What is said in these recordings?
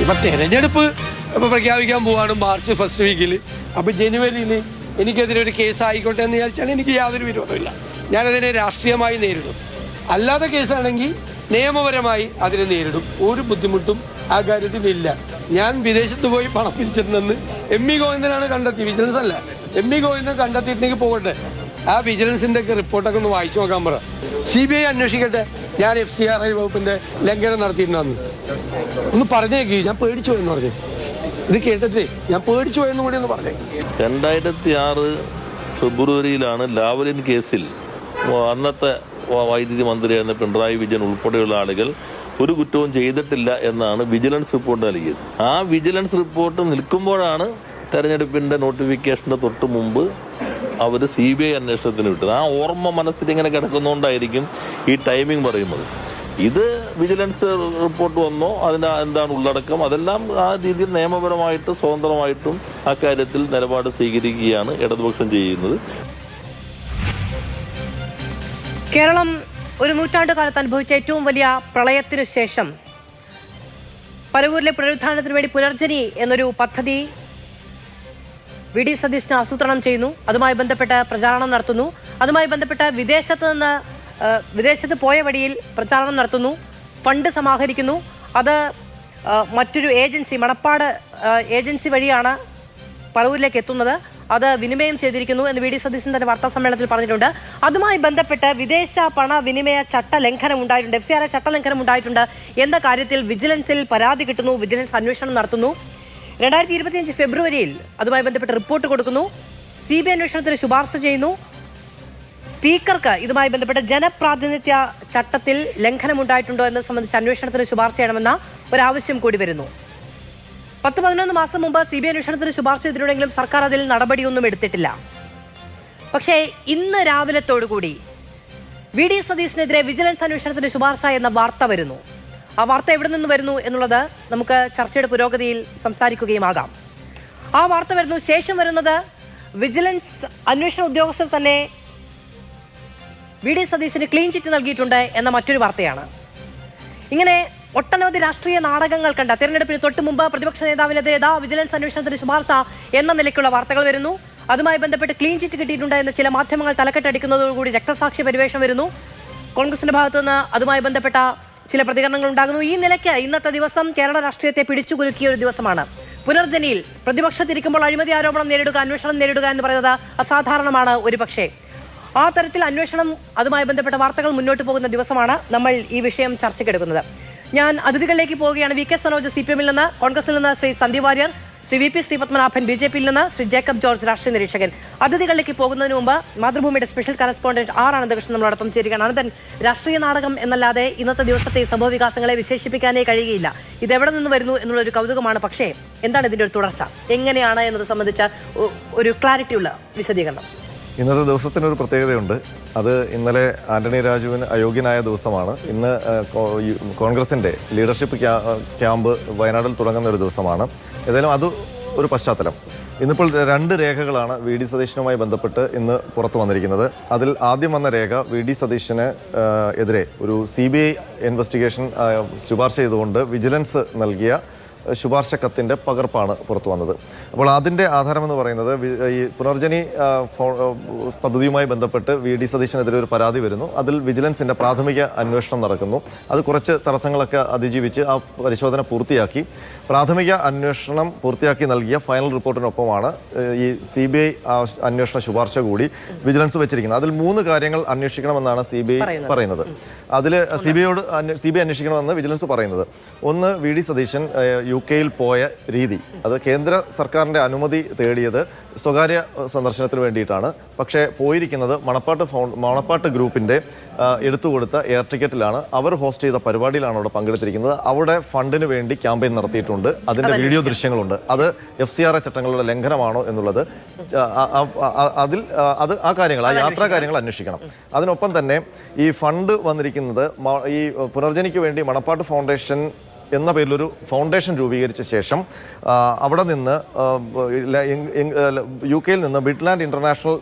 ഇപ്പം തിരഞ്ഞെടുപ്പ് ഇപ്പോൾ പ്രഖ്യാപിക്കാൻ പോവാണ് മാർച്ച് ഫസ്റ്റ് വീക്കിൽ. അപ്പോൾ ജനുവരിയിൽ എനിക്കെതിരെ ഒരു കേസ് ആയിക്കോട്ടെ എന്ന് വിചാരിച്ചാൽ എനിക്ക് യാതൊരു വിരോധമില്ല. ഞാനതിനെ രാഷ്ട്രീയമായി നേരിടും. അല്ലാതെ കേസാണെങ്കിൽ നിയമപരമായി അതിനെ നേരിടും. ഒരു ബുദ്ധിമുട്ടും ആ കാര്യത്തിലില്ല. ഞാൻ വിദേശത്ത് പോയി പണം പിരിച്ചിട്ടുണ്ടെന്ന് എം.ഇ. ഗോവിന്ദനാണ് കണ്ടെത്തി, വിജിലൻസ് അല്ല. എം.ഇ. ഗോവിന്ദൻ കണ്ടെത്തിയിട്ടുണ്ടെങ്കിൽ പോകട്ടെ. ആ വിജിലൻസിൻ്റെ ഒക്കെ റിപ്പോർട്ടൊക്കെ ഒന്ന് വായിച്ചു നോക്കാൻ പറ. CBI അന്വേഷിക്കട്ടെ ഞാൻ FCRI വകുപ്പിൻ്റെ ലംഘനം നടത്തിയിട്ടുണ്ടെന്ന്. ഒന്ന് പറഞ്ഞേക്ക്. ഞാൻ പേടിച്ചു പോയെന്ന് പറഞ്ഞു. ഇത് കേട്ടിട്ടേ ഞാൻ പേടിച്ചു പോയെന്ന് കൂടി ഒന്ന് പറഞ്ഞേ. 2006 ഫെബ്രുവരിയിലാണ് ലാവലിൻ കേസിൽ അന്നത്തെ വൈദ്യുതി മന്ത്രിയായിരുന്ന പിണറായി വിജയൻ ഉൾപ്പെടെയുള്ള ആളുകൾ ഒരു കുറ്റവും ചെയ്തിട്ടില്ല എന്നാണ് വിജിലൻസ് റിപ്പോർട്ട് നൽകിയത്. ആ വിജിലൻസ് റിപ്പോർട്ട് നിൽക്കുമ്പോഴാണ് തെരഞ്ഞെടുപ്പിൻ്റെ നോട്ടിഫിക്കേഷൻ്റെ തൊട്ട് മുമ്പ് അവർ CBI അന്വേഷണത്തിന് വിട്ടത്. ആ ഓർമ്മ മനസ്സിൽ ഇങ്ങനെ കിടക്കുന്നതുകൊണ്ടായിരിക്കും ഈ ടൈമിംഗ് പറയുന്നത്. ഇത് വിജിലൻസ് റിപ്പോർട്ട് വന്നോ അതിൻ്റെ എന്താണ് ഉള്ളടക്കം അതെല്ലാം ആ രീതിയിൽ നിയമപരമായിട്ട് സ്വതന്ത്രമായിട്ടും അക്കാര്യത്തിൽ നിലപാട് സ്വീകരിക്കുകയാണ് ഇടതുപക്ഷം ചെയ്യുന്നത്. കേരളം ഒരു നൂറ്റാണ്ട് കാലത്ത് അനുഭവിച്ച ഏറ്റവും വലിയ പ്രളയത്തിനു ശേഷം പരവൂരിലെ പുനരുദ്ധാരണത്തിന് വേണ്ടി പുനർജനി എന്നൊരു പദ്ധതി VD സതീശന് ആസൂത്രണം ചെയ്യുന്നു. അതുമായി ബന്ധപ്പെട്ട് പ്രചാരണം നടത്തുന്നു. അതുമായി ബന്ധപ്പെട്ട് വിദേശത്ത് പോയ വഴിയിൽ പ്രചാരണം നടത്തുന്നു. ഫണ്ട് സമാഹരിക്കുന്നു. അത് മറ്റൊരു ഏജൻസി, മണപ്പാട് ഏജൻസി വഴിയാണ് പരവൂരിലേക്ക് എത്തുന്നത്. അത് വിനിമയം ചെയ്തിരിക്കുന്നു എന്ന് VD സതീശൻ തന്നെ വാർത്താ സമ്മേളനത്തിൽ പറഞ്ഞിട്ടുണ്ട്. അതുമായി ബന്ധപ്പെട്ട് വിദേശ പണ വിനിമയ ചട്ട ലംഘനം ഉണ്ടായിട്ടുണ്ട്, FCRI ചട്ടലംഘനം ഉണ്ടായിട്ടുണ്ട് എന്ന കാര്യത്തിൽ വിജിലൻസിൽ പരാതി കിട്ടുന്നു. വിജിലൻസ് അന്വേഷണം നടത്തുന്നു. 2025 ഫെബ്രുവരിയിൽ അതുമായി ബന്ധപ്പെട്ട് റിപ്പോർട്ട് കൊടുക്കുന്നു. CBI അന്വേഷണത്തിന് ശുപാർശ ചെയ്യുന്നു. സ്പീക്കർക്ക് ഇതുമായി ബന്ധപ്പെട്ട ജനപ്രാതിനിധ്യ ചട്ടത്തിൽ ലംഘനമുണ്ടായിട്ടുണ്ടോ എന്ന് സംബന്ധിച്ച് അന്വേഷണത്തിന് ശുപാർശ ചെയ്യണമെന്ന ഒരാവശ്യം കൂടി വരുന്നു. 10-11 മാസം മുമ്പ് CBI അന്വേഷണത്തിന് ശുപാർശ ചെയ്തിട്ടുണ്ടെങ്കിലും സർക്കാർ അതിൽ നടപടിയൊന്നും എടുത്തിട്ടില്ല. പക്ഷേ ഇന്ന് രാവിലത്തോടുകൂടി VD സതീശനെതിരെ വിജിലൻസ് അന്വേഷണത്തിന് ശുപാർശ എന്ന വാർത്ത വരുന്നു. ആ വാർത്ത എവിടെ നിന്ന് വരുന്നു എന്നുള്ളത് നമുക്ക് ചർച്ചയുടെ പുരോഗതിയിൽ സംസാരിക്കുകയുമാകാം. ആ വാർത്ത വരുന്നു. ശേഷം വരുന്നത് വിജിലൻസ് അന്വേഷണ ഉദ്യോഗസ്ഥർ തന്നെ VD സതീശന് ക്ലീൻ ചിറ്റ് നൽകിയിട്ടുണ്ട് എന്ന മറ്റൊരു വാർത്തയാണ്. ഇങ്ങനെ ഒട്ടനവധി രാഷ്ട്രീയ നാടകങ്ങൾ കണ്ട തെരഞ്ഞെടുപ്പിന് തൊട്ട് മുമ്പ് പ്രതിപക്ഷ നേതാവിനെതിരെ വിജിലൻസ് അന്വേഷണത്തിന് ശുപാർശ എന്ന നിലയ്ക്കുള്ള വാർത്തകൾ വരുന്നു. അതുമായി ബന്ധപ്പെട്ട് ക്ലീൻ ചിറ്റ് കിട്ടിയിട്ടുണ്ട് എന്ന് ചില മാധ്യമങ്ങൾ തലക്കെട്ടടിക്കുന്നതോടുകൂടി രക്തസാക്ഷി പരിവേഷം വരുന്നു. കോൺഗ്രസിന്റെ ഭാഗത്തുനിന്ന് അതുമായി ബന്ധപ്പെട്ട ചില പ്രതികരണങ്ങൾ ഉണ്ടാകുന്നു. ഈ നിലയ്ക്ക് ഇന്നത്തെ ദിവസം കേരള രാഷ്ട്രീയത്തെ പിടിച്ചുകുലുക്കിയ ഒരു ദിവസമാണ്. പുനർജനിയിൽ പ്രതിപക്ഷത്തിരിക്കുമ്പോൾ അഴിമതി ആരോപണം നേരിടുക, അന്വേഷണം നേരിടുക എന്ന് പറയുന്നത് അസാധാരണമാണ്. ഒരുപക്ഷേ ആ തരത്തിൽ അന്വേഷണം അതുമായി ബന്ധപ്പെട്ട വാർത്തകൾ മുന്നോട്ട് പോകുന്ന ദിവസമാണ് നമ്മൾ ഈ വിഷയം ചർച്ചയ്ക്കെടുക്കുന്നത്. ഞാൻ അതിഥികളിലേക്ക് പോവുകയാണ്. VK സനോജ് CPM-ൽ നിന്ന്, കോൺഗ്രസിൽ നിന്ന് ശ്രീ സന്ദീപ് വാര്യർ, ശ്രീ VP ശ്രീപത്മനാഭൻ BJP-യിൽ നിന്ന്, ശ്രീ ജേക്കബ് ജോർജ് രാഷ്ട്രീയ നിരീക്ഷകൻ. അതിഥികളിലേക്ക് പോകുന്നതിന് മുമ്പ് മാതൃഭൂമിയുടെ സ്പെഷ്യൽ കറസ്പോണ്ടന്റ് അനന്തകൃഷ്ണൻ നമ്മളോടൊപ്പം ചേരുകയാണ്. അനന്തൻ, രാഷ്ട്രീയ നാടകം എന്നല്ലാതെ ഇന്നത്തെ ദിവസത്തെ സംഭവ വികാസങ്ങളെ വിശേഷിപ്പിക്കാനേ കഴിയുകയില്ല. ഇതെവിടെ നിന്ന് വരുന്നു എന്നുള്ളൊരു കൗതുകമാണ്. പക്ഷേ എന്താണ് ഇതിന്റെ ഒരു തുടർച്ച, എങ്ങനെയാണ് എന്നത് സംബന്ധിച്ച ഒരു ക്ലാരിറ്റിയുള്ള വിശദീകരണം? ഇന്നത്തെ ദിവസത്തിനൊരു പ്രത്യേകതയുണ്ട്. അത് ഇന്നലെ ആന്റണി രാജുവിന് അയോഗ്യനായ ദിവസമാണ്. ഇന്ന് കോൺഗ്രസിൻ്റെ ലീഡർഷിപ്പ് ക്യാമ്പ് വയനാട്ടിൽ തുടങ്ങുന്ന ഒരു ദിവസമാണ്. ഏതായാലും അത് ഒരു പശ്ചാത്തലം. ഇന്നിപ്പോൾ 2 രേഖകളാണ് VD സതീശനുമായി ബന്ധപ്പെട്ട് ഇന്ന് പുറത്തു വന്നിരിക്കുന്നത്. അതിൽ ആദ്യം വന്ന രേഖ VD സതീശന് എതിരെ ഒരു CBI ഇൻവെസ്റ്റിഗേഷൻ ശുപാർശ ചെയ്തുകൊണ്ട് വിജിലൻസ് നൽകിയ ശുപാർശ കത്തിൻ്റെ പകർപ്പാണ് പുറത്തു വന്നത്. അപ്പോൾ അതിൻ്റെ ആധാരമെന്ന് പറയുന്നത് ഈ പുനർജനി പദ്ധതിയുമായി ബന്ധപ്പെട്ട് VD സതീശനെതിരെ ഒരു പരാതി വരുന്നു. അതിൽ വിജിലൻസിൻ്റെ പ്രാഥമിക അന്വേഷണം നടക്കുന്നു. അത് കുറച്ച് തടസ്സങ്ങളൊക്കെ അതിജീവിച്ച് ആ പരിശോധന പൂർത്തിയാക്കി പ്രാഥമിക അന്വേഷണം പൂർത്തിയാക്കി നൽകിയ ഫൈനൽ റിപ്പോർട്ടിനൊപ്പമാണ് ഈ CBI അന്വേഷണ ശുപാർശ കൂടി വിജിലൻസ് വെച്ചിരിക്കുന്നത്. അതിൽ 3 കാര്യങ്ങൾ അന്വേഷിക്കണമെന്നാണ് CBI പറയുന്നത്. അതിൽ CBI അന്വേഷിക്കണമെന്ന് വിജിലൻസ് പറയുന്നത്. ഒന്ന്, VD സതീശൻ UK-യിൽ പോയ രീതി. അത് കേന്ദ്ര സർക്കാരിൻ്റെ അനുമതി തേടിയത് സ്വകാര്യ സന്ദർശനത്തിന് വേണ്ടിയിട്ടാണ്. പക്ഷേ പോയിരിക്കുന്നത് മണപ്പാട്ട് ഗ്രൂപ്പിൻ്റെ എടുത്തുകൊടുത്ത എയർ ടിക്കറ്റിലാണ്. അവർ ഹോസ്റ്റ് ചെയ്ത പരിപാടിയിലാണ് അവിടെ പങ്കെടുത്തിരിക്കുന്നത്. അവിടെ ഫണ്ടിന് വേണ്ടി ക്യാമ്പയിൻ നടത്തിയിട്ടുണ്ട്. അതിൻ്റെ വീഡിയോ ദൃശ്യങ്ങളുണ്ട്. അത് FCRI ചട്ടങ്ങളുടെ ലംഘനമാണോ എന്നുള്ളത് ആ യാത്രാ കാര്യങ്ങൾ അന്വേഷിക്കണം. അതിനൊപ്പം തന്നെ ഈ ഫണ്ട് വന്നിരിക്കുന്നത് ഈ പുനർജനിക്ക് വേണ്ടി മണപ്പാട്ട് ഫൗണ്ടേഷൻ എന്ന പേരിലൊരു ഫൗണ്ടേഷൻ രൂപീകരിച്ച ശേഷം അവിടെ നിന്ന് UK നിന്ന് മിഡ്ലാൻഡ് ഇന്റർനാഷണൽ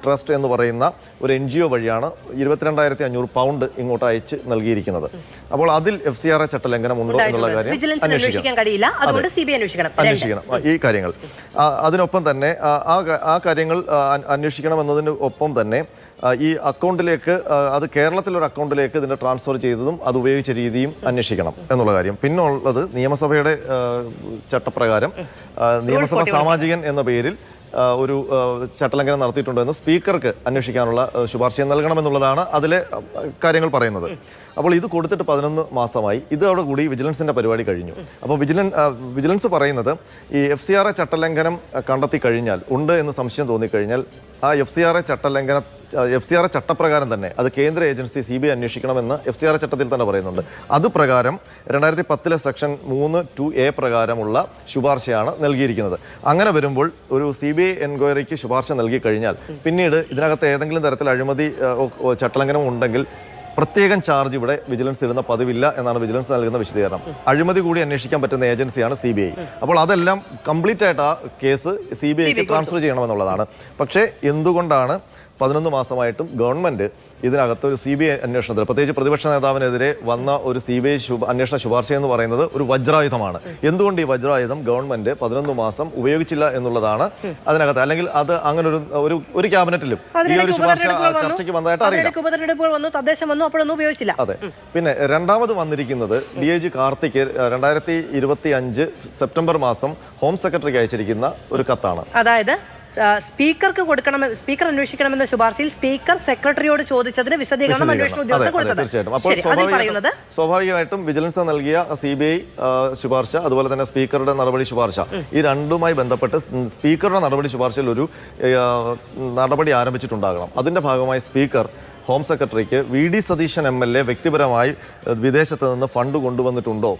ട്രസ്റ്റ് എന്ന് പറയുന്ന ഒരു NGO വഴിയാണ് 22,500 പൗണ്ട് ഇങ്ങോട്ട് അയച്ച് നൽകിയിരിക്കുന്നത്. അപ്പോൾ അതിൽ FCRA ചട്ടലംഘനം ഉണ്ടോ എന്നുള്ള കാര്യം അന്വേഷിക്കണം ഈ കാര്യങ്ങൾ. അതിനൊപ്പം തന്നെ ആ കാര്യങ്ങൾ അന്വേഷിക്കണം എന്നതിന് ഒപ്പം തന്നെ ഈ അക്കൗണ്ടിലേക്ക് അത് കേരളത്തിലൊരു അക്കൗണ്ടിലേക്ക് ഇതിൻ്റെ ട്രാൻസ്ഫർ ചെയ്തതും അത് ഉപയോഗിച്ച രീതിയും അന്വേഷിക്കണം എന്നുള്ള കാര്യം. പിന്നുള്ളത് നിയമസഭയുടെ ചട്ടപ്രകാരം നിയമസഭ സാമാജികൻ എന്ന പേരിൽ ഒരു ചട്ടലംഘനം നടത്തിയിട്ടുണ്ടെന്ന് സ്പീക്കർക്ക് അന്വേഷിക്കാനുള്ള ശുപാർശ നൽകണമെന്നുള്ളതാണ് അതിലെ കാര്യങ്ങൾ പറയുന്നത്. അപ്പോൾ ഇത് കൊടുത്തിട്ട് 11 മാസമായി. ഇതോടുകൂടി വിജിലൻസിൻ്റെ പരിപാടി കഴിഞ്ഞു. അപ്പോൾ വിജിലൻസ് പറയുന്നത് ഈ FCRA ചട്ടലംഘനം കണ്ടെത്തി കഴിഞ്ഞാൽ, ഉണ്ട് എന്ന് സംശയം തോന്നിക്കഴിഞ്ഞാൽ ആ FCRA ചട്ടപ്രകാരം തന്നെ അത് കേന്ദ്ര ഏജൻസി CBI അന്വേഷിക്കണമെന്ന് FCRA ചട്ടത്തിൽ തന്നെ പറയുന്നുണ്ട്. അത് പ്രകാരം 2010 സെക്ഷൻ 3(2)A പ്രകാരമുള്ള ശുപാർശയാണ് നൽകിയിരിക്കുന്നത്. അങ്ങനെ വരുമ്പോൾ ഒരു CBI എൻക്വയറിക്ക് ശുപാർശ നൽകി കഴിഞ്ഞാൽ പിന്നീട് ഇതിനകത്ത് ഏതെങ്കിലും തരത്തിൽ അഴിമതി ചട്ടലംഘനം ഉണ്ടെങ്കിൽ പ്രത്യേകം ചാർജ് ഇവിടെ വിജിലൻസ് ഇടുന്ന പതിവില്ല എന്നാണ് വിജിലൻസ് നൽകുന്ന വിശദീകരണം. അഴിമതി കൂടി അന്വേഷിക്കാൻ പറ്റുന്ന ഏജൻസിയാണ് CBI. അപ്പോൾ അതെല്ലാം കംപ്ലീറ്റ് ആയിട്ട് ആ കേസ് CBIക്ക് ട്രാൻസ്ഫർ ചെയ്യണമെന്നുള്ളതാണ്. പക്ഷേ എന്തുകൊണ്ടാണ് 11 മാസമായിട്ടും ഗവൺമെന്റ് ഇതിനകത്ത് ഒരു CBI അന്വേഷണത്തിൽ, പ്രത്യേകിച്ച് പ്രതിപക്ഷ നേതാവിനെതിരെ വന്ന ഒരു CBI അന്വേഷണ ശുപാർശ എന്ന് പറയുന്നത് ഒരു വജ്രായുധമാണ്. എന്തുകൊണ്ട് ഈ വജ്രായുധം ഗവൺമെന്റ് 11 മാസം ഉപയോഗിച്ചില്ല എന്നുള്ളതാണ് അതിനകത്ത്. അല്ലെങ്കിൽ അത് അങ്ങനെ ഒരു ക്യാബിനറ്റിലും ഈ ഒരു ശുപാർശ ചർച്ചയ്ക്ക് വന്നതായിട്ട് അറിയില്ല. അതെ. പിന്നെ രണ്ടാമത് വന്നിരിക്കുന്നത് DIG കാർത്തിക് 2025 സെപ്റ്റംബർ മാസം ഹോം സെക്രട്ടറിക്ക് അയച്ചിരിക്കുന്ന ഒരു കത്താണ്. അതായത് സ്പീക്കർക്ക് സ്പീക്കർ അന്വേഷിക്കണമെന്ന ശുപാർശയിൽ സ്പീക്കർ സെക്രട്ടറിയോട് ചോദിച്ചതിന് വിശദീകരണം അന്വേഷണ ഉദ്യോഗസ്ഥർ കൊടുത്തത്. സ്വാഭാവികമായിട്ടും വിജിലൻസ് നൽകിയ CBI ശുപാർശ, അതുപോലെ തന്നെ സ്പീക്കറുടെ നടപടി ശുപാർശ, ഈ രണ്ടുമായി ബന്ധപ്പെട്ട് സ്പീക്കറുടെ നടപടി ശുപാർശയിൽ ഒരു നടപടി ആരംഭിച്ചിട്ടുണ്ടാകണം. അതിന്റെ ഭാഗമായി സ്പീക്കർ ഹോം സെക്രട്ടറിക്ക് VD സതീശൻ MLA വ്യക്തിപരമായി വിദേശത്ത് നിന്ന് ഫണ്ട് കൊണ്ടുവന്നിട്ടുണ്ടോ,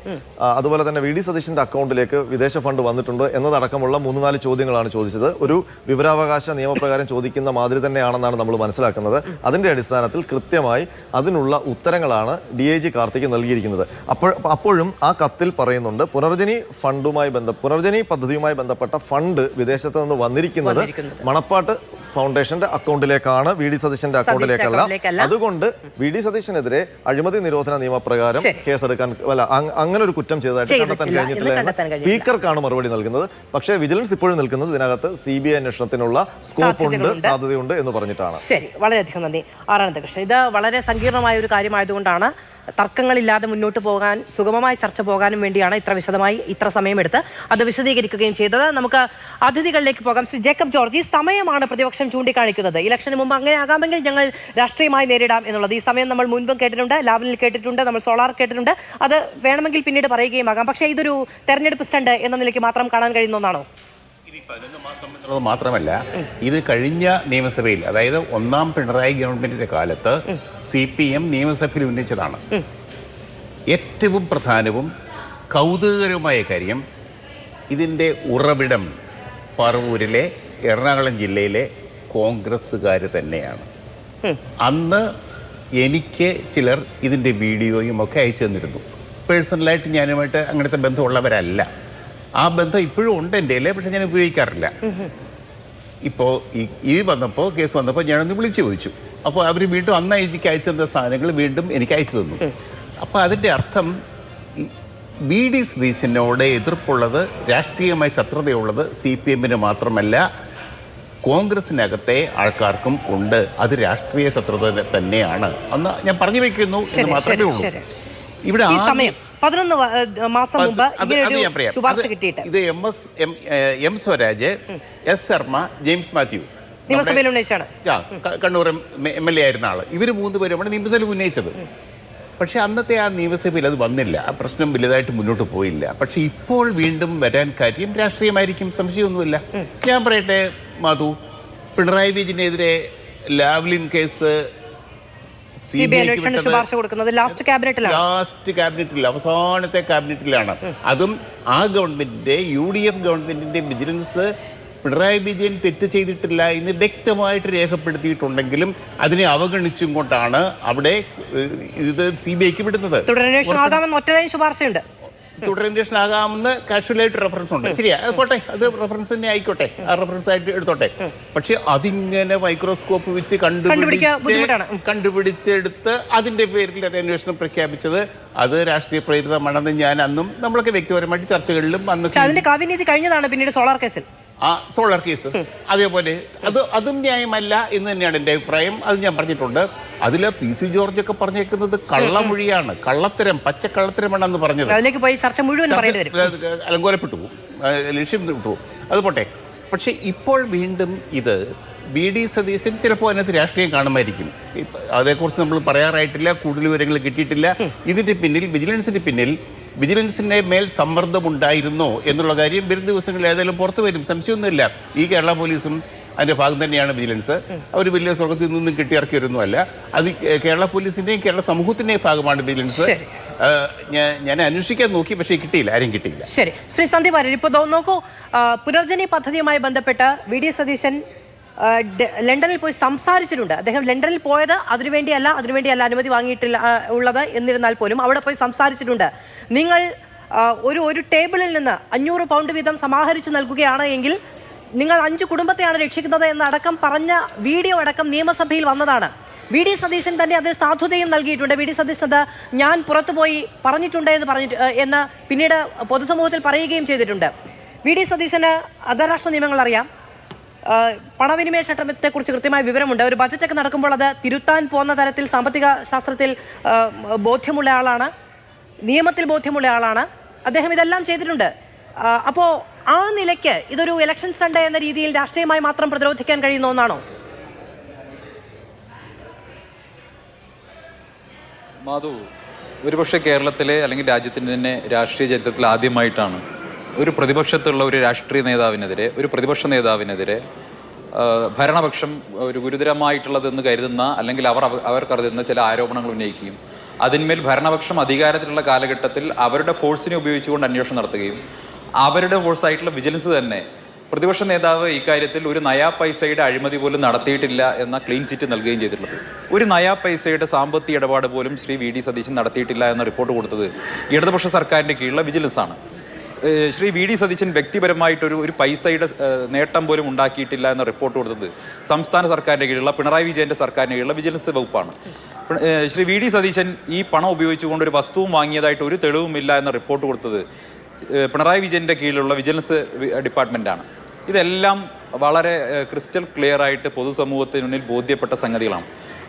അതുപോലെ തന്നെ VD സതീശന്റെ അക്കൗണ്ടിലേക്ക് വിദേശ ഫണ്ട് വന്നിട്ടുണ്ടോ എന്നതടക്കമുള്ള 3-4 ചോദ്യങ്ങളാണ് ചോദിച്ചത്. ഒരു വിവരാവകാശ നിയമപ്രകാരം ചോദിക്കുന്ന മാതിരി തന്നെയാണെന്നാണ് നമ്മൾ മനസ്സിലാക്കുന്നത്. അതിന്റെ അടിസ്ഥാനത്തിൽ കൃത്യമായി അതിനുള്ള ഉത്തരങ്ങളാണ് DIG കാർത്തിക് നൽകിയിരിക്കുന്നത്. അപ്പോഴും ആ കത്തിൽ പറയുന്നുണ്ട് പുനർജനി പദ്ധതിയുമായി ബന്ധപ്പെട്ട ഫണ്ട് വിദേശത്ത് നിന്ന് വന്നിരിക്കുന്നത് മണപ്പാട്ട് ഫൗണ്ടേഷന്റെ അക്കൗണ്ടിലേക്കാണ്, VD സതീശന്റെ അക്കൗണ്ടിലേക്കല്ല. അതുകൊണ്ട് VD സതീശനെതിരെ അഴിമതി നിരോധന നിയമപ്രകാരം കേസെടുക്കാൻ അങ്ങനെ ഒരു കുറ്റം ചെയ്തതായിട്ട് കണ്ടെത്താൻ കഴിഞ്ഞിട്ടില്ല എന്ന് സ്പീക്കർക്കാണ് മറുപടി നൽകുന്നത്. പക്ഷേ വിജിലൻസ് ഇപ്പോഴും നിൽക്കുന്നത് ഇതിനകത്ത് CBI അന്വേഷണത്തിനുള്ള സ്കോപ്പ് ഉണ്ട്, സാധ്യതയുണ്ട് എന്ന് പറഞ്ഞിട്ടാണ്. ശരി, വളരെയധികം നന്ദി ആനന്ദകൃഷ്ണൻ. ഇത് വളരെ സങ്കീർണമായ ഒരു കാര്യമായതുകൊണ്ടാണ് തർക്കങ്ങളില്ലാതെ മുന്നോട്ട് പോകാൻ, സുഗമമായ ചർച്ച പോകാനും വേണ്ടിയാണ് ഇത്ര വിശദമായി ഇത്ര സമയമെടുത്ത് അത് വിശദീകരിക്കുകയും ചെയ്തത്. നമുക്ക് അതിഥികളിലേക്ക് പോകാം. ശ്രീ ജേക്കബ് ജോർജ്, ഈ സമയമാണ് പ്രതിപക്ഷം ചൂണ്ടിക്കാണിക്കുന്നത്. ഇലക്ഷന് മുമ്പ് അങ്ങനെ ആകാമെങ്കിൽ ഞങ്ങൾ രാഷ്ട്രീയമായി നേരിടാം എന്നുള്ളത്. ഈ സമയം നമ്മൾ മുൻപും കേട്ടിട്ടുണ്ട്, ലാവലിൽ കേട്ടിട്ടുണ്ട്, നമ്മൾ സോളാർ കേട്ടിട്ടുണ്ട്. അത് വേണമെങ്കിൽ പിന്നീട് പറയുകയും ആകാം. പക്ഷേ ഇതൊരു തെരഞ്ഞെടുപ്പ് സ്റ്റണ്ട് എന്ന നിലയ്ക്ക് മാത്രം കാണാൻ കഴിയുന്ന ഒന്നാണോ? 11 മാസം എന്നുള്ളത് മാത്രമല്ല, ഇത് കഴിഞ്ഞ നിയമസഭയിൽ, അതായത് 1ാം പിണറായി ഗവൺമെന്റിന്റെ കാലത്ത് CPM നിയമസഭയിൽ ഉന്നയിച്ചതാണ്. ഏറ്റവും പ്രധാനവും കൗതുകകരവുമായ കാര്യം, ഇതിൻ്റെ ഉറവിടം പറവൂരിലെ എറണാകുളം ജില്ലയിലെ കോൺഗ്രസ്സുകാർ തന്നെയാണ്. അന്ന് എനിക്ക് ചിലർ ഇതിൻ്റെ വീഡിയോയും ഒക്കെ അയച്ചു തന്നിരുന്നു. പേഴ്സണലായിട്ട് ഞാനുമായിട്ട് അങ്ങനത്തെ ബന്ധമുള്ളവരല്ല. ആ ബന്ധം ഇപ്പോഴും ഉണ്ട് എൻ്റെ കയ്യിൽ, പക്ഷെ ഞാൻ ഉപയോഗിക്കാറില്ല. ഇപ്പോൾ ഈ വന്നപ്പോൾ, കേസ് വന്നപ്പോൾ ഞാനൊന്ന് വിളിച്ചു ചോദിച്ചു. അപ്പോൾ അവർ വീണ്ടും അന്ന് എനിക്ക് അയച്ചു തന്ന സാധനങ്ങൾ വീണ്ടും എനിക്ക് അയച്ചു തന്നു. അപ്പോൾ അതിൻ്റെ അർത്ഥം VD സതീശനോട് എതിർപ്പുള്ളത്, രാഷ്ട്രീയമായി ശത്രുതയുള്ളത് CPM-ന് മാത്രമല്ല, കോൺഗ്രസിനകത്തെ ആൾക്കാർക്കും ഉണ്ട്. അത് രാഷ്ട്രീയ ശത്രുത തന്നെയാണ് എന്ന് ഞാൻ പറഞ്ഞു വെക്കുന്നു എന്ന് മാത്രമേ ഉള്ളൂ. ഇവിടെ 11 മാസം മുമ്പ് ഇത് M Swaraj, S Sharma, James Mathew നിയമസഭയിൽ ഉന്നയിച്ചാണ്. കണ്ണൂർ MLA ആയിരുന്ന ആള്. ഇവർ 3 പേരുമാണ് നിയമസഭയിൽ ഉന്നയിച്ചത്. പക്ഷെ അന്നത്തെ ആ നിയമസഭയിൽ അത് വന്നില്ല. ആ പ്രശ്നം വലുതായിട്ട് മുന്നോട്ട് പോയില്ല. പക്ഷെ ഇപ്പോൾ വീണ്ടും വരാൻ കാര്യം രാഷ്ട്രീയമായിരിക്കും, സംശയമൊന്നുമില്ല. ഞാൻ പറയട്ടെ മാധു, പിണറായി വിജയനെതിരെ ലാവ്ലിൻ കേസ് ലാസ്റ്റ് ക്യാബിനറ്റിൽ, അവസാനത്തെ ക്യാബിനറ്റിലാണ്. അതും ആ ഗവൺമെന്റിന്റെ, UDF ഗവൺമെന്റിന്റെ വിജിലൻസ് പിണറായി വിജയൻ തെറ്റ് ചെയ്തിട്ടില്ല എന്ന് വ്യക്തമായിട്ട് രേഖപ്പെടുത്തിയിട്ടുണ്ടെങ്കിലും അതിനെ അവഗണിച്ചും കൊണ്ടാണ് അവിടെ ഇത് CBIക്ക് വിടുന്നത്. തുടരന്വേഷണം ആകാമെന്ന് കാഷ്വലായിട്ട് റെഫറൻസ് ഉണ്ട്. ശരിയാ, അത് പോട്ടെ, അത് റെഫറൻസ് തന്നെ ആയിക്കോട്ടെ, ആ റെഫറൻസ് ആയിട്ട് എടുത്തോട്ടെ. പക്ഷെ അതിങ്ങനെ മൈക്രോസ്കോപ്പ് വെച്ച് കണ്ടുപിടിച്ചെടുത്ത് അതിന്റെ പേരിൽ ഒരു അന്വേഷണം പ്രഖ്യാപിച്ചത് അത് രാഷ്ട്രീയ പ്രേരിതമാണെന്ന് ഞാൻ അന്നും നമ്മളൊക്കെ വ്യക്തിപരമായിട്ട് ചർച്ചകളിലും അതിന്റെ കാവ്യനീതി കഴിഞ്ഞതാണ് പിന്നീട് സോളാർ കേസിൽ. ആ സോളാർ കേസ് അതേപോലെ അതും ന്യായമല്ല എന്ന് തന്നെയാണ് എൻ്റെ അഭിപ്രായം. അത് ഞാൻ പറഞ്ഞിട്ടുണ്ട്. അതിൽ PC ജോർജ് ഒക്കെ പറഞ്ഞേക്കുന്നത് കള്ളമൊഴിയാണ്, കള്ളത്തരം, പച്ചക്കള്ളത്തരമാണെന്ന് പറഞ്ഞത്. അതിലേക്ക് പോയി ചർച്ച മുഴുവൻ അലങ്കോലപ്പെട്ടു പോകും, ലക്ഷ്യം വിട്ടുപോകും. അത് പോട്ടെ. പക്ഷെ ഇപ്പോൾ വീണ്ടും ഇത് BD സതീശൻ ചിലപ്പോൾ അതിനകത്ത് രാഷ്ട്രീയം കാണുമായിരിക്കും. അതേക്കുറിച്ച് നമ്മൾ പറയാറായിട്ടില്ല, കൂടുതൽ വിവരങ്ങൾ കിട്ടിയിട്ടില്ല. ഇതിൻ്റെ പിന്നിൽ വിജിലൻസിൻ്റെ മേൽ സമ്മർദ്ദമുണ്ടായിരുന്നോ എന്നുള്ള കാര്യം വരും ദിവസങ്ങളിൽ ഏതായാലും പുറത്തു വരും, സംശയമൊന്നുമില്ല. ഈ കേരള പോലീസും അതിൻ്റെ ഭാഗം തന്നെയാണ് വിജിലൻസ്. അവർ വലിയ സ്വർഗത്തിൽ നിന്നും കിട്ടിയിറക്കിയൊന്നുമല്ല. അത് കേരള പോലീസിൻ്റെയും കേരള സമൂഹത്തിൻ്റെയും ഭാഗമാണ് വിജിലൻസ്. ഞാൻ അന്വേഷിക്കാൻ നോക്കി, പക്ഷേ കിട്ടിയില്ല, ആരും കിട്ടിയില്ല. ശരി, ശ്രീ സന്ദീപ് വാര്യർ, ഇപ്പോൾ നോക്കൂ, പുനർജനി പദ്ധതിയുമായി ബന്ധപ്പെട്ട് VD സതീശൻ ലണ്ടനിൽ പോയി സംസാരിച്ചിട്ടുണ്ട്. അദ്ദേഹം ലണ്ടനിൽ പോയത് അതിനുവേണ്ടിയല്ല അനുമതി വാങ്ങിയിട്ടില്ല ഉള്ളത്. എന്നിരുന്നാൽ പോലും അവിടെ പോയി സംസാരിച്ചിട്ടുണ്ട്. നിങ്ങൾ ഒരു ടേബിളിൽ നിന്ന് 500 പൗണ്ട് വീതം സമാഹരിച്ചു നൽകുകയാണ് എങ്കിൽ നിങ്ങൾ 5 കുടുംബത്തെയാണ് രക്ഷിക്കുന്നത് എന്നടക്കം പറഞ്ഞ വീഡിയോ അടക്കം നിയമസഭയിൽ വന്നതാണ്. VD സതീശൻ തന്നെ അതിന് സാധുതയും നൽകിയിട്ടുണ്ട്. VD സതീശൻ ഞാൻ പുറത്തുപോയി പറഞ്ഞിട്ടുണ്ട് എന്ന് പിന്നീട് പൊതുസമൂഹത്തിൽ പറയുകയും ചെയ്തിട്ടുണ്ട്. VD സതീശന് അന്താരാഷ്ട്ര നിയമങ്ങൾ അറിയാം, പണവിനിമയ ചട്ടത്തെക്കുറിച്ച് കൃത്യമായ വിവരമുണ്ട്. ഒരു ബജറ്റൊക്കെ നടക്കുമ്പോൾ അത് തിരുത്താൻ പോകുന്ന തരത്തിൽ സാമ്പത്തിക ശാസ്ത്രത്തിൽ ബോധ്യമുള്ള ആളാണ്, നിയമത്തിൽ ബോധ്യമുള്ള ആളാണ്. അദ്ദേഹം ഇതെല്ലാം ചെയ്തിട്ടുണ്ട്. അപ്പോൾ ആ നിലയ്ക്ക് ഇതൊരു ഇലക്ഷൻ സൺഡേ എന്ന രീതിയിൽ രാഷ്ട്രീയമായി മാത്രം പ്രതിരോധിക്കാൻ കഴിയുന്ന ഒന്നാണോ? മാധു, ഒരുപക്ഷെ കേരളത്തിലെ അല്ലെങ്കിൽ രാജ്യത്തിൻ്റെ തന്നെ രാഷ്ട്രീയ ചരിത്രത്തിൽ ആദ്യമായിട്ടാണ് ഒരു പ്രതിപക്ഷത്തുള്ള ഒരു രാഷ്ട്രീയ നേതാവിനെതിരെ, ഒരു പ്രതിപക്ഷ നേതാവിനെതിരെ ഭരണപക്ഷം ഒരു ഗുരുതരമായിട്ടുള്ളതെന്ന് കരുതുന്ന അല്ലെങ്കിൽ അവർ കരുതുന്ന ചില ആരോപണങ്ങൾ ഉന്നയിക്കുകയും അതിന്മേൽ ഭരണപക്ഷം അധികാരത്തിലുള്ള കാലഘട്ടത്തിൽ അവരുടെ ഫോഴ്സിനെ ഉപയോഗിച്ചുകൊണ്ട് അന്വേഷണം നടത്തുകയും അവരുടെ ഫോഴ്സായിട്ടുള്ള വിജിലൻസ് തന്നെ പ്രതിപക്ഷ നേതാവ് ഇക്കാര്യത്തിൽ ഒരു നയാ പൈസയുടെ അഴിമതി പോലും നടത്തിയിട്ടില്ല എന്ന ക്ലീൻ ചിറ്റ് നൽകുകയും ചെയ്തിട്ടുള്ളത്. ഒരു നയാ പൈസയുടെ സാമ്പത്തിക ഇടപാട് പോലും ശ്രീ VD സതീശൻ നടത്തിയിട്ടില്ല എന്ന റിപ്പോർട്ട് കൊടുത്തത് ഇടതുപക്ഷ സർക്കാരിൻ്റെ കീഴിലുള്ള വിജിലൻസ് ആണ്. ശ്രീ VD സതീശൻ വ്യക്തിപരമായിട്ടൊരു പൈസയുടെ നേട്ടം പോലും ഉണ്ടാക്കിയിട്ടില്ല എന്ന റിപ്പോർട്ട് കൊടുത്തത് സംസ്ഥാന സർക്കാരിൻ്റെ കീഴിലുള്ള പിണറായി വിജയൻ്റെ സർക്കാരിൻ്റെ കീഴിലുള്ള വിജിലൻസ് വകുപ്പാണ്. ശ്രീ VD സതീശൻ ഈ പണം ഉപയോഗിച്ചുകൊണ്ട് ഒരു വസ്തുവും വാങ്ങിയതായിട്ട് ഒരു തെളിവുമില്ല എന്ന റിപ്പോർട്ട് കൊടുത്തത് പിണറായി വിജയൻ്റെ കീഴിലുള്ള വിജിലൻസ് ഡിപ്പാർട്ട്മെൻറ്റാണ്. ഇതെല്ലാം വളരെ ക്രിസ്റ്റൽ ക്ലിയർ ആയിട്ട് പൊതുസമൂഹത്തിന് മുന്നിൽ ബോധ്യപ്പെട്ട സംഗതികളാണ്.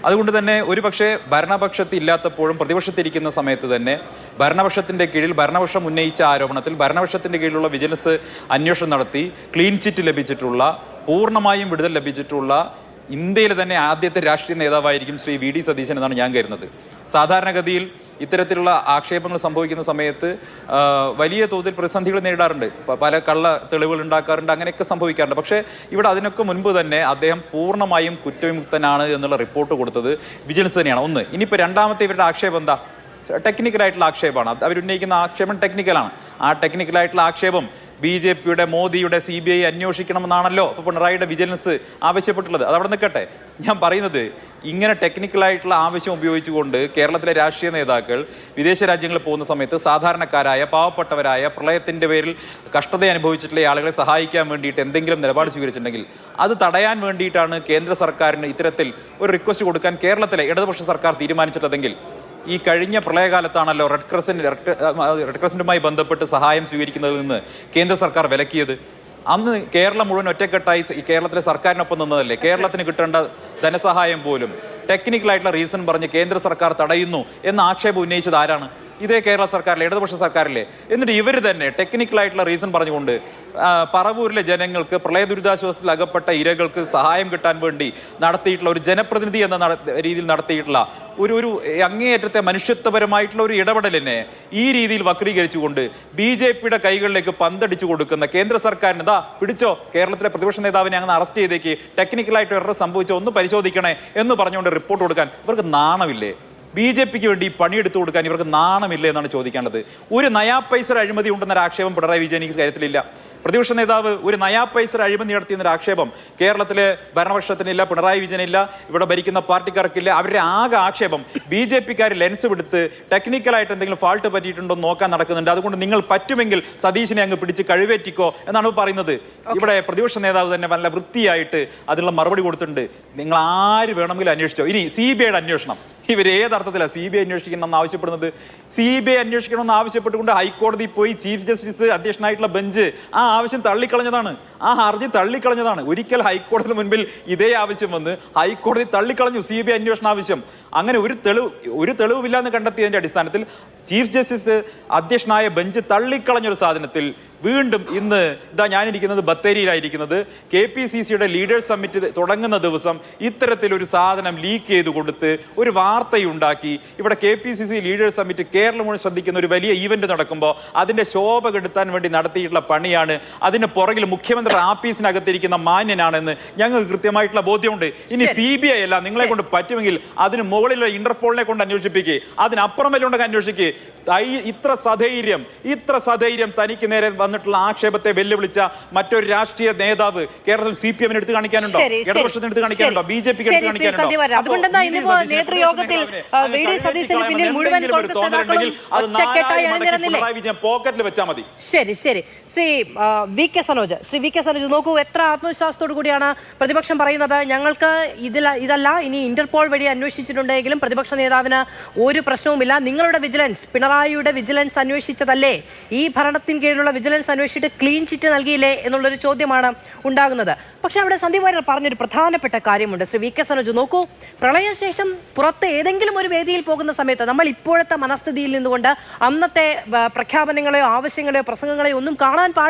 അതുകൊണ്ട് തന്നെ ഒരു പക്ഷേ ഭരണപക്ഷത്ത് ഇല്ലാത്തപ്പോഴും പ്രതിപക്ഷത്തിരിക്കുന്ന സമയത്ത് തന്നെ ഭരണപക്ഷത്തിൻ്റെ കീഴിൽ ഭരണപക്ഷം ഉന്നയിച്ച ആരോപണത്തിൽ ഭരണപക്ഷത്തിൻ്റെ കീഴിലുള്ള വിജിലൻസ് അന്വേഷണം നടത്തി ക്ലീൻ ചിറ്റ് ലഭിച്ചിട്ടുള്ള, പൂർണ്ണമായും വിടുതൽ ലഭിച്ചിട്ടുള്ള ഇന്ത്യയിലെ തന്നെ ആദ്യത്തെ രാഷ്ട്രീയ നേതാവായിരിക്കും ശ്രീ VD സതീശൻ എന്നാണ് ഞാൻ കരുതുന്നത്. സാധാരണഗതിയിൽ ഇത്തരത്തിലുള്ള ആക്ഷേപങ്ങൾ സംഭവിക്കുന്ന സമയത്ത് വലിയ തോതിൽ പ്രതിസന്ധികൾ നേരിടാറുണ്ട്, പല കള്ള തെളിവുകൾ ഉണ്ടാക്കാറുണ്ട്, അങ്ങനെയൊക്കെ സംഭവിക്കാറുണ്ട്. പക്ഷേ ഇവിടെ അതിനൊക്കെ മുൻപ് തന്നെ അദ്ദേഹം പൂർണ്ണമായും കുറ്റവിമുക്തനാണ് എന്നുള്ള റിപ്പോർട്ട് കൊടുത്തത് വിജിലൻസ് തന്നെയാണ്. ഒന്ന്, ഇനിയിപ്പോൾ രണ്ടാമത്തെ ഇവരുടെ ആക്ഷേപം എന്താ? ടെക്നിക്കലായിട്ടുള്ള ആക്ഷേപമാണ്. അവരുന്നയിക്കുന്ന ആക്ഷേപം ടെക്നിക്കലാണ്. ആ ടെക്നിക്കലായിട്ടുള്ള ആക്ഷേപം BJPയുടെ, മോദിയുടെ CBI അന്വേഷിക്കണമെന്നാണല്ലോ അപ്പോൾ പിണറായിയുടെ വിജിലൻസ് ആവശ്യപ്പെട്ടുള്ളത്. അതവിടെ നിൽക്കട്ടെ. ഞാൻ പറയുന്നത് ഇങ്ങനെ ടെക്നിക്കലായിട്ടുള്ള ആവശ്യം ഉപയോഗിച്ചുകൊണ്ട് കേരളത്തിലെ രാഷ്ട്രീയ നേതാക്കൾ വിദേശ രാജ്യങ്ങളിൽ പോകുന്ന സമയത്ത് സാധാരണക്കാരായ പാവപ്പെട്ടവരായ പ്രളയത്തിൻ്റെ പേരിൽ കഷ്ടത അനുഭവിച്ചിട്ടുള്ള ആളുകളെ സഹായിക്കാൻ വേണ്ടിയിട്ട് എന്തെങ്കിലും നിലപാട് സ്വീകരിച്ചിട്ടുണ്ടെങ്കിൽ അത് തടയാൻ വേണ്ടിയിട്ടാണ് കേന്ദ്ര സർക്കാരിന് ഇത്തരത്തിൽ ഒരു റിക്വസ്റ്റ് കൊടുക്കാൻ കേരളത്തിലെ ഇടതുപക്ഷ സർക്കാർ തീരുമാനിച്ചിട്ടുള്ളതെങ്കിൽ ഈ കഴിഞ്ഞ പ്രളയകാലത്താണല്ലോ റെഡ് ക്രസൻറ്റുമായി ബന്ധപ്പെട്ട് സഹായം സ്വീകരിക്കുന്നതിൽ നിന്ന് കേന്ദ്ര സർക്കാർ വിലക്കിയത്. അന്ന് കേരളം മുഴുവൻ ഒറ്റക്കെട്ടായി ഈ കേരളത്തിലെ സർക്കാരിനൊപ്പം നിന്നതല്ലേ? കേരളത്തിന് കിട്ടേണ്ട ധനസഹായം പോലും ടെക്നിക്കലായിട്ടുള്ള റീസൺ പറഞ്ഞ് കേന്ദ്ര സർക്കാർ തടയുന്നു എന്ന ആക്ഷേപം ഉന്നയിച്ചത് ആരാണ്? ഇതേ കേരള സർക്കാരിലെ ഇടതുപക്ഷ സർക്കാരിലെ. എന്നിട്ട് ഇവർ തന്നെ ടെക്നിക്കലായിട്ടുള്ള റീസൺ പറഞ്ഞുകൊണ്ട് പറവൂരിലെ ജനങ്ങൾക്ക് പ്രളയ ദുരിതാശ്വാസത്തിൽ അകപ്പെട്ട ഇരകൾക്ക് സഹായം കിട്ടാൻ വേണ്ടി നടത്തിയിട്ടുള്ള ഒരു ജനപ്രതിനിധി എന്ന രീതിയിൽ നടത്തിയിട്ടുള്ള ഒരു അങ്ങേയറ്റത്തെ മനുഷ്യത്വപരമായിട്ടുള്ള ഒരു ഇടപെടലിനെ ഈ രീതിയിൽ വക്രീകരിച്ചുകൊണ്ട് BJPയുടെ കൈകളിലേക്ക് പന്തടിച്ചു കൊടുക്കുന്ന കേന്ദ്ര സർക്കാരിന് ഇതാ പിടിച്ചോ, കേരളത്തിലെ പ്രതിപക്ഷ നേതാവിനെ അങ്ങനെ അറസ്റ്റ് ചെയ്തേക്ക്, ടെക്നിക്കലായിട്ട് എറർ സംഭവിച്ചോ ഒന്ന് പരിശോധിക്കണേ എന്ന് പറഞ്ഞുകൊണ്ട് റിപ്പോർട്ട് കൊടുക്കാൻ ഇവർക്ക് നാണമില്ലേ? BJPക്ക് വേണ്ടി പണിയെടുത്തു കൊടുക്കാൻ ഇവർക്ക് നാണമില്ല എന്നാണ് ചോദിക്കേണ്ടത്. ഒരു നയാ പൈസ അഴിമതി ഉണ്ടെന്നൊരു ആക്ഷേപം പിണറായി വിജയൻ ഈ കാര്യത്തിലില്ല. പ്രതിപക്ഷ നേതാവ് ഒരു നയാ പൈസ അഴിമതി നടത്തിയെന്നൊരു ആക്ഷേപം കേരളത്തിലെ ഭരണപക്ഷത്തിനില്ല, പിണറായി വിജയനില്ല, ഇവിടെ ഭരിക്കുന്ന പാർട്ടിക്കാർക്കില്ല. അവരുടെ ആകെ ആക്ഷേപം BJP-ക്കാർ ലെൻസ് എടുത്ത് ടെക്നിക്കലായിട്ട് എന്തെങ്കിലും ഫാൾട്ട് പറ്റിയിട്ടുണ്ടോ നോക്കാൻ നടക്കുന്നുണ്ട്. അതുകൊണ്ട് നിങ്ങൾ പറ്റുമെങ്കിൽ സതീശിനെ അങ്ങ് പിടിച്ച് കഴിവേറ്റിക്കോ എന്നാണ് പറയുന്നത്. ഇവിടെ പ്രതിപക്ഷ നേതാവ് തന്നെ നല്ല വൃത്തിയായിട്ട് അതിനുള്ള മറുപടി കൊടുത്തിട്ടുണ്ട്. നിങ്ങൾ ആര് വേണമെങ്കിലും അന്വേഷിച്ചോ. ഇനി CBIയുടെ അന്വേഷണം ഇവർ ഏതർത്ഥത്തിലാണ് CBI അന്വേഷിക്കണമെന്ന് ആവശ്യപ്പെടുന്നത്? CBI അന്വേഷിക്കണമെന്ന് ആവശ്യപ്പെട്ടുകൊണ്ട് ഹൈക്കോടതി പോയി ചീഫ് ജസ്റ്റിസ് അധ്യക്ഷനായിട്ടുള്ള ബെഞ്ച് ആ ആവശ്യം തള്ളിക്കളഞ്ഞതാണ്, ആ ഹർജി തള്ളിക്കളഞ്ഞതാണ്. ഒരിക്കൽ ഹൈക്കോടതിന് മുൻപിൽ ഇതേ ആവശ്യം വന്ന് ഹൈക്കോടതി തള്ളിക്കളഞ്ഞു CBI അന്വേഷണ ആവശ്യം. അങ്ങനെ ഒരു തെളിവില്ല എന്ന് കണ്ടെത്തിയതിന്റെ അടിസ്ഥാനത്തിൽ ചീഫ് ജസ്റ്റിസ് അധ്യക്ഷനായ ബെഞ്ച് തള്ളിക്കളഞ്ഞൊരു സാധനത്തിൽ വീണ്ടും ഇന്ന് ഇതാ ഞാനിരിക്കുന്നത് ബത്തേരിയിലായിരിക്കുന്നത്. KPCCയുടെ ലീഡേഴ്സ് സമ്മിറ്റ് തുടങ്ങുന്ന ദിവസം ഇത്തരത്തിലൊരു സാധനം ലീക്ക് ചെയ്ത് കൊടുത്ത് ഒരു വാർത്തയുണ്ടാക്കി. ഇവിടെ KPCC ലീഡേഴ്സ് സമ്മിറ്റ് കേരളം മുഴുവൻ ശ്രദ്ധിക്കുന്ന ഒരു വലിയ ഈവന്റ് നടക്കുമ്പോൾ അതിന്റെ ശോഭ കെടുത്താൻ വേണ്ടി നടത്തിയിട്ടുള്ള പണിയാണ്. അതിന് പുറകിൽ മുഖ്യമന്ത്രി ആഫീസിനകത്തിരിക്കുന്ന മാന്യനാണെന്ന് ഞങ്ങൾക്ക് കൃത്യമായിട്ടുള്ള ബോധ്യമുണ്ട്. ഇനി CBI അല്ല, നിങ്ങളെ കൊണ്ട് പറ്റുമെങ്കിൽ അതിന് മുകളിലുള്ള ഇന്റർപോളിനെ കൊണ്ട് അന്വേഷിപ്പിക്കുക, അതിനപ്പുറം വല്ലുണ്ടെങ്കിൽ അന്വേഷിക്കുക. ഇത്ര സധൈര്യം തനിക്ക് നേരെ വന്നിട്ടുള്ള ആക്ഷേപത്തെ വെല്ലുവിളിച്ച മറ്റൊരു രാഷ്ട്രീയ നേതാവ് കേരളത്തിൽ CPM-ന് എടുത്ത് കാണിക്കാനുണ്ടോ? ഇടതുപക്ഷത്തിന് എടുത്ത് കാണിക്കാനുണ്ടോ? BJP-ക്ക് എടുത്ത് കാണിക്കാനുണ്ടോ? പോക്കറ്റിൽ വെച്ചാൽ മതി. ശരി. ശ്രീ വി കെ സനോജ് നോക്കൂ, എത്ര ആത്മവിശ്വാസത്തോടു കൂടിയാണ് പ്രതിപക്ഷം പറയുന്നത്. ഞങ്ങൾക്ക് ഇതല്ല, ഇനി ഇന്റർപോൾ വഴി അന്വേഷിച്ചിട്ടുണ്ടെങ്കിലും പ്രതിപക്ഷ നേതാവിന് ഒരു പ്രശ്നവുമില്ല. നിങ്ങളുടെ വിജിലൻസ്, പിണറായിയുടെ വിജിലൻസ് അന്വേഷിച്ചതല്ലേ, ഈ ഭരണത്തിന് കീഴിലുള്ള വിജിലൻസ് അന്വേഷിച്ചിട്ട് ക്ലീൻ ചിറ്റ് നൽകിയില്ലേ എന്നുള്ളൊരു ചോദ്യമാണ് ഉണ്ടാകുന്നത്. പക്ഷെ അവിടെ സന്ദീപ് വാര്യർ പറഞ്ഞൊരു പ്രധാനപ്പെട്ട കാര്യമുണ്ട്. ശ്രീ വി കെ സനോജ് നോക്കൂ, പ്രളയശേഷം പുറത്ത് ഏതെങ്കിലും ഒരു വേദിയിൽ പോകുന്ന സമയത്ത് നമ്മൾ ഇപ്പോഴത്തെ മനസ്ഥിതിയിൽ നിന്നുകൊണ്ട് അന്നത്തെ പ്രഖ്യാപനങ്ങളെയോ ആവശ്യങ്ങളെയോ പ്രസംഗങ്ങളെയോ ഒന്നും കാണാൻ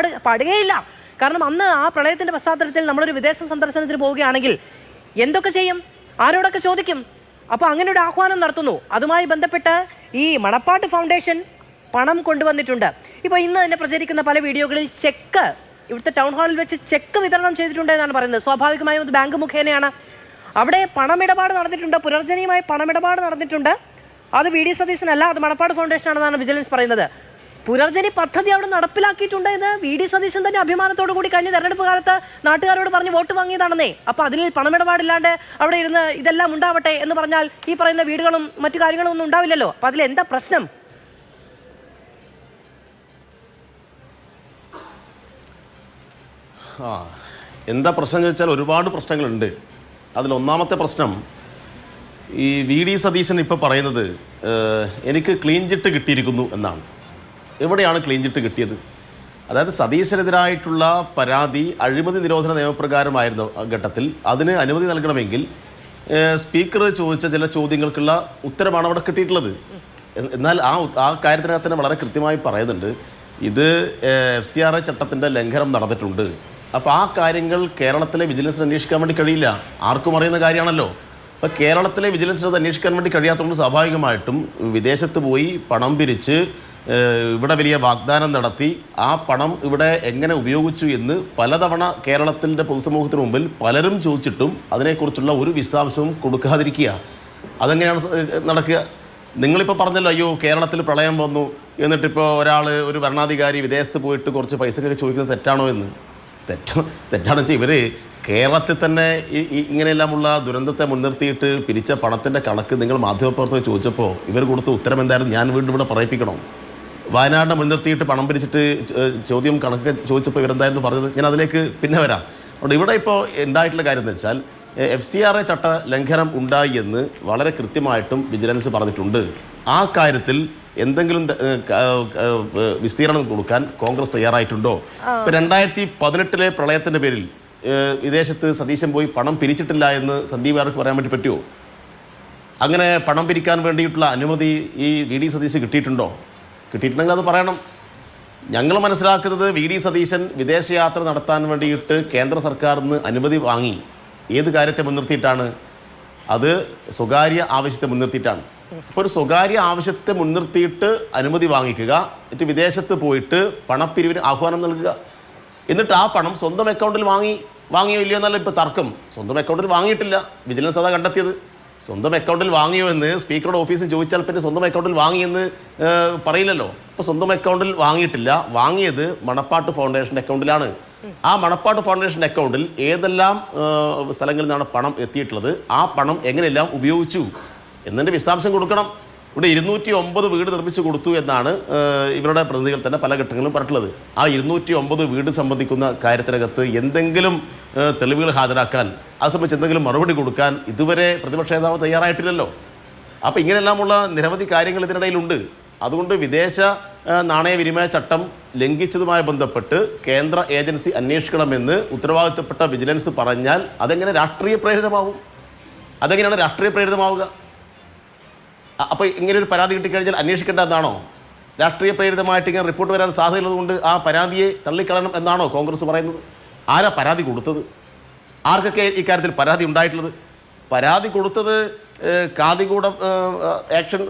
പാടുകയില്ല. കാരണം അന്ന് ആ പ്രളയത്തിന്റെ പശ്ചാത്തലത്തിൽ നമ്മളൊരു വിദേശ സന്ദർശനത്തിന് പോവുകയാണെങ്കിൽ എന്തൊക്കെ ചെയ്യും, ആരോടൊക്കെ ചോദിക്കും? അപ്പോൾ അങ്ങനെ ഒരു ആഹ്വാനം നടത്തുന്നു. അതുമായി ബന്ധപ്പെട്ട് ഈ മണപ്പാട്ട് ഫൗണ്ടേഷൻ പണം കൊണ്ടുവന്നിട്ടുണ്ട്. ഇപ്പോൾ ഇന്ന് തന്നെ പ്രചരിക്കുന്ന പല വീഡിയോകളിൽ ചെക്ക് ഇവിടുത്തെ ടൗൺ ഹാളിൽ വെച്ച് ചെക്ക് വിതരണം ചെയ്തിട്ടുണ്ട് എന്നാണ് പറയുന്നത്. സ്വാഭാവികമായും അത് ബാങ്ക് മുഖേനയാണ്. അവിടെ പണമിടപാട് നടന്നിട്ടുണ്ട്, പുനർജനിയുമായി പണമിടപാട് നടന്നിട്ടുണ്ട്. അത് VD സതീശനല്ല, അത് മണപ്പാട് ഫൗണ്ടേഷൻ ആണെന്നാണ് വിജിലൻസ് പറയുന്നത്. പുനർജനി പദ്ധതി അവിടെ നടപ്പിലാക്കിയിട്ടുണ്ട് എന്ന് VD സതീശൻ തന്നെ അഭിമാനത്തോടു കൂടി കഴിഞ്ഞ തെരഞ്ഞെടുപ്പ് കാലത്ത് നാട്ടുകാരോട് പറഞ്ഞ് വോട്ട് വാങ്ങിയതാണെന്നേ. അപ്പൊ അതിൽ പണമിടപാടില്ലാണ്ട് അവിടെ ഇരുന്ന് ഇതെല്ലാം ഉണ്ടാവട്ടെ എന്ന് പറഞ്ഞാൽ ഈ പറയുന്ന വീടുകളും മറ്റു കാര്യങ്ങളും ഒന്നും ഉണ്ടാവില്ലല്ലോ. അപ്പൊ അതിൽ എന്താ പ്രശ്നം? എന്താ പ്രശ്നം എന്ന് ചോദിച്ചാൽ ഒരുപാട് പ്രശ്നങ്ങളുണ്ട്. അതിലൊന്നാമത്തെ പ്രശ്നം, ഈ VD സതീശൻ ഇപ്പോൾ പറയുന്നത് എനിക്ക് ക്ലീൻ ചിറ്റ് കിട്ടിയിരിക്കുന്നു എന്നാണ്. എവിടെയാണ് ക്ലീൻ ചിറ്റ് കിട്ടിയത്? അതായത് സതീശനെതിരായിട്ടുള്ള പരാതി അഴിമതി നിരോധന നിയമപ്രകാരമായിരുന്ന ഘട്ടത്തിൽ അതിന് അനുമതി നൽകണമെങ്കിൽ സ്പീക്കർ ചോദിച്ച ചില ചോദ്യങ്ങൾക്കുള്ള ഉത്തരമാണ് അവിടെ കിട്ടിയിട്ടുള്ളത്. എന്നാൽ ആ കാര്യത്തിനകത്ത് തന്നെ വളരെ കൃത്യമായി പറയുന്നുണ്ട്, ഇത് FCRA ചട്ടത്തിൻ്റെ ലംഘനം നടന്നിട്ടുണ്ട്. അപ്പോൾ ആ കാര്യങ്ങൾ കേരളത്തിലെ വിജിലൻസിന് അന്വേഷിക്കാൻ വേണ്ടി കഴിയില്ല, ആർക്കും അറിയുന്ന കാര്യമാണല്ലോ. അപ്പോൾ കേരളത്തിലെ വിജിലൻസിന് അത് അന്വേഷിക്കാൻ വേണ്ടി കഴിയാത്തതുകൊണ്ട് സ്വാഭാവികമായിട്ടും വിദേശത്ത് പോയി പണം പിരിച്ച് ഇവിടെ വലിയ വാഗ്ദാനം നടത്തി ആ പണം ഇവിടെ എങ്ങനെ ഉപയോഗിച്ചു എന്ന് പലതവണ കേരളത്തിൻ്റെ പൊതുസമൂഹത്തിന് മുമ്പിൽ പലരും ചോദിച്ചിട്ടും അതിനെക്കുറിച്ചുള്ള ഒരു വിശദാംശവും കൊടുക്കാതിരിക്കുക. അതെങ്ങനെയാണ് നടക്കുക? നിങ്ങളിപ്പോൾ പറഞ്ഞല്ലോ, അയ്യോ കേരളത്തിൽ പ്രളയം വന്നു എന്നിട്ടിപ്പോൾ ഒരു ഭരണാധികാരി വിദേശത്ത് പോയിട്ട് കുറച്ച് പൈസക്കൊക്കെ ചോദിക്കുന്നത് തെറ്റാണോ എന്ന്. തെറ്റാണെന്ന് വെച്ചാൽ ഇവർ കേരളത്തിൽ തന്നെ ഇങ്ങനെയെല്ലാമുള്ള ദുരന്തത്തെ മുൻനിർത്തിയിട്ട് പിരിച്ച പണത്തിൻ്റെ കണക്ക് നിങ്ങൾ മാധ്യമപ്രവർത്തകർ ചോദിച്ചപ്പോൾ ഇവർ കൊടുത്ത ഉത്തരം എന്തായാലും ഞാൻ വീണ്ടും ഇവിടെ പറയിപ്പിക്കണം. വയനാടിനെ മുൻനിർത്തിയിട്ട് പണം പിരിച്ചിട്ട് ചോദ്യം കണക്ക് ചോദിച്ചപ്പോൾ ഇവരെന്തായിരുന്നു പറഞ്ഞത്? ഞാൻ അതിലേക്ക് പിന്നെ വരാം. അതുകൊണ്ട് ഇവിടെ ഇപ്പോൾ ഉണ്ടായിട്ടുള്ള കാര്യം എന്ന് വെച്ചാൽ FCRA ചട്ട ലംഘനം ഉണ്ടായി എന്ന് വളരെ കൃത്യമായിട്ടും വിജിലൻസ് പറഞ്ഞിട്ടുണ്ട്. ആ കാര്യത്തിൽ എന്തെങ്കിലും വിസ്തീർണം കൊടുക്കാൻ കോൺഗ്രസ് തയ്യാറായിട്ടുണ്ടോ? ഇപ്പം 2018 പ്രളയത്തിൻ്റെ പേരിൽ വിദേശത്ത് സതീശൻ പോയി പണം പിരിച്ചിട്ടില്ല എന്ന് സന്ദീപ് വാര്യർക്ക് പറയാൻ വേണ്ടി പറ്റുമോ? അങ്ങനെ പണം പിരിക്കാൻ വേണ്ടിയിട്ടുള്ള അനുമതി ഈ VD സതീശൻ കിട്ടിയിട്ടുണ്ടോ? കിട്ടിയിട്ടുണ്ടെങ്കിൽ അത് പറയണം. ഞങ്ങൾ മനസ്സിലാക്കുന്നത് VD സതീശൻ വിദേശയാത്ര നടത്താൻ വേണ്ടിയിട്ട് കേന്ദ്ര സർക്കാരിൽ നിന്ന് അനുമതി വാങ്ങി. ഏത് കാര്യത്തെ മുൻനിർത്തിയിട്ടാണ്? അത് സ്വകാര്യ ആവശ്യത്തെ മുൻനിർത്തിയിട്ടാണ്. അപ്പോൾ ഒരു സ്വകാര്യ ആവശ്യത്തെ മുൻനിർത്തിയിട്ട് അനുമതി വാങ്ങിക്കുക, എന്നിട്ട് വിദേശത്ത് പോയിട്ട് പണപ്പിരിവിന് ആഹ്വാനം നൽകുക, എന്നിട്ട് ആ പണം സ്വന്തം അക്കൗണ്ടിൽ വാങ്ങിയോ ഇല്ലയോ എന്നല്ല ഇപ്പോൾ തർക്കം. സ്വന്തം അക്കൗണ്ടിൽ വാങ്ങിയിട്ടില്ല, വിജിലൻസ് അതാ കണ്ടെത്തിയത്. സ്വന്തം അക്കൗണ്ടിൽ വാങ്ങിയോ എന്ന് സ്പീക്കറുടെ ഓഫീസിൽ ചോദിച്ചാൽ പിന്നെ സ്വന്തം അക്കൗണ്ടിൽ വാങ്ങിയെന്ന് പറയില്ലല്ലോ. അപ്പോൾ സ്വന്തം അക്കൗണ്ടിൽ വാങ്ങിയിട്ടില്ല, വാങ്ങിയത് മണപ്പാട്ട് ഫൗണ്ടേഷൻ്റെ അക്കൗണ്ടിലാണ്. ആ മണപ്പാട്ട് ഫൗണ്ടേഷൻ്റെ അക്കൗണ്ടിൽ ഏതെല്ലാം സ്ഥലങ്ങളിൽ നിന്നാണ് പണം എത്തിയിട്ടുള്ളത്, ആ പണം എങ്ങനെയെല്ലാം ഉപയോഗിച്ചു എന്നതിൻ്റെ വിശദാംശം കൊടുക്കണം. ഇവിടെ 209 വീട് നിർമ്മിച്ചു കൊടുത്തു എന്നാണ് ഇവരുടെ പ്രതിനിധികൾ തന്നെ പല ഘട്ടങ്ങളിലും പറഞ്ഞിട്ടുള്ളത്. ആ 209 വീട് സംബന്ധിക്കുന്ന കാര്യത്തിനകത്ത് എന്തെങ്കിലും തെളിവുകൾ ഹാജരാക്കാൻ, അത് സംബന്ധിച്ച് എന്തെങ്കിലും മറുപടി കൊടുക്കാൻ ഇതുവരെ പ്രതിപക്ഷ നേതാവ് തയ്യാറായിട്ടില്ലല്ലോ. അപ്പോൾ ഇങ്ങനെയെല്ലാമുള്ള നിരവധി കാര്യങ്ങൾ ഇതിനിടയിലുണ്ട്. അതുകൊണ്ട് വിദേശ നാണയവിനിമയ ചട്ടം ലംഘിച്ചതുമായി ബന്ധപ്പെട്ട് കേന്ദ്ര ഏജൻസി അന്വേഷിക്കണമെന്ന് ഉത്തരവാദിത്തപ്പെട്ട വിജിലൻസ് പറഞ്ഞാൽ അതെങ്ങനെ രാഷ്ട്രീയ പ്രേരിതമാവും? അതെങ്ങനെയാണ് രാഷ്ട്രീയ പ്രേരിതമാവുക? അപ്പോൾ ഇങ്ങനെ ഒരു പരാതി കിട്ടിക്കഴിഞ്ഞാൽ അന്വേഷിക്കേണ്ടതാണോ? രാഷ്ട്രീയ പ്രേരിതമായിട്ട് ഇങ്ങനെ റിപ്പോർട്ട് വരാൻ സാധ്യതയുള്ളതുകൊണ്ട് ആ പരാതിയെ തള്ളിക്കളയണം എന്നാണോ കോൺഗ്രസ് പറയുന്നത്? ആരാ പരാതി കൊടുത്തത്? ആർക്കൊക്കെ ഇക്കാര്യത്തിൽ പരാതി ഉണ്ടായിട്ടുള്ളത്? പരാതി കൊടുത്തത് കാതികൂടം ആക്ഷൻ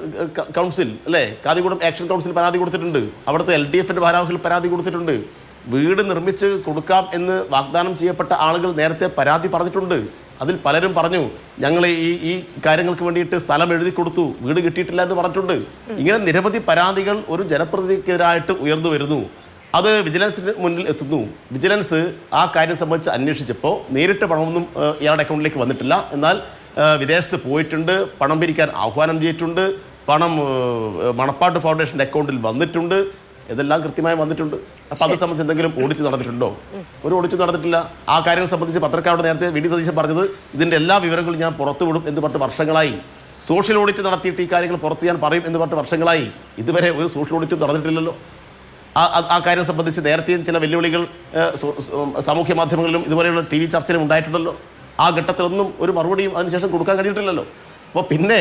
കൗൺസിൽ അല്ലേ? കാതികൂടം ആക്ഷൻ കൗൺസിൽ പരാതി കൊടുത്തിട്ടുണ്ട്. അവിടുത്തെ LDFൻ്റെ ഭാരവാഹികൾ പരാതി കൊടുത്തിട്ടുണ്ട്. വീട് നിർമ്മിച്ച് കൊടുക്കാം എന്ന് വാഗ്ദാനം ചെയ്യപ്പെട്ട ആളുകൾ നേരത്തെ പരാതി പറഞ്ഞിട്ടുണ്ട്. അതിൽ പലരും പറഞ്ഞു ഞങ്ങൾ ഈ കാര്യങ്ങൾക്ക് വേണ്ടിയിട്ട് സ്ഥലം എഴുതി കൊടുത്തു, വീട് കിട്ടിയിട്ടില്ല എന്ന് പറഞ്ഞിട്ടുണ്ട്. ഇങ്ങനെ നിരവധി പരാതികൾ ഒരു ജനപ്രതിനിധിക്കെതിരായിട്ട് ഉയർന്നു വരുന്നു. അത് വിജിലൻസിന് മുന്നിൽ എത്തുന്നു. വിജിലൻസ് ആ കാര്യം സംബന്ധിച്ച് അന്വേഷിച്ചപ്പോൾ നേരിട്ട് പണമൊന്നും ഇയാളുടെ അക്കൗണ്ടിലേക്ക് വന്നിട്ടില്ല. എന്നാൽ വിദേശത്ത് പോയിട്ടുണ്ട്, പണം പിരിക്കാൻ ആഹ്വാനം ചെയ്തിട്ടുണ്ട്, പണം മണപ്പാട്ട് ഫൗണ്ടേഷൻ്റെ അക്കൗണ്ടിൽ വന്നിട്ടുണ്ട്, ഇതെല്ലാം കൃത്യമായി വന്നിട്ടുണ്ട്. അപ്പം അത് സംബന്ധിച്ച് എന്തെങ്കിലും ഓഡിറ്റ് നടന്നിട്ടുണ്ടോ? ഒരു ഓഡിറ്റ് നടന്നിട്ടില്ല. ആ കാര്യങ്ങൾ സംബന്ധിച്ച് പത്രക്കാരോട് നേരത്തെ VD സതീശൻ പറഞ്ഞത് ഇതിൻ്റെ എല്ലാ വിവരങ്ങളും ഞാൻ പുറത്തുവിടും എന്ന് പറഞ്ഞിട്ട് വർഷങ്ങളായി. സോഷ്യൽ ഓഡിറ്റ് നടത്തിയിട്ട് ഈ കാര്യങ്ങൾ പുറത്ത് ഞാൻ പറയും എന്ന് പറഞ്ഞിട്ട് വർഷങ്ങളായി. ഇതുവരെ ഒരു സോഷ്യൽ ഓഡിറ്റും നടന്നിട്ടില്ലല്ലോ. ആ കാര്യം സംബന്ധിച്ച് നേരത്തെയും ചില വെല്ലുവിളികൾ സാമൂഹ്യ മാധ്യമങ്ങളിലും ഇതുപോലെയുള്ള TV ചർച്ചയിലും ഉണ്ടായിട്ടുണ്ടല്ലോ. ആ ഘട്ടത്തിലൊന്നും ഒരു മറുപടിയും അതിനുശേഷം കൊടുക്കാൻ കഴിഞ്ഞിട്ടില്ലല്ലോ. അപ്പോൾ പിന്നെ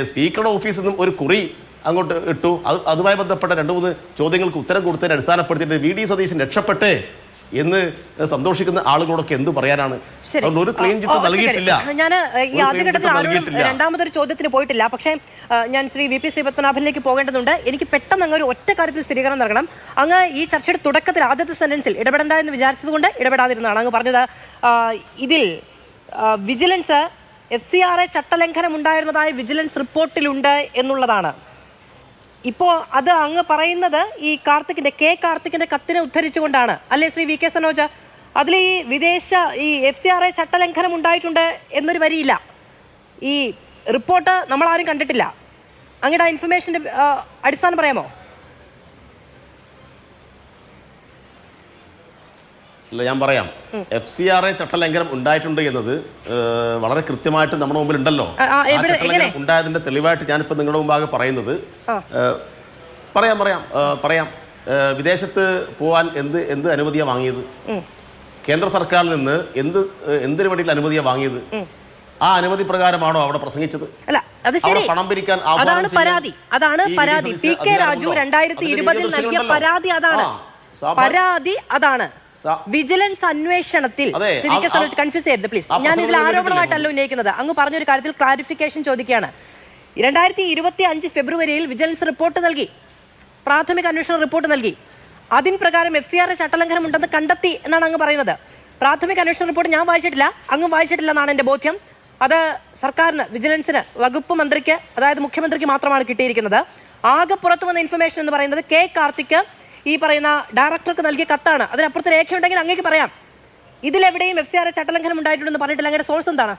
സ്പീക്കറുടെ ഓഫീസിൽ നിന്നും ഒരു കുറി അങ്ങോട്ട് ഇട്ടു. അതുമായി ബന്ധപ്പെട്ട 2-3 ചോദ്യങ്ങൾക്ക് ഉത്തരം കൊടുത്തതിനെ അടിസ്ഥാനപ്പെടുത്തിയിട്ട് VD സതീശൻ രക്ഷപ്പെട്ടെ എന്ന് സന്തോഷിക്കുന്ന ആളുകളോടൊക്കെ എന്ത് പറയാനാണ്? ഒരു ക്ലീൻ ചിറ്റ് നൽകിയിട്ടില്ല. ഞാൻ ഈ ആദ്യഘട്ടത്തിൽ ആരോടും രണ്ടാമതൊരു ചോദ്യത്തിന് പോയിട്ടില്ല. പക്ഷേ ഞാൻ ശ്രീ VP ശ്രീപത്മനാഭനിലേക്ക് പോകേണ്ടതുണ്ട്. എനിക്ക് പെട്ടെന്ന് അങ്ങ് ഒരു ഒറ്റ കാര്യത്തിൽ സ്ഥിരീകരണം നൽകണം. അങ്ങ് ഈ ചർച്ചയുടെ തുടക്കത്തിൽ ആദ്യത്തെ സെന്റൻസിൽ ഇടപെടേണ്ട എന്ന് വിചാരിച്ചതുകൊണ്ട് ഇടപെടാതിരുന്നതാണ്. അങ്ങ് പറഞ്ഞത് ഇതിൽ വിജിലൻസ് FCRA ചട്ടലംഘനം ഉണ്ടായിരുന്നതായി വിജിലൻസ് റിപ്പോർട്ടിലുണ്ട് എന്നുള്ളതാണ്. ഇപ്പോൾ അത് അങ്ങ് പറയുന്നത് ഈ കാർത്തിക്കിന്റെ കത്തിനെ ഉദ്ധരിച്ചുകൊണ്ടാണ് അല്ലേ ശ്രീ VK സനോജ്? അതിൽ ഈ ഈ FCRA ചട്ടലംഘനം ഉണ്ടായിട്ടുണ്ട് എന്നൊരു വരിയില്ല. ഈ റിപ്പോർട്ട് നമ്മളാരും കണ്ടിട്ടില്ല. അങ്ങയുടെ ഇൻഫർമേഷന്റെ അടിസ്ഥാനം പറയാമോ? അല്ല, ഞാൻ പറയാം. FCRA ചട്ടലംഘനം ഉണ്ടായിട്ടുണ്ട് എന്നത് വളരെ കൃത്യമായിട്ട് നമ്മുടെ മുമ്പിൽ ഉണ്ടല്ലോ. ആ ചട്ടലംഘനം ഉണ്ടായതിന്റെ തെളിവായിട്ട് ഞാനിപ്പോൾ നിങ്ങളുടെ മുമ്പാകെ പറയുന്നത് പറയാം. വിദേശത്ത് പോവാൻ എന്ത് അനുമതിയാണ് വാങ്ങിയത്? കേന്ദ്ര സർക്കാരിൽ നിന്ന് എന്തിനു വേണ്ടിയിട്ടുള്ള അനുമതിയാണ് വാങ്ങിയത്? ആ അനുമതി പ്രകാരമാണോ അവിടെ പ്രസംഗിച്ചത്? പണം പിരിക്കാൻ അതാണ് പരാതി. PK രാജു 2020 നൽകിയ പരാതി അതാണ്. വിജിലൻസ് അന്വേഷണത്തിൽ കൺഫ്യൂസ് ചെയ്യരുത് പ്ലീസ്. ഞാൻ ഇതിൽ ആരോപണമായിട്ടല്ല ഉന്നയിക്കുന്നത്. അങ്ങ് പറഞ്ഞൊരു കാര്യത്തിൽ ക്ലാരിഫിക്കേഷൻ ചോദിക്കുകയാണ്. 2025 ഫെബ്രുവരിയിൽ വിജിലൻസ് റിപ്പോർട്ട് നൽകി, പ്രാഥമിക അന്വേഷണ റിപ്പോർട്ട് നൽകി. അതിൻ പ്രകാരം FCRA ചട്ടലംഘനം ഉണ്ടെന്ന് കണ്ടെത്തി എന്നാണ് അങ്ങ് പറയുന്നത്. പ്രാഥമിക അന്വേഷണ റിപ്പോർട്ട് ഞാൻ വായിച്ചിട്ടില്ല, അങ്ങും വായിച്ചിട്ടില്ല എന്നാണ് എൻ്റെ ബോധ്യം. അത് സർക്കാരിന്, വിജിലൻസിന്, വകുപ്പ് മന്ത്രിക്ക്, അതായത് മുഖ്യമന്ത്രിക്ക് മാത്രമാണ് കിട്ടിയിരിക്കുന്നത്. ആകെ പുറത്തു വന്ന ഇൻഫർമേഷൻ എന്ന് പറയുന്നത് K കാർത്തിക് ഈ പറയുന്ന ഡയറക്ടർക്ക് നൽകിയ കത്താണ്. അതിനപ്പുറത്ത് രേഖയുണ്ടെങ്കിൽ അങ്ങേക്ക് പറയാം. ഇതിലെവിടെയും FCRA ചട്ടലംഘനം ഉണ്ടായിട്ടുണ്ടെന്ന് പറഞ്ഞിട്ടില്ല. അങ്ങയുടെ സോഴ്സ് എന്താണ്?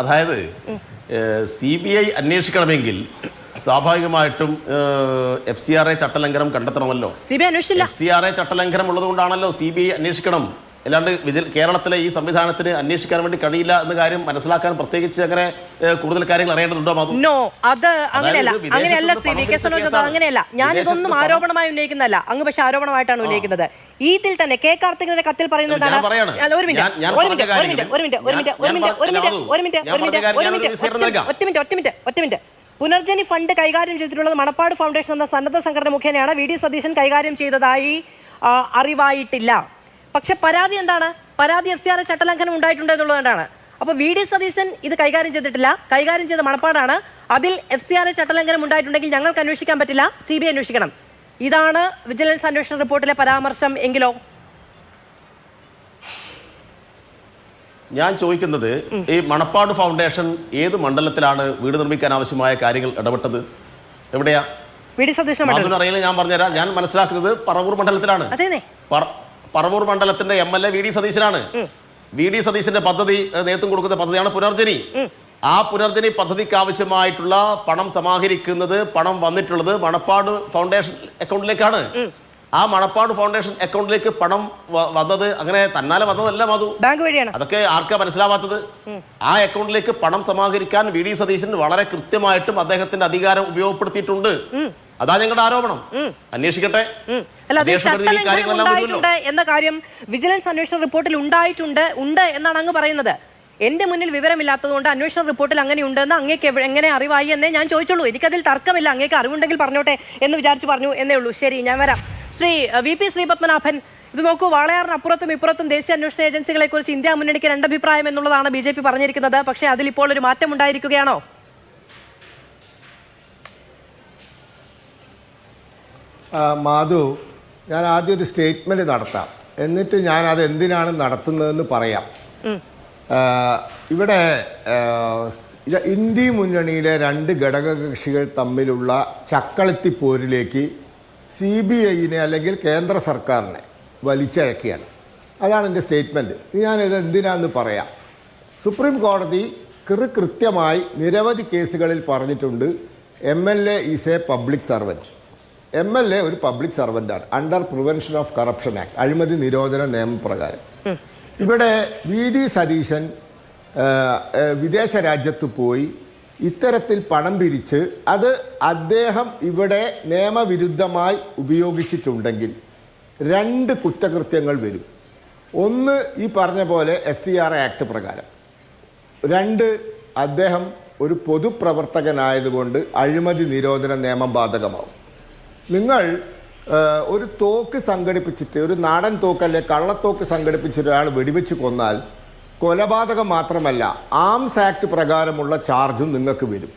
അതായത് CBI അന്വേഷിക്കണമെങ്കിൽ സ്വാഭാവികമായിട്ടും FCRA ചട്ടലംഘനം കണ്ടെത്തണമല്ലോ. FCRA ചട്ടലംഘനം ഉള്ളതുകൊണ്ടാണല്ലോ CBI അന്വേഷിക്കണം. അല്ലാണ്ട് കേരളത്തിലെ ഈ സംവിധാനത്തിന് അന്വേഷിക്കാൻ വേണ്ടി കഴിയില്ല എന്ന കാര്യം മനസ്സിലാക്കാൻ പ്രത്യേകിച്ച് അങ്ങനെ കൂടുതൽ കാര്യങ്ങൾ അറിയേണ്ടതുണ്ടോ? അങ്ങനെയല്ല. ഞാനിതൊന്നും ആരോപണമായി ഉന്നയിക്കുന്നതല്ല. അങ്ങ് പക്ഷെ ആരോപണമായിട്ടാണ് ഉന്നയിക്കുന്നത്. ഇതിൽ തന്നെ K കാർത്തികിന്റെ കത്തിൽ പറയുന്നതാണ്. ഒറ്റ മിനിറ്റ്. പുനർജനി ഫണ്ട് കൈകാര്യം ചെയ്തിട്ടുള്ളത് മണപ്പാട് ഫൗണ്ടേഷൻ എന്ന സന്നദ്ധ സംഘടന മുഖേനയാണ്. VD സതീശൻ കൈകാര്യം ചെയ്തതായി അറിവായിട്ടില്ല. പക്ഷെ പരാതി എന്താണ്? പരാതി FCRA ചട്ടലംഘനം ഉണ്ടായിട്ടുണ്ട് എന്നുള്ളതാണ്. അപ്പോൾ VD സതീശൻ ഇത് കൈകാര്യം ചെയ്തിട്ടില്ല, കൈകാര്യം ചെയ്ത മണപ്പാടാണ്. അതിൽ FCRA ചട്ടലംഘനം ഉണ്ടായിട്ടുണ്ടെങ്കിൽ ഞങ്ങൾക്ക് അന്വേഷിക്കാൻ പറ്റില്ല, CBI അന്വേഷിക്കണം. ഇതാണ് വിജിലൻസ് അന്വേഷണ റിപ്പോർട്ടിലെ പരാമർശം എങ്കിലോ? ഞാൻ ചോദിക്കുന്നത് ഈ മണപ്പാട് ഫൗണ്ടേഷൻ ഏത് മണ്ഡലത്തിലാണ് വീട് നിർമ്മിക്കാൻ ആവശ്യമായ കാര്യങ്ങൾ ഇടപെട്ടത്? എവിടെയാ? വി ഡി സതീശൻ മണ്ഡലം അറിയില്ല, ഞാൻ പറഞ്ഞുതരാം. ഞാൻ മനസ്സിലാക്കുന്നത് പറവൂർ മണ്ഡലത്തിലാണ്. അതേനെ പറവൂർ മണ്ഡലത്തിന്റെ MLA വി ഡി സതീശനാണ്. വി ഡി സതീശന്റെ പദ്ധതി നേതൃത്വം കൊടുക്കുന്ന പദ്ധതിയാണ് പുനർജനി. ആ പുനർജനി പദ്ധതിക്ക് ആവശ്യമായിട്ടുള്ള പണം സമാഹരിക്കുന്നത്, പണം വന്നിട്ടുള്ളത് മണപ്പാട് ഫൗണ്ടേഷൻ അക്കൗണ്ടിലേക്കാണ്. ആ മണപ്പാട് ഫൗണ്ടേഷൻ അക്കൗണ്ടിലേക്ക് പണം വന്നത് അങ്ങനെ തന്നാലെ വന്നതല്ല മധു, ബാങ്ക് വഴിയാണ്. അതൊക്കെ ആർക്കാ മനസ്സിലാവാത്തത്? ആ അക്കൗണ്ടിലേക്ക് പണം സമാഹരിക്കാൻ വി ഡി സതീശൻ വളരെ കൃത്യമായിട്ടും അദ്ദേഹത്തിന്റെ അധികാരം ഉപയോഗപ്പെടുത്തിയിട്ടുണ്ട്. അതാ ഞങ്ങളുടെ ആരോപണം. അന്വേഷിക്കട്ടെ. എന്ന കാര്യം വിജിലൻസ് അന്വേഷണ റിപ്പോർട്ടിൽ ഉണ്ട് എന്നാണ് അങ്ങ് പറയുന്നത്. എന്റെ മുന്നിൽ വിവരമില്ലാത്തതുകൊണ്ട് അന്വേഷണ റിപ്പോർട്ടിൽ അങ്ങനെ ഉണ്ടെന്ന് അങ്ങേക്ക് എങ്ങനെ അറിവായി എന്നേ ഞാൻ ചോദിച്ചുള്ളൂ. എനിക്കതിൽ തർക്കമില്ല. അങ്ങേക്ക് അറിവുണ്ടെങ്കിൽ പറഞ്ഞോട്ടെ എന്ന് വിചാരിച്ച് പറഞ്ഞു എന്നേ ഉള്ളൂ. ശരി, ഞാൻ വരാം. ശ്രീ VP ശ്രീപത്മനാഭൻ, ഇത് നോക്കൂ, വാളയാറിന് അപ്പുറത്തും ഇപ്പുറത്തും ദേശീയ അന്വേഷണ ഏജൻസികളെ കുറിച്ച് ഇന്ത്യ മുന്നണിക്ക് രണ്ടഭിപ്രായം എന്നുള്ളതാണ് BJP പറഞ്ഞിരിക്കുന്നത്. പക്ഷേ അതിലിപ്പോൾ ഒരു മാറ്റം ഉണ്ടായിരിക്കുകയാണോ? മാധു, ഞാൻ ആദ്യം ഒരു സ്റ്റേറ്റ്മെന്റ് നടത്താം, എന്നിട്ട് ഞാൻ അത് എന്തിനാണ് നടത്തുന്നതെന്ന് പറയാം. ഇവിടെ ഇന്ത്യ മുന്നണിയിലെ രണ്ട് ഘടകകക്ഷികൾ തമ്മിലുള്ള ചക്കളത്തിപ്പോരിലേക്ക് CBIനെ അല്ലെങ്കിൽ കേന്ദ്ര സർക്കാരിനെ വലിച്ചഴക്കുകയാണ്. അതാണ് എൻ്റെ സ്റ്റേറ്റ്മെൻറ്റ്. ഞാനിത് എന്തിനാന്ന് പറയാം. സുപ്രീം കോടതി കൃത്യമായി നിരവധി കേസുകളിൽ പറഞ്ഞിട്ടുണ്ട്, MLA is a public servant. MLA ഒരു പബ്ലിക് സർവൻ്റാണ് under Prevention of Corruption Act, അഴിമതി നിരോധന നിയമപ്രകാരം. ഇവിടെ വി ഡി സതീശൻ വിദേശ രാജ്യത്ത് പോയി ഇത്തരത്തിൽ പണം പിരിച്ച് അത് അദ്ദേഹം ഇവിടെ നിയമവിരുദ്ധമായി ഉപയോഗിച്ചിട്ടുണ്ടെങ്കിൽ രണ്ട് കുറ്റകൃത്യങ്ങൾ വരും. ഒന്ന്, ഈ പറഞ്ഞ പോലെ FCR ആക്ട് പ്രകാരം. രണ്ട്, അദ്ദേഹം ഒരു പൊതുപ്രവർത്തകനായതുകൊണ്ട് അഴിമതി നിരോധന നിയമം ബാധകമാവും. നിങ്ങൾ ഒരു തോക്ക് സംഘടിപ്പിച്ചിട്ട്, ഒരു നാടൻ തോക്കല്ലേ കള്ളത്തോക്ക് സംഘടിപ്പിച്ചിട്ട് ഒരാൾ വെടിവെച്ച് കൊന്നാൽ കൊലപാതകം മാത്രമല്ല ആംസ് ആക്ട് പ്രകാരമുള്ള ചാർജും നിങ്ങൾക്ക് വരും.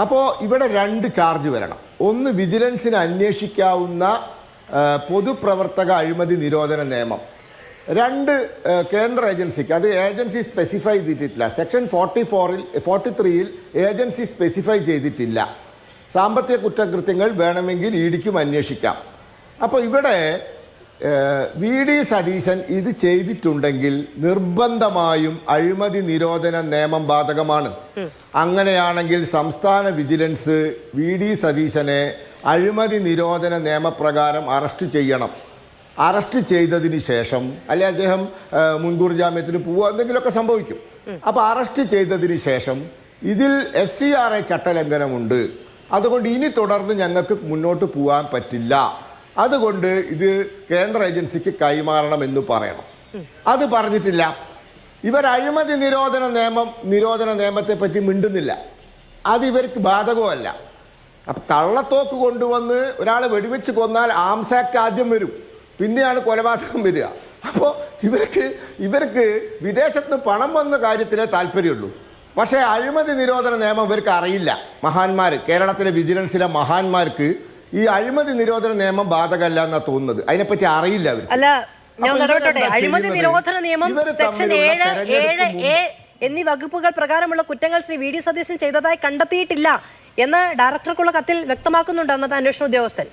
അപ്പോൾ ഇവിടെ രണ്ട് ചാർജ് വരണം. ഒന്ന്, വിജിലൻസിന് അന്വേഷിക്കാവുന്ന പൊതുപ്രവർത്തക അഴിമതി നിരോധന നിയമം. രണ്ട്, കേന്ദ്ര ഏജൻസിക്ക്, അത് ഏജൻസി സ്പെസിഫൈ ചെയ്തിട്ടില്ല. സെക്ഷൻ 43-ൽ ഏജൻസി സ്പെസിഫൈ ചെയ്തിട്ടില്ല. സാമ്പത്തിക കുറ്റകൃത്യങ്ങൾ വേണമെങ്കിൽ ഇഡിക്കും അന്വേഷിക്കാം. അപ്പോൾ ഇവിടെ വി ഡി സതീശൻ ഇത് ചെയ്തിട്ടുണ്ടെങ്കിൽ നിർബന്ധമായും അഴിമതി നിരോധന നിയമം ബാധകമാണ്. അങ്ങനെയാണെങ്കിൽ സംസ്ഥാന വിജിലൻസ് വി ഡി സതീശനെ അഴിമതി നിരോധന നിയമപ്രകാരം അറസ്റ്റ് ചെയ്യണം. അറസ്റ്റ് ചെയ്തതിന് ശേഷം, അല്ലെ അദ്ദേഹം മുൻകൂർ ജാമ്യത്തിന് പോവുക, എന്തെങ്കിലുമൊക്കെ സംഭവിക്കും. അപ്പോൾ അറസ്റ്റ് ചെയ്തതിന് ശേഷം ഇതിൽ FCRA ചട്ടലംഘനമുണ്ട്, അതുകൊണ്ട് ഇനി തുടർന്ന് ഞങ്ങൾക്ക് മുന്നോട്ട് പോകാൻ പറ്റില്ല, അതുകൊണ്ട് ഇത് കേന്ദ്ര ഏജൻസിക്ക് കൈമാറണമെന്ന് പറയണം. അത് പറഞ്ഞിട്ടില്ല. ഇവർ അഴിമതി നിരോധന നിയമത്തെ പറ്റി മിണ്ടുന്നില്ല. അത് ഇവർക്ക് ബാധകമല്ല. അപ്പം കള്ളത്തോക്ക് കൊണ്ടുവന്ന് ഒരാളെ വെടിവെച്ച് കൊന്നാൽ ആംസ് ആക്ട് ആദ്യം വരും, പിന്നെയാണ് കൊലപാതകം വരിക. അപ്പോൾ ഇവർക്ക് വിദേശത്ത് നിന്ന് പണം വന്ന കാര്യത്തിലേ താല്പര്യമുള്ളൂ. പക്ഷേ അഴിമതി നിരോധന നിയമം ഇവർക്ക് അറിയില്ല. മഹാന്മാർ, കേരളത്തിലെ വിജിലൻസിലെ മഹാന്മാർക്ക് ഈ അഴിമതി നിരോധന നിയമം ബാധകമല്ല എന്നാണ് തോന്നുന്നത്. അതിനെപ്പറ്റി അറിയില്ല അവർ. അല്ല, ഞാൻ നടപട്ടെ. അഴിമതി നിരോധന നിയമം സെക്ഷൻ 7A എന്നീ വകുപ്പുകൾ പ്രകാരമുള്ള കുറ്റങ്ങൾ ശ്രീ വി ഡി സതീശൻ ചെയ്തതായി കണ്ടെത്തിയിട്ടില്ല എന്ന് ഡയറക്ടർക്കുള്ള കത്തിൽ വ്യക്തമാക്കുന്നുണ്ട് അന്നത്തെ അന്വേഷണ ഉദ്യോഗസ്ഥൻ.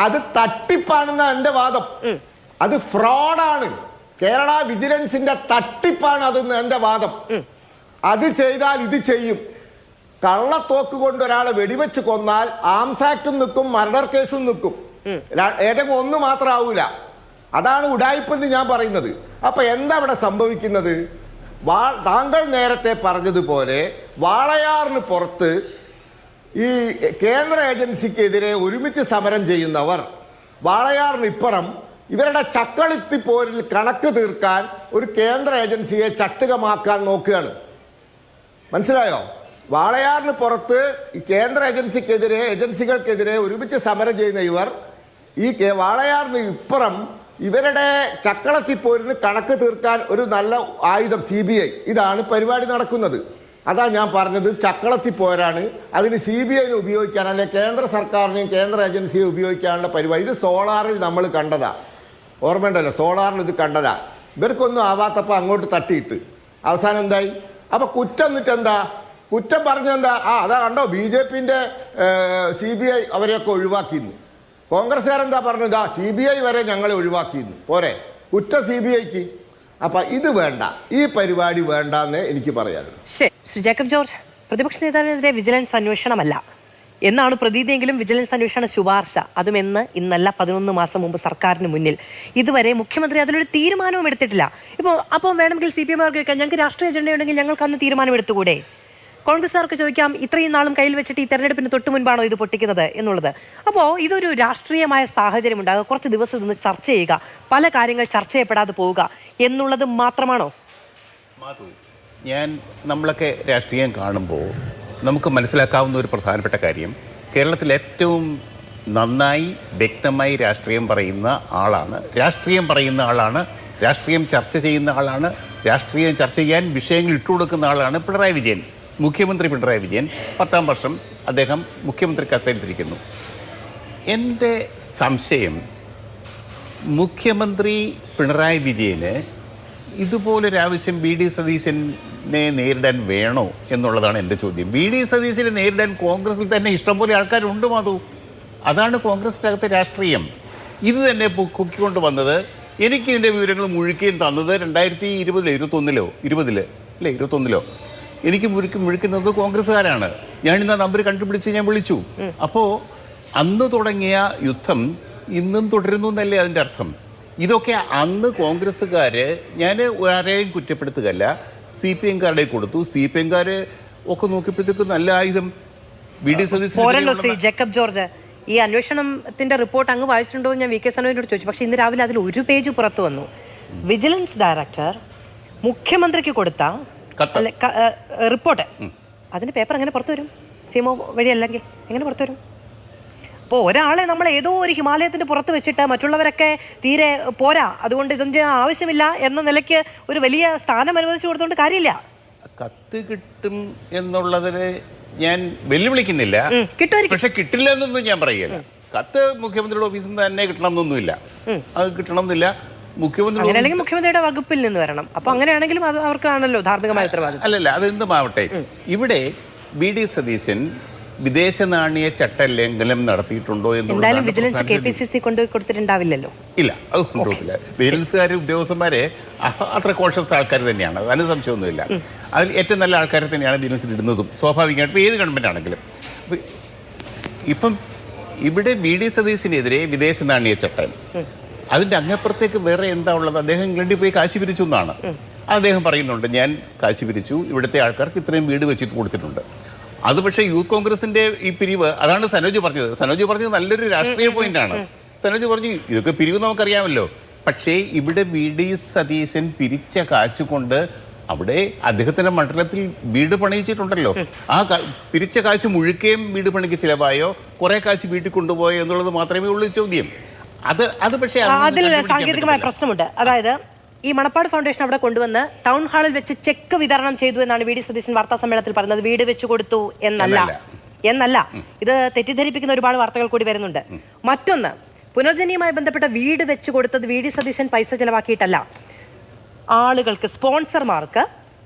അത് തട്ടിപ്പാണെന്ന എന്റെ വാദം. അത് ഫ്രോഡാണ്. കേരള വിജിലൻസിന്റെ തട്ടിപ്പാണ് അതെന്ന് എന്റെ വാദം. അത് ചെയ്താൽ ഇത് ചെയ്യും. കള്ളത്തോക്ക് കൊണ്ട് ഒരാളെ വെടിവെച്ച് കൊന്നാൽ ആംസ് ആക്ടും നിൽക്കും, മർഡർ കേസും നിൽക്കും. ഏതെങ്കിലും ഒന്ന് മാത്രമാവൂല. അതാണ് ഉഡായിപ്പെന്ന് ഞാൻ പറയുന്നത്. അപ്പൊ എന്താ ഇവിടെ സംഭവിക്കുന്നത്? താങ്കൾ നേരത്തെ പറഞ്ഞതുപോലെ വാളയാറിന് പുറത്ത് ഈ കേന്ദ്ര ഏജൻസിക്കെതിരെ ഒരുമിച്ച് സമരം ചെയ്യുന്നവർ വാളയാറിന് ഇപ്പുറം ഇവരുടെ ചക്കളിത്തിപ്പോരിൽ കണക്ക് തീർക്കാൻ ഒരു കേന്ദ്ര ഏജൻസിയെ ചട്ടുകമാക്കാൻ നോക്കുകയാണ്. മനസ്സിലായോ? വാളയാറിന് പുറത്ത് ഈ കേന്ദ്ര ഏജൻസികൾക്കെതിരെ ഒരുമിച്ച് സമരം ചെയ്യുന്ന ഇവർ ഈ വാളയാറിന് ഇപ്പുറം ഇവരുടെ ചക്കളത്തിപ്പോരിന് കണക്ക് തീർക്കാൻ ഒരു നല്ല ആയുധം CBI. ഇതാണ് പരിപാടി നടക്കുന്നത്. അതാ ഞാൻ പറഞ്ഞത്, ചക്കളത്തിപ്പോരാണ്. അതിന് CBIനെ ഉപയോഗിക്കാൻ, അല്ലെങ്കിൽ കേന്ദ്ര സർക്കാരിനെയും കേന്ദ്ര ഏജൻസിയെ ഉപയോഗിക്കാനുള്ള പരിപാടി. ഇത് സോളാറിൽ നമ്മൾ കണ്ടതാ. ഓർമ്മയുണ്ടല്ലോ, സോളാറിൽ ഇത് കണ്ടതാ. ഇവർക്കൊന്നും ആവാത്തപ്പോൾ അങ്ങോട്ട് തട്ടിയിട്ട് അവസാനം എന്തായി? അപ്പോൾ കുറ്റം എന്നിട്ട് എന്താ? കുറ്റം പറഞ്ഞെന്താ? അതാ കണ്ടോ, BJPന്റെ CBI അവരെയൊക്കെ ഒഴിവാക്കിയിരുന്നു. കോൺഗ്രസ്സുകാരെന്താ പറഞ്ഞതാ? CBI വരെ ഞങ്ങളെ ഒഴിവാക്കിയിരുന്നു. പോരെ, കുറ്റം CBIക്ക്. അപ്പം ഇത് വേണ്ട, ഈ പരിപാടി വേണ്ടെന്നേ എനിക്ക് പറയാനുള്ളൂ. ശരി, ശ്രീ ജേക്കബ് ജോർജ്, പ്രതിപക്ഷ നേതാവിനെതിരെ വിജിലൻസ് അന്വേഷണമല്ല എന്നാണ് പ്രതീതിയെങ്കിലും വിജിലൻസ് അന്വേഷണ ശുപാർശ, അതും ഇന്നല്ല 11 മാസം മുമ്പ് സർക്കാരിന് മുന്നിൽ. ഇതുവരെ മുഖ്യമന്ത്രി അതിലൊരു തീരുമാനവും എടുത്തിട്ടില്ല. അപ്പോൾ വേണമെങ്കിൽ CPM ചോദിക്കാം, ഞങ്ങൾക്ക് രാഷ്ട്രീയ അജണ്ടയുണ്ടെങ്കിൽ ഞങ്ങൾക്ക് അന്ന് തീരുമാനം എടുത്തുകൂടെ? കോൺഗ്രസ്സുകാർക്ക് ചോദിക്കാം, ഇത്രയും നാളും കയ്യിൽ വെച്ചിട്ട് ഈ തെരഞ്ഞെടുപ്പിന് തൊട്ട് മുൻപാണോ ഇത് പൊട്ടിക്കുന്നത് എന്നുള്ളത്. അപ്പോൾ ഇതൊരു രാഷ്ട്രീയമായ സാഹചര്യം ഉണ്ടാകുക, കുറച്ച് ദിവസം ഇതൊന്ന് ചർച്ച ചെയ്യുക, പല കാര്യങ്ങൾ ചർച്ച ചെയ്യപ്പെടാതെ പോവുക എന്നുള്ളത് മാത്രമാണോ? നമ്മളൊക്കെ രാഷ്ട്രീയം കാണുമ്പോൾ നമുക്ക് മനസ്സിലാക്കാവുന്ന ഒരു പ്രധാനപ്പെട്ട കാര്യം, കേരളത്തിൽ ഏറ്റവും നന്നായി വ്യക്തമായി രാഷ്ട്രീയം പറയുന്ന ആളാണ്, രാഷ്ട്രീയം ചർച്ച ചെയ്യുന്ന ആളാണ്, രാഷ്ട്രീയം ചർച്ച ചെയ്യാൻ വിഷയങ്ങൾ ഇട്ടുകൊടുക്കുന്ന ആളാണ് പിണറായി വിജയൻ. മുഖ്യമന്ത്രി പിണറായി വിജയൻ 10ാം വർഷം അദ്ദേഹം മുഖ്യമന്ത്രി കസേരയിലിരിക്കുന്നു. എൻ്റെ സംശയം, മുഖ്യമന്ത്രി പിണറായി വിജയന് ഇതുപോലൊരാവശ്യം BD സതീശനെ നേരിടാൻ വേണോ എന്നുള്ളതാണ് എൻ്റെ ചോദ്യം. BD സതീശനെ നേരിടാൻ കോൺഗ്രസിൽ തന്നെ ഇഷ്ടംപോലെ ആൾക്കാരുണ്ട് മാധു. അതാണ് കോൺഗ്രസിനകത്തെ രാഷ്ട്രീയം. ഇത് തന്നെ പൊക്കിക്കൊണ്ട് വന്നത്, എനിക്ക് ഇതിൻ്റെ വിവരങ്ങൾ മുഴുക്കുകയും തന്നത് 2021 എനിക്ക് മുഴുക്കുന്നത് കോൺഗ്രസ്സുകാരാണ്. ഞാനിന്ന് നമ്പർ കണ്ടുപിടിച്ച് ഞാൻ വിളിച്ചു. അപ്പോൾ അന്ന് തുടങ്ങിയ യുദ്ധം ഇന്നും തുടരുന്നു എന്നല്ലേ അതിൻ്റെ അർത്ഥം. ഇതൊക്കെ അന്ന് കോൺഗ്രസ്സുകാർ, ഞാൻ ആരെയും കുറ്റപ്പെടുത്തുകയല്ല, CPM-കാരുടെ കൊടുത്തു. CPM-കാർ ഒക്കെ നോക്കിയപ്പോഴത്തേക്ക് നല്ല ആയുധം BD സതീശൻ. ജേക്കബ് ജോർജ്, ഈ അന്വേഷണത്തിന്റെ റിപ്പോർട്ട് അങ്ങ് വായിച്ചിട്ടുണ്ടോ എന്ന് ഞാൻ VK സനോജിനോട് ചോദിച്ചു. പക്ഷെ ഇന്ന് രാവിലെ അതിൽ ഒരു പേജ് പുറത്തു വന്നു. വിജിലൻസ് ഡയറക്ടർ മുഖ്യമന്ത്രിക്ക് കൊടുത്ത റിപ്പോർട്ട്, അതിന് പേപ്പർ എങ്ങനെ പുറത്തു വരും? CMO വഴി അല്ലെങ്കിൽ എങ്ങനെ പുറത്തു വരും? അപ്പോൾ ഒരാളെ നമ്മൾ ഏതോ ഒരു ഹിമാലയത്തിന്റെ പുറത്ത് വെച്ചിട്ട് മറ്റുള്ളവരൊക്കെ തീരെ പോരാ, അതുകൊണ്ട് ഇതിൻ്റെ ആവശ്യമില്ല എന്ന നിലയ്ക്ക് ഒരു വലിയ സ്ഥാനം അനുവദിച്ചു കൊടുത്തുകൊണ്ട് കാര്യമില്ല. കത്ത് കിട്ടും എന്നുള്ളതിന് ഞാൻ വെല്ലുവിളിക്കുന്നില്ല, പക്ഷെ കിട്ടില്ല എന്നൊന്നും ഞാൻ പറയുകയില്ല. കത്ത് മുഖ്യമന്ത്രിയുടെ ഓഫീസിൽ നിന്ന് തന്നെ കിട്ടണം എന്നൊന്നുമില്ല, അത് കിട്ടണം എന്നില്ല. മുഖ്യമന്ത്രിയുടെ വകുപ്പിൽ നിന്ന് വരണം. അപ്പൊ അങ്ങനെയാണെങ്കിലും അത് അവർക്കാണല്ലോ ധാർമ്മികമായ ഉത്തരവാദിത്വം. അല്ലല്ല, അതെന്തുമാവട്ടെ, ഇവിടെ BD സതീശൻ വിദേശ നാണയ ചട്ട ലംഘനം നടത്തിയിട്ടുണ്ടോ എന്തായാലും വിജിലൻസ് KPCC കൊണ്ടുപോയി കൊടുത്തിട്ടുണ്ടാവില്ലല്ലോ. ഇല്ല, അത് കൊണ്ടുപോകത്തില്ല. വിജിലൻസുകാർ ഉദ്യോഗസ്ഥന്മാരെ അത്ര കോൺഷ്യസ് ആൾക്കാർ തന്നെയാണ്, അതിന് സംശയമൊന്നുമില്ല. അതിൽ ഏറ്റവും നല്ല ആൾക്കാരെ തന്നെയാണ് വിജിലൻസിൽ ഇടുന്നതും, സ്വാഭാവികമായിട്ടും ഏത് ഗവൺമെൻറ് ആണെങ്കിലും. ഇപ്പം ഇവിടെ BD സതീശിനെതിരെ വിദേശ നാണയ ചട്ടം, അതിൻ്റെ അങ്ങപ്പുറത്തേക്ക് വേറെ എന്താ ഉള്ളത്? അദ്ദേഹം ഇംഗ്ലണ്ടിൽ പോയി കാശ് പിരിച്ചു എന്നാണ് അദ്ദേഹം പറയുന്നുണ്ട്. ഞാൻ കാശ് പിരിച്ചു, ഇവിടുത്തെ ആൾക്കാർക്ക് ഇത്രയും വീട് വെച്ചിട്ട് കൊടുത്തിട്ടുണ്ട്. അത് പക്ഷേ യൂത്ത് കോൺഗ്രസിന്റെ ഈ പിരിവ്, അതാണ് സനോജ് പറഞ്ഞത് നല്ലൊരു രാഷ്ട്രീയ പോയിന്റാണ്. സനോജ് പറഞ്ഞു ഇതൊക്കെ പിരിവ് നമുക്കറിയാമല്ലോ, പക്ഷേ ഇവിടെ BD സതീശൻ പിരിച്ച കാശ് കൊണ്ട് അവിടെ അദ്ദേഹത്തിന്റെ മണ്ഡലത്തിൽ വീട് പണിയിച്ചിട്ടുണ്ടല്ലോ. ആ പിരിച്ച കാശ് മുഴുക്കുകയും വീട് പണിക്ക് ചിലവായോ, കുറെ കാശ് വീട്ടിൽ കൊണ്ടുപോയോ എന്നുള്ളത് മാത്രമേ ഉള്ളൂ ചോദ്യം. അത് പക്ഷേ അതിൽ സാങ്കേതികമായ പ്രശ്നമുണ്ട്. അതായത് ഈ മണപ്പാട് ഫൗണ്ടേഷൻ അവിടെ കൊണ്ടുവന്ന് ടൗൺ ഹാളിൽ വെച്ച് ചെക്ക് വിതരണം ചെയ്തു എന്നാണ് VD സതീശൻ വാർത്താ സമ്മേളനത്തിൽ പറഞ്ഞത്. വീട് വെച്ചു കൊടുത്തു എന്നല്ല. ഇത് തെറ്റിദ്ധരിപ്പിക്കുന്ന ഒരുപാട് വാർത്തകൾ കൂടി വരുന്നുണ്ട്. മറ്റൊന്ന്, പുനർജനിയുമായി ബന്ധപ്പെട്ട വീട് വെച്ചു കൊടുത്തത് VD സതീശൻ പൈസ ചെലവാക്കിയിട്ടല്ല, ആളുകൾക്ക്, സ്പോൺസർമാർക്ക്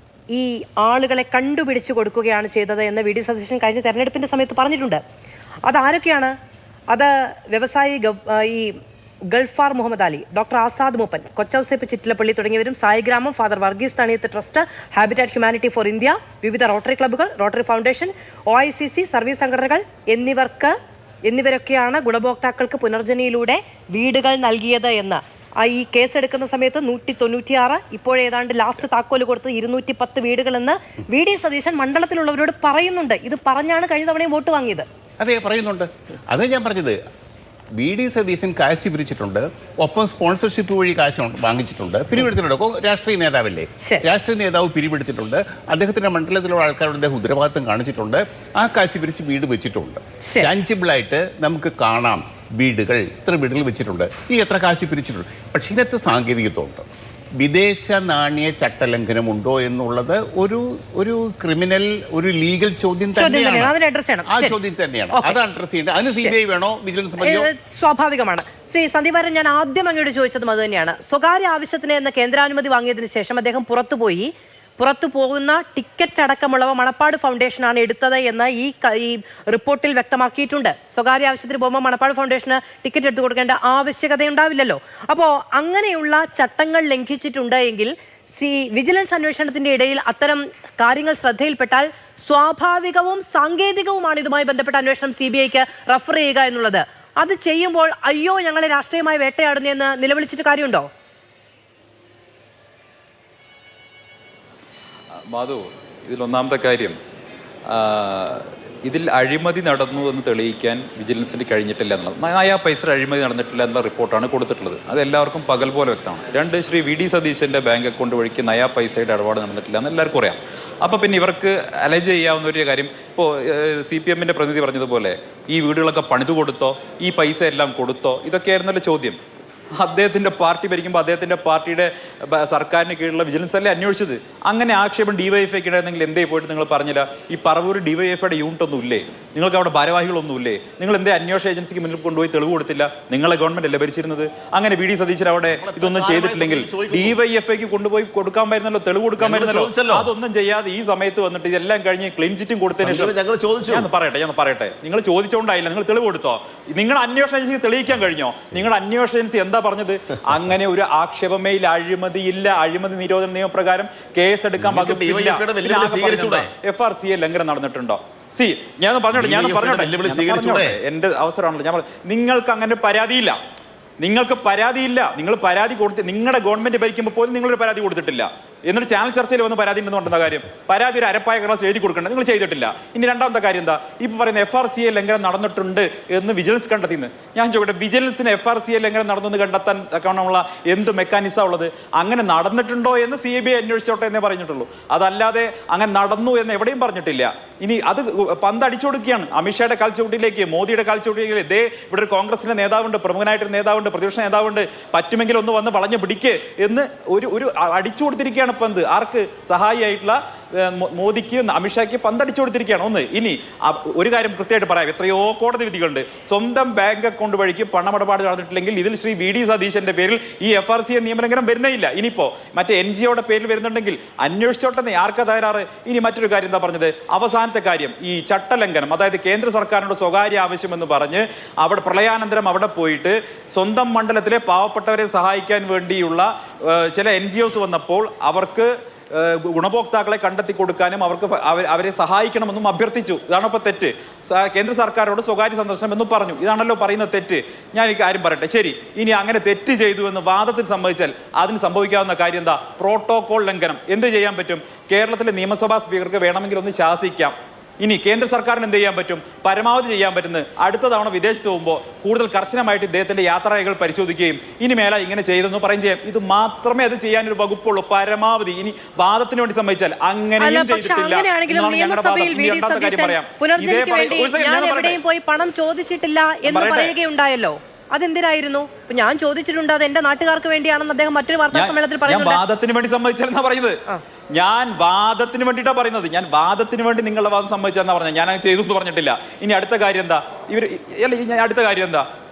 ഈ ആളുകളെ കണ്ടുപിടിച്ചു കൊടുക്കുകയാണ് ചെയ്തത് എന്ന് VD സതീശൻ കഴിഞ്ഞ തെരഞ്ഞെടുപ്പിന്റെ സമയത്ത് പറഞ്ഞിട്ടുണ്ട്. അതാരൊക്കെയാണ്? അത് വ്യവസായി ഈ ഗൾഫാർ മുഹമ്മദ് അലി, ഡോക്ടർ ആസാദ് മൂപ്പൻ, കൊച്ചൌസേപ്പ് ചിറ്റിലപ്പള്ളി തുടങ്ങിയവരും, Saigramam, father Varghese Thaniyath trust, Habitat Humanity for India, വിവിധ റോട്ടറി ക്ലബ്ബുകൾ, റോട്ടറി ഫൗണ്ടേഷൻ, OICC, സർവീസ് സംഘടനകൾ എന്നിവരൊക്കെയാണ് ഗുണഭോക്താക്കൾക്ക് പുനർജനിയിലൂടെ വീടുകൾ നൽകിയത് എന്ന് ഈ കേസെടുക്കുന്ന സമയത്ത് 196, ഇപ്പോഴേതാണ്ട് ലാസ്റ്റ് താക്കോല് കൊടുത്ത് 210 വീടുകളെന്ന് VD സതീശൻ മണ്ഡലത്തിലുള്ളവരോട് പറയുന്നുണ്ട്. ഇത് പറഞ്ഞാണ് കഴിഞ്ഞ തവണയും വോട്ട് വാങ്ങിയത്. അതെ, പറയുന്നുണ്ട്. അതേ ഞാൻ പറഞ്ഞത്. VD സതീശൻ കാശ് പിരിച്ചിട്ടുണ്ട്, ഒപ്പം സ്പോൺസർഷിപ്പ് വഴി കാശ് വാങ്ങിച്ചിട്ടുണ്ട്, പിരിവെടുത്തിട്ടുണ്ട്. രാഷ്ട്രീയ നേതാവല്ലേ, രാഷ്ട്രീയ നേതാവ് പിരിവെടുത്തിട്ടുണ്ട്, അദ്ദേഹത്തിന്റെ മണ്ഡലത്തിലുള്ള ആൾക്കാരുടെ അദ്ദേഹം ഉത്തരവാദിത്വം കാണിച്ചിട്ടുണ്ട്, ആ കാശ് പിരിച്ച് വീട് വെച്ചിട്ടുണ്ട്. ടാഞ്ചിബിളായിട്ട് നമുക്ക് കാണാം വീടുകൾ, ഇത്ര വീടുകൾ വെച്ചിട്ടുണ്ട്, ഈ എത്ര കാശ് പിരിച്ചിട്ടുണ്ട്. പക്ഷേ ഇതിനകത്ത് സാങ്കേതികത്വമുണ്ട്. വിദേശ നാണയ ചട്ടലംഘനമുണ്ടോ എന്നുള്ളത് ഒരു ക്രിമിനൽ, ഒരു ലീഗൽ ചോദ്യം തന്നെയാണ്. ആ ചോദ്യം തന്നെയാണ്, അത് അഡ്രസ് ചെയ്യേണ്ടത്. അതിന് CBI വേണോ, വിജിലൻസ് മതിയോ? സ്വാഭാവികമാണ്. ശ്രീ സന്ദീപാരൻ, ഞാൻ ആദ്യം അങ്ങോട്ട് ചോദിച്ചതും അത് തന്നെയാണ്. സ്വകാര്യ ആവശ്യത്തിന് എന്ന കേന്ദ്രാനുമതി വാങ്ങിയതിനു ശേഷം അദ്ദേഹം പുറത്തു പോകുന്ന ടിക്കറ്റ് അടക്കമുള്ളവ മണപ്പാട് ഫൗണ്ടേഷനാണ് എടുത്തത് എന്ന് ഈ റിപ്പോർട്ടിൽ വ്യക്തമാക്കിയിട്ടുണ്ട്. സ്വകാര്യ ആവശ്യത്തിന് പോകുമ്പോൾ മണപ്പാട് ഫൗണ്ടേഷന് ടിക്കറ്റ് എടുത്തു കൊടുക്കേണ്ട ആവശ്യകതയുണ്ടാവില്ലല്ലോ. അപ്പോൾ അങ്ങനെയുള്ള ചട്ടങ്ങൾ ലംഘിച്ചിട്ടുണ്ട് എങ്കിൽ വിജിലൻസ് അന്വേഷണത്തിന്റെ ഇടയിൽ അത്തരം കാര്യങ്ങൾ ശ്രദ്ധയിൽപ്പെട്ടാൽ സ്വാഭാവികവും സാങ്കേതികവുമാണ് ഇതുമായി ബന്ധപ്പെട്ട അന്വേഷണം CBIക്ക് റഫർ ചെയ്യുക എന്നുള്ളത്. അത് ചെയ്യുമ്പോൾ അയ്യോ ഞങ്ങളെ രാഷ്ട്രീയമായി വേട്ടയാടുന്നതെന്ന് നിലവിളിച്ചിട്ട് കാര്യമുണ്ടോ? മാധു, ഇതിലൊന്നാമത്തെ കാര്യം, ഇതിൽ അഴിമതി നടന്നു എന്ന് തെളിയിക്കാൻ വിജിലൻസിന് കഴിഞ്ഞിട്ടില്ല എന്നുള്ളത്. നയാ പൈസ അഴിമതി നടന്നിട്ടില്ല എന്നുള്ള റിപ്പോർട്ടാണ് കൊടുത്തിട്ടുള്ളത്. അത് എല്ലാവർക്കും പകൽ പോലെ വ്യക്തമാണ്. 2, ശ്രീ VD സതീശൻ്റെ ബാങ്ക് അക്കൗണ്ട് വഴിക്ക് നയാ പൈസയുടെ ഇടപാട് നടന്നിട്ടില്ല എന്ന് എല്ലാവർക്കും അറിയാം. അപ്പോൾ പിന്നെ ഇവർക്ക് അലജ് ചെയ്യാവുന്ന ഒരു കാര്യം, ഇപ്പോൾ CPMൻ്റെ പ്രതിനിധി പറഞ്ഞതുപോലെ ഈ വീടുകളൊക്കെ പണിതു കൊടുത്തോ, ഈ പൈസ എല്ലാം കൊടുത്തോ, ഇതൊക്കെയായിരുന്നല്ലോ ചോദ്യം. അദ്ദേഹത്തിൻ്റെ പാർട്ടി ഭരിക്കുമ്പോൾ അദ്ദേഹത്തിൻ്റെ പാർട്ടിയുടെ സർക്കാരിന് കീഴിലുള്ള വിജിലൻസ് അല്ലേ അന്വേഷിച്ചത്. അങ്ങനെ ആക്ഷേപം DYFIക്ക് ഉണ്ടായിരുന്നെങ്കിൽ എന്തേ പോയിട്ട് നിങ്ങൾ പറഞ്ഞില്ല? ഈ പറവൂർ DYFIയുടെ യൂണിറ്റ് ഒന്നും ഇല്ലേ? നിങ്ങൾക്ക് അവിടെ ഭാരവാഹികളൊന്നും ഇല്ലേ? നിങ്ങൾ എന്തേ അന്വേഷണ ഏജൻസിക്ക് മുന്നിൽ കൊണ്ടുപോയി തെളിവ് കൊടുത്തില്ല? നിങ്ങളെ ഗവൺമെന്റ് അല്ലേ ഭരിച്ചിരുന്നത്? അങ്ങനെ VD സതീശൻ അവിടെ ഇതൊന്നും ചെയ്തിട്ടില്ലെങ്കിൽ DYFIക്ക് കൊണ്ടുപോയി കൊടുക്കാമായിരുന്നല്ലോ, തെളിവ് കൊടുക്കാമായിരുന്നല്ലോ. അതൊന്നും ചെയ്യാതെ ഈ സമയത്ത് വന്നിട്ട് ഇതെല്ലാം കഴിഞ്ഞ് ക്ലീൻ ചിറ്റും കൊടുത്തതിന് ശേഷം ഞാൻ പറയട്ടെ, നിങ്ങൾ ചോദിച്ചുകൊണ്ടായില്ല, നിങ്ങൾ തെളിവ് കൊടുത്തോ? നിങ്ങളുടെ അന്വേഷണ ഏജൻസിക്ക് തെളിയിക്കാൻ കഴിഞ്ഞോ? നിങ്ങളുടെ അന്വേഷണ ഏജൻസി എന്താ പറഞ്ഞത്? അങ്ങനെ ഒരു ആക്ഷേപമേയിൽ അഴിമതിയില്ല, അഴിമതി നിരോധന നിയമപ്രകാരം കേസെടുക്കാൻ വകുപ്പില്ല. FRCA ലംഘനം നടന്നിട്ടുണ്ടോ? ഞാൻ പറഞ്ഞോട്ടെ, എന്റെ അവസരമാണല്ലോ. ഞാൻ നിങ്ങൾക്ക് അങ്ങനെ പരാതിയില്ല, നിങ്ങൾ പരാതി കൊടുത്ത് നിങ്ങളുടെ ഗവൺമെന്റ് ഭരിക്കുമ്പോൾ പോലും നിങ്ങളൊരു പരാതി കൊടുത്തിട്ടില്ല. എന്നിട്ട് ചാനൽ ചർച്ചയിൽ വന്ന് പരാതി ഉണ്ടെന്ന് പറഞ്ഞ കാര്യം, പരാതി ഒരു അരപ്പായ ക്ലാസ് എഴുതി കൊടുക്കേണ്ടത് നിങ്ങൾ ചെയ്തിട്ടില്ല. ഇനി രണ്ടാമത്തെ കാര്യം എന്താ? ഇപ്പൊ പറയുന്ന FRCA ലംഘനം നടന്നിട്ടുണ്ട് എന്ന് വിജിലൻസ് കണ്ടെത്തിന്ന്. ഞാൻ ചോദിക്കട്ടെ, വിജിലൻസിന് FRCA ലംഘനം നടന്നെന്ന് കണ്ടെത്താൻ തക്കവണ്ണമുള്ള എന്ത് മെക്കാനിസം ഉള്ളത്? അങ്ങനെ നടന്നിട്ടുണ്ടോ എന്ന് CBI അന്വേഷിച്ചോട്ടെ എന്നേ പറഞ്ഞിട്ടുള്ളൂ. അതല്ലാതെ അങ്ങനെ നടന്നു എന്ന് എവിടെയും പറഞ്ഞിട്ടില്ല. ഇനി അത് പന്ത് അടിച്ചു കൊടുക്കുകയാണ് അമിത്ഷായുടെ കാൽച്ചുവട്ടിലേക്ക്, മോദിയുടെ കാൽച്ചുവട്ടിലേക്ക്. ഇതേ ഇവിടെ ഒരു കോൺഗ്രസിന്റെ നേതാവുണ്ട്, പ്രമുഖനായിട്ടൊരു നേതാവുണ്ട്, പ്രതിപക്ഷ നേതാവുണ്ട്, പറ്റുമെങ്കിൽ ഒന്ന് വന്ന് വളഞ്ഞ് പിടിക്ക് എന്ന് ഒരു അടിച്ചു കൊടുത്തിരിക്കുകയാണ് പന്ത്. ആർക്ക്? സഹായിയായിട്ടുള്ള മോദിക്ക്, അമിത്ഷായ്ക്ക് പന്തടിച്ചു കൊടുത്തിരിക്കുകയാണ്. ഒന്ന്. ഇനി ഒരു കാര്യം കൃത്യമായിട്ട് പറയാം, എത്രയോ കോടതി വിധികളുണ്ട്. സ്വന്തം ബാങ്ക് അക്കൗണ്ട് വഴിക്ക് പണമിടപാട് നടന്നിട്ടില്ലെങ്കിൽ ഇതിൽ ശ്രീ VD സതീശന്റെ പേരിൽ ഈ FRCA നിയമലംഘനം വരുന്നേയില്ല. ഇനിയിപ്പോ മറ്റേ NGOയുടെ പേരിൽ വരുന്നുണ്ടെങ്കിൽ അന്വേഷിച്ചോട്ടെ, ആർക്കാ തയ്യാറ്? ഇനി മറ്റൊരു കാര്യം എന്താ പറഞ്ഞത്? അവസാനത്തെ കാര്യം, ഈ ചട്ടലംഘനം, അതായത് കേന്ദ്ര സർക്കാരിനോട് സ്വകാര്യ ആവശ്യമെന്ന് പറഞ്ഞ് അവിടെ പ്രളയാനന്തരം അവിടെ പോയിട്ട് സ്വന്തം മണ്ഡലത്തിലെ പാവപ്പെട്ടവരെ സഹായിക്കാൻ വേണ്ടിയുള്ള ചില NGOs വന്നപ്പോൾ അവർക്ക് ഗുണഭോക്താക്കളെ കണ്ടെത്തി കൊടുക്കാനും അവരെ സഹായിക്കണമെന്നും അഭ്യർത്ഥിച്ചു. ഇതാണ് ഇപ്പോൾ തെറ്റ്. കേന്ദ്ര സർക്കാരോട് സ്വകാര്യ സന്ദർശനം എന്നും പറഞ്ഞു. ഇതാണല്ലോ പറയുന്ന തെറ്റ്. ഞാൻ ഈ കാര്യം പറയട്ടെ, ശരി, ഇനി അങ്ങനെ തെറ്റ് ചെയ്തു എന്ന് വാദത്തിൽ സമ്മതിച്ചാൽ അതിന് സംഭവിക്കാവുന്ന കാര്യം എന്താ? പ്രോട്ടോകോൾ ലംഘനം. എന്ത് ചെയ്യാൻ പറ്റും? കേരളത്തിലെ നിയമസഭാ സ്പീക്കർക്ക് വേണമെങ്കിൽ ഒന്ന് ശാസിക്കാം. ഇനി കേന്ദ്ര സർക്കാരിന് എന്ത് ചെയ്യാൻ പറ്റും? പരമാവധി ചെയ്യാൻ പറ്റുന്നത് അടുത്ത തവണ വിദേശത്ത് പോകുമ്പോൾ കൂടുതൽ കർശനമായിട്ട് ഇദ്ദേഹത്തിന്റെ യാത്രാരേഖകൾ പരിശോധിക്കുകയും ഇനി മേല ഇങ്ങനെ ചെയ്തെന്ന് പറയും ചെയ്യാം. ഇത് മാത്രമേ അത് ചെയ്യാനൊരു വകുപ്പുള്ളൂ, പരമാവധി. ഇനി വാദത്തിന് വേണ്ടി സമ്മതിച്ചാൽ അങ്ങനെയും ചെയ്തിട്ടില്ല എന്നാണ് ഞങ്ങളുടെ വാദം. ഇനി രണ്ടാമത്തെ കാര്യം പറയാം, പോയി പണം ചോദിച്ചിട്ടില്ല എന്ന് പറയുകയുണ്ടായല്ലോ, അതെന്തിനായിരുന്നു? ഞാൻ ചോദിച്ചിട്ടുണ്ട്, അത് എന്റെ നാട്ടുകാർക്ക് വേണ്ടിയാണെന്ന് അദ്ദേഹം മറ്റൊരു വാർത്താ സമ്മേളനത്തിൽ പറയുന്നത്. വാദത്തിന് വേണ്ടി സമ്മതിച്ചാലെന്നാ പറയുന്നത്. ഞാൻ വാദത്തിന് വേണ്ടിയിട്ടാണ് പറയുന്നത്. ഞാൻ വാദത്തിന് വേണ്ടി നിങ്ങളുടെ വാദം സമ്മതിച്ചെന്നാ പറഞ്ഞത്. ഞാൻ അങ്ങനെ ചെയ്തു എന്ന് പറഞ്ഞിട്ടില്ല. ഇനി അടുത്ത കാര്യം എന്താ?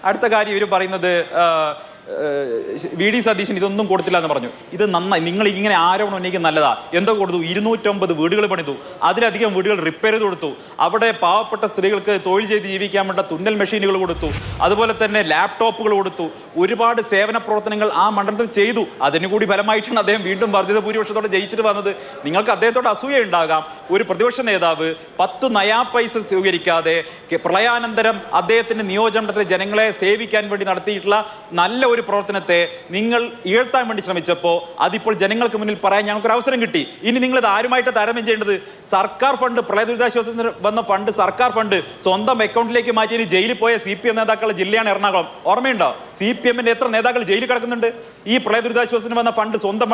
അടുത്ത കാര്യം ഇവർ പറയുന്നത് VD സതീശൻ ഇതൊന്നും കൊടുത്തില്ല എന്ന് പറഞ്ഞു. ഇത് നന്നായി, നിങ്ങൾ ഇങ്ങനെ ആരോപണം ഉന്നയിക്കും നല്ലതാ. എന്തോ കൊടുത്തു? 250 വീടുകൾ പണിതു, അതിലധികം വീടുകൾ റിപ്പയർ ചെയ്ത് കൊടുത്തു. അവിടെ പാവപ്പെട്ട സ്ത്രീകൾക്ക് തൊഴിൽ ചെയ്ത് ജീവിക്കാൻ വേണ്ട തുന്നൽ മെഷീനുകൾ കൊടുത്തു, അതുപോലെ തന്നെ ലാപ്ടോപ്പുകൾ കൊടുത്തു. ഒരുപാട് സേവന പ്രവർത്തനങ്ങൾ ആ മണ്ഡലത്തിൽ ചെയ്തു. അതിനു കൂടി ഫലമായിട്ടാണ് അദ്ദേഹം വീണ്ടും വർദ്ധിത ഭൂരിപക്ഷത്തോടെ ജയിച്ചിട്ട് വന്നത്. നിങ്ങൾക്ക് അദ്ദേഹത്തോട് അസൂയ ഉണ്ടാകാം. ഒരു പ്രതിപക്ഷ നേതാവ് 10 നയാ പൈസ സ്വീകരിക്കാതെ പ്രളയാനന്തരം അദ്ദേഹത്തിന്റെ നിയോജകമണ്ഡലത്തിലെ ജനങ്ങളെ സേവിക്കാൻ വേണ്ടി നടത്തിയിട്ടുള്ള നല്ല ഒരു പ്രവർത്തനത്തെ നിങ്ങൾ ഉയർത്താൻ വേണ്ടി ശ്രമിച്ചപ്പോൾ അതിപ്പോൾ ജനങ്ങൾക്ക് മുന്നിൽ പറയാൻ ഞങ്ങൾക്കൊരു അവസരം കിട്ടി. ഇനി നിങ്ങൾ ഇത് ആരുമായിട്ട് താരതമ്യം ചെയ്യേണ്ടത്? സർക്കാർ ഫണ്ട്, പ്രളയ ദുരിതാശ്വാസത്തിന് വന്ന ഫണ്ട്, സർക്കാർ ഫണ്ട് സ്വന്തം അക്കൗണ്ടിലേക്ക് മാറ്റി ജയിലിൽ പോയ CPM നേതാക്കളുടെ ജില്ലയാണ് എറണാകുളം. ഓർമ്മയുണ്ടോ? CPMന്റെ എത്ര നേതാക്കൾ ജയിലിൽ കിടക്കുന്നുണ്ട്? ഈ പ്രളയ ദുരിതാശ്വാസത്തിന് വന്ന ഫണ്ട് സ്വന്തം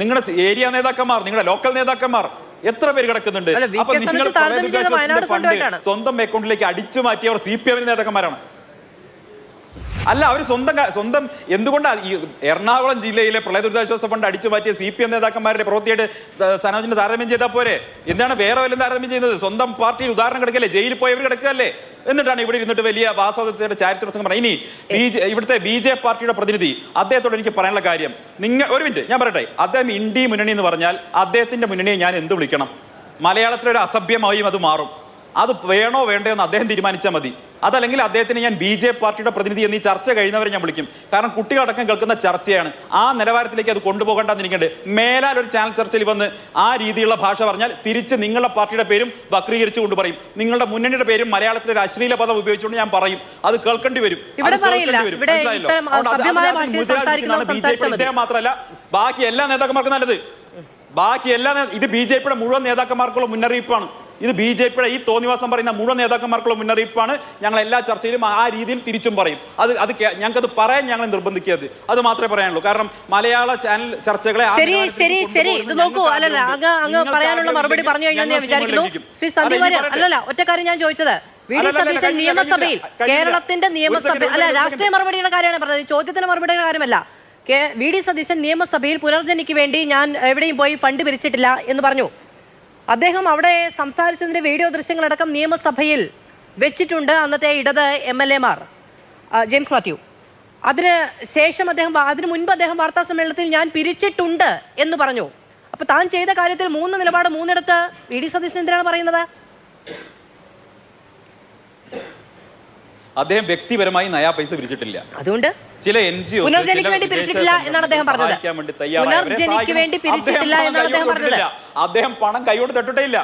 നിങ്ങളുടെ ഏരിയ നേതാക്കന്മാർ, നിങ്ങളുടെ ലോക്കൽ നേതാക്കന്മാർ എത്ര പേര് കിടക്കുന്നുണ്ട്? അപ്പൊ നിങ്ങൾ പ്രളയ ദുരിതാശ്വാസത്തിന്റെ ഫണ്ട് സ്വന്തം അക്കൗണ്ടിലേക്ക് അടിച്ചു മാറ്റിയവർ CPM നേതാക്കന്മാരാണ്. അല്ല, അവർ സ്വന്തം എന്തുകൊണ്ടാണ് ഈ എറണാകുളം ജില്ലയിലെ പ്രളയ ദുരിതാശ്വാസ ഫണ്ട് അടിച്ചു മാറ്റിയ CPM നേതാക്കന്മാരുടെ പ്രവൃത്തിയായിട്ട് സനോജിന് താരതമ്യം ചെയ്താൽ പോരെ? എന്താണ് വേറെ വല്ലതും താരതമ്യം ചെയ്യുന്നത്? സ്വന്തം പാർട്ടിയിൽ ഉദാഹരണം കിടക്കല്ലേ, ജയിലിൽ പോയവർ കിടക്കല്ലേ, എന്നിട്ടാണ് ഇവിടെ ഇരുന്നിട്ട് വലിയ വാസവതയുടെ ചാരിത്ര പ്രസംഗം പറയുന്നത്. ഇനി ഇവിടുത്തെ BJP പാർട്ടിയുടെ പ്രതിനിധി, അദ്ദേഹത്തോട് എനിക്ക് പറയാനുള്ള കാര്യം, നിങ്ങൾ ഒരു മിനിറ്റ് ഞാൻ പറയട്ടെ, അദ്ദേഹം ഇന്ത്യ മുന്നണി എന്ന് പറഞ്ഞാൽ അദ്ദേഹത്തിന്റെ മുന്നണിയെ ഞാൻ എന്ത് വിളിക്കണം? മലയാളത്തിലൊരു അസഭ്യമായും അത് മാറും. അത് വേണോ വേണ്ടയോ എന്ന് അദ്ദേഹം തീരുമാനിച്ചാൽ മതി. അതല്ലെങ്കിൽ അദ്ദേഹത്തിന് ഞാൻ BJP പാർട്ടിയുടെ പ്രതിനിധി എന്നീ ചർച്ച കഴിയുന്നവരെ ഞാൻ വിളിക്കും. കാരണം കുട്ടികളടക്കം കേൾക്കുന്ന ചർച്ചയാണ്. ആ നിലവാരത്തിലേക്ക് അത് കൊണ്ടുപോകേണ്ടെന്നിരിക്കട്ടെ. മേലാൽ ഒരു ചാനൽ ചർച്ചയിൽ വന്ന് ആ രീതിയിലുള്ള ഭാഷ പറഞ്ഞാൽ തിരിച്ച് നിങ്ങളുടെ പാർട്ടിയുടെ പേരും വക്രീകരിച്ചു കൊണ്ട് പറയും, നിങ്ങളുടെ മുന്നണിയുടെ പേരും മലയാളത്തിലെ ഒരു അശ്ലീല പദം ഉപയോഗിച്ചുകൊണ്ട് ഞാൻ പറയും. അത് കേൾക്കേണ്ടി വരും. ഇദ്ദേഹം മാത്രമല്ല, ബാക്കി എല്ലാ നേതാക്കന്മാർക്കും നല്ലത്. ഇത് BJPയുടെ മുഴുവൻ നേതാക്കന്മാർക്കുള്ള മുന്നറിയിപ്പാണ്. ഇത് BJPയുടെ ഈ തോന്നിവാസം പറയുന്ന മുഴുവൻ നേതാക്കന്മാർക്കുള്ള മുന്നറിയിപ്പാണ്. ഞങ്ങൾ എല്ലാ ചർച്ചയിലും ആ രീതിയിൽ തിരിച്ചും പറയും. ഞങ്ങൾക്കത് പറയാൻ ഞങ്ങൾ നിർബന്ധിക്കരുത്. അത് മാത്രമേ പറയാനുള്ളൂ. കാരണം മലയാള ചാനൽ ചർച്ചകളെ ഇത് നോക്കൂ, അങ്ങ് പറയാനുള്ള മറുപടി പറഞ്ഞു കഴിഞ്ഞാൽ ഞാൻ വിചാരിക്കുന്നു. ശ്രീ സന്ദീപ് അല്ലല്ല, ഒറ്റ കാര്യം ഞാൻ ചോദിച്ചത്, VD സതീശൻ നിയമസഭയിൽ, കേരളത്തിന്റെ നിയമസഭ അല്ല, രാഷ്ട്രീയ മറുപടിയുടെ കാര്യമാണ് പറഞ്ഞത്, ചോദ്യത്തിന് മറുപടിയുടെ കാര്യമല്ല. VD സതീശൻ നിയമസഭയിൽ പുനർജനിക്ക് വേണ്ടി ഞാൻ എവിടെയും പോയി ഫണ്ട് പിരിച്ചിട്ടില്ല എന്ന് പറഞ്ഞു. അദ്ദേഹം അവിടെ സംസാരിച്ചതിന്റെ വീഡിയോ ദൃശ്യങ്ങളടക്കം നിയമസഭയിൽ വെച്ചിട്ടുണ്ട് അന്നത്തെ ഇടത് MLA മാർ. ജെയിംസ് മാത്യു, അതിന് ശേഷം അതിനു മുൻപ് അദ്ദേഹം വാർത്താ സമ്മേളനത്തിൽ ഞാൻ പിരിച്ചിട്ടുണ്ട് എന്ന് പറഞ്ഞു. അപ്പൊ താൻ ചെയ്ത കാര്യത്തിൽ 3 നിലപാട് 3 VD സതീശൻ എന്തിനാണ് പറയുന്നത്? അദ്ദേഹം വ്യക്തിപരമായി നയാ പൈസ പിരിച്ചിട്ടില്ല. അതുകൊണ്ട് ചില NGO പുനർജനിക്ക് വേണ്ടി പിരിച്ചിട്ടില്ല എന്നാണ് അദ്ദേഹം പറഞ്ഞത്. പുനർജനിക്ക് വേണ്ടി പിരിച്ചിട്ടില്ല എന്നാണ് അദ്ദേഹം പറഞ്ഞത്. അദ്ദേഹം പണം കൈകൊണ്ട് തൊട്ടിട്ടേ ഇല്ല.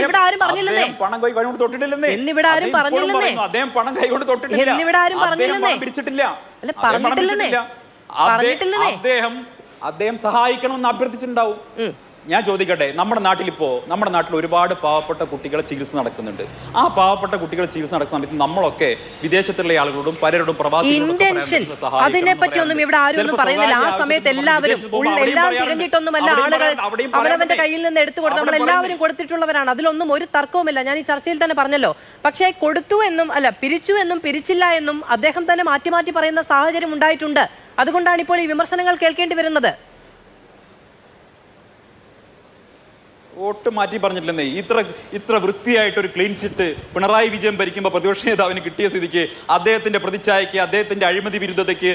ഇവിടെ ആരും പറഞ്ഞില്ലെന്നേ. പണം കൈകൊണ്ട് തൊട്ടിട്ടില്ലെന്നേ. എന്നിവിടെ ആരും പറഞ്ഞില്ലെന്നേ. അദ്ദേഹം പണം കൈകൊണ്ട് തൊട്ടിട്ടില്ല. എന്നിവിടെ ആരും പറഞ്ഞില്ലെന്നേ. പിരിച്ചിട്ടില്ല. അദ്ദേഹം സഹായിക്കണമെന്ന് അഭ്യർത്ഥിച്ചിട്ടുണ്ടാവും. ഞാൻ ചോദിക്കട്ടെ, നമ്മുടെ നാട്ടിൽ ഒരുപാട് പാവപ്പെട്ട കുട്ടികളെ ചികിത്സ നടക്കുന്നുണ്ട്. ആ പാവപ്പെട്ട കുട്ടികളെ ചികിത്സ നടക്കുന്ന സമയത്ത് നമ്മളൊക്കെ വിദേശത്തുള്ള ആളുകളോടും പലരോടും അതിനെ പറ്റിയൊന്നും ഇവിടെ ആരും ഒന്നും പറയുന്നില്ല. ആ സമയത്ത് എല്ലാവരും എല്ലാം തിരഞ്ഞിട്ടൊന്നുമല്ല, ആളുകൾ അവരവന്റെ കയ്യിൽ നിന്ന് എടുത്തു കൊടുത്ത് നമ്മളെല്ലാവരും കൊടുത്തിട്ടുള്ളവരാണ്. അതിലൊന്നും ഒരു തർക്കവുമില്ല. ഞാൻ ഈ ചർച്ചയിൽ തന്നെ പറഞ്ഞല്ലോ. പക്ഷേ കൊടുത്തു എന്നും അല്ല, പിരിച്ചു എന്നും പിരിച്ചില്ല എന്നും അദ്ദേഹം തന്നെ മാറ്റി മാറ്റി പറയുന്ന സാഹചര്യം ഉണ്ടായിട്ടുണ്ട്. അതുകൊണ്ടാണ് ഇപ്പോൾ ഈ വിമർശനങ്ങൾ കേൾക്കേണ്ടി വരുന്നത്. വോട്ട് മാറ്റി പറഞ്ഞിട്ടില്ലെന്നേ. ഇത്ര വൃത്തിയായിട്ടൊരു ക്ലീൻ ചിറ്റ് പിണറായി വിജയൻ ഭരിക്കുമ്പോൾ പ്രതിപക്ഷ നേതാവിന് കിട്ടിയ സ്ഥിതിക്ക് അദ്ദേഹത്തിന്റെ പ്രതിച്ഛായയ്ക്ക്, അദ്ദേഹത്തിന്റെ അഴിമതി വിരുദ്ധതയ്ക്ക്,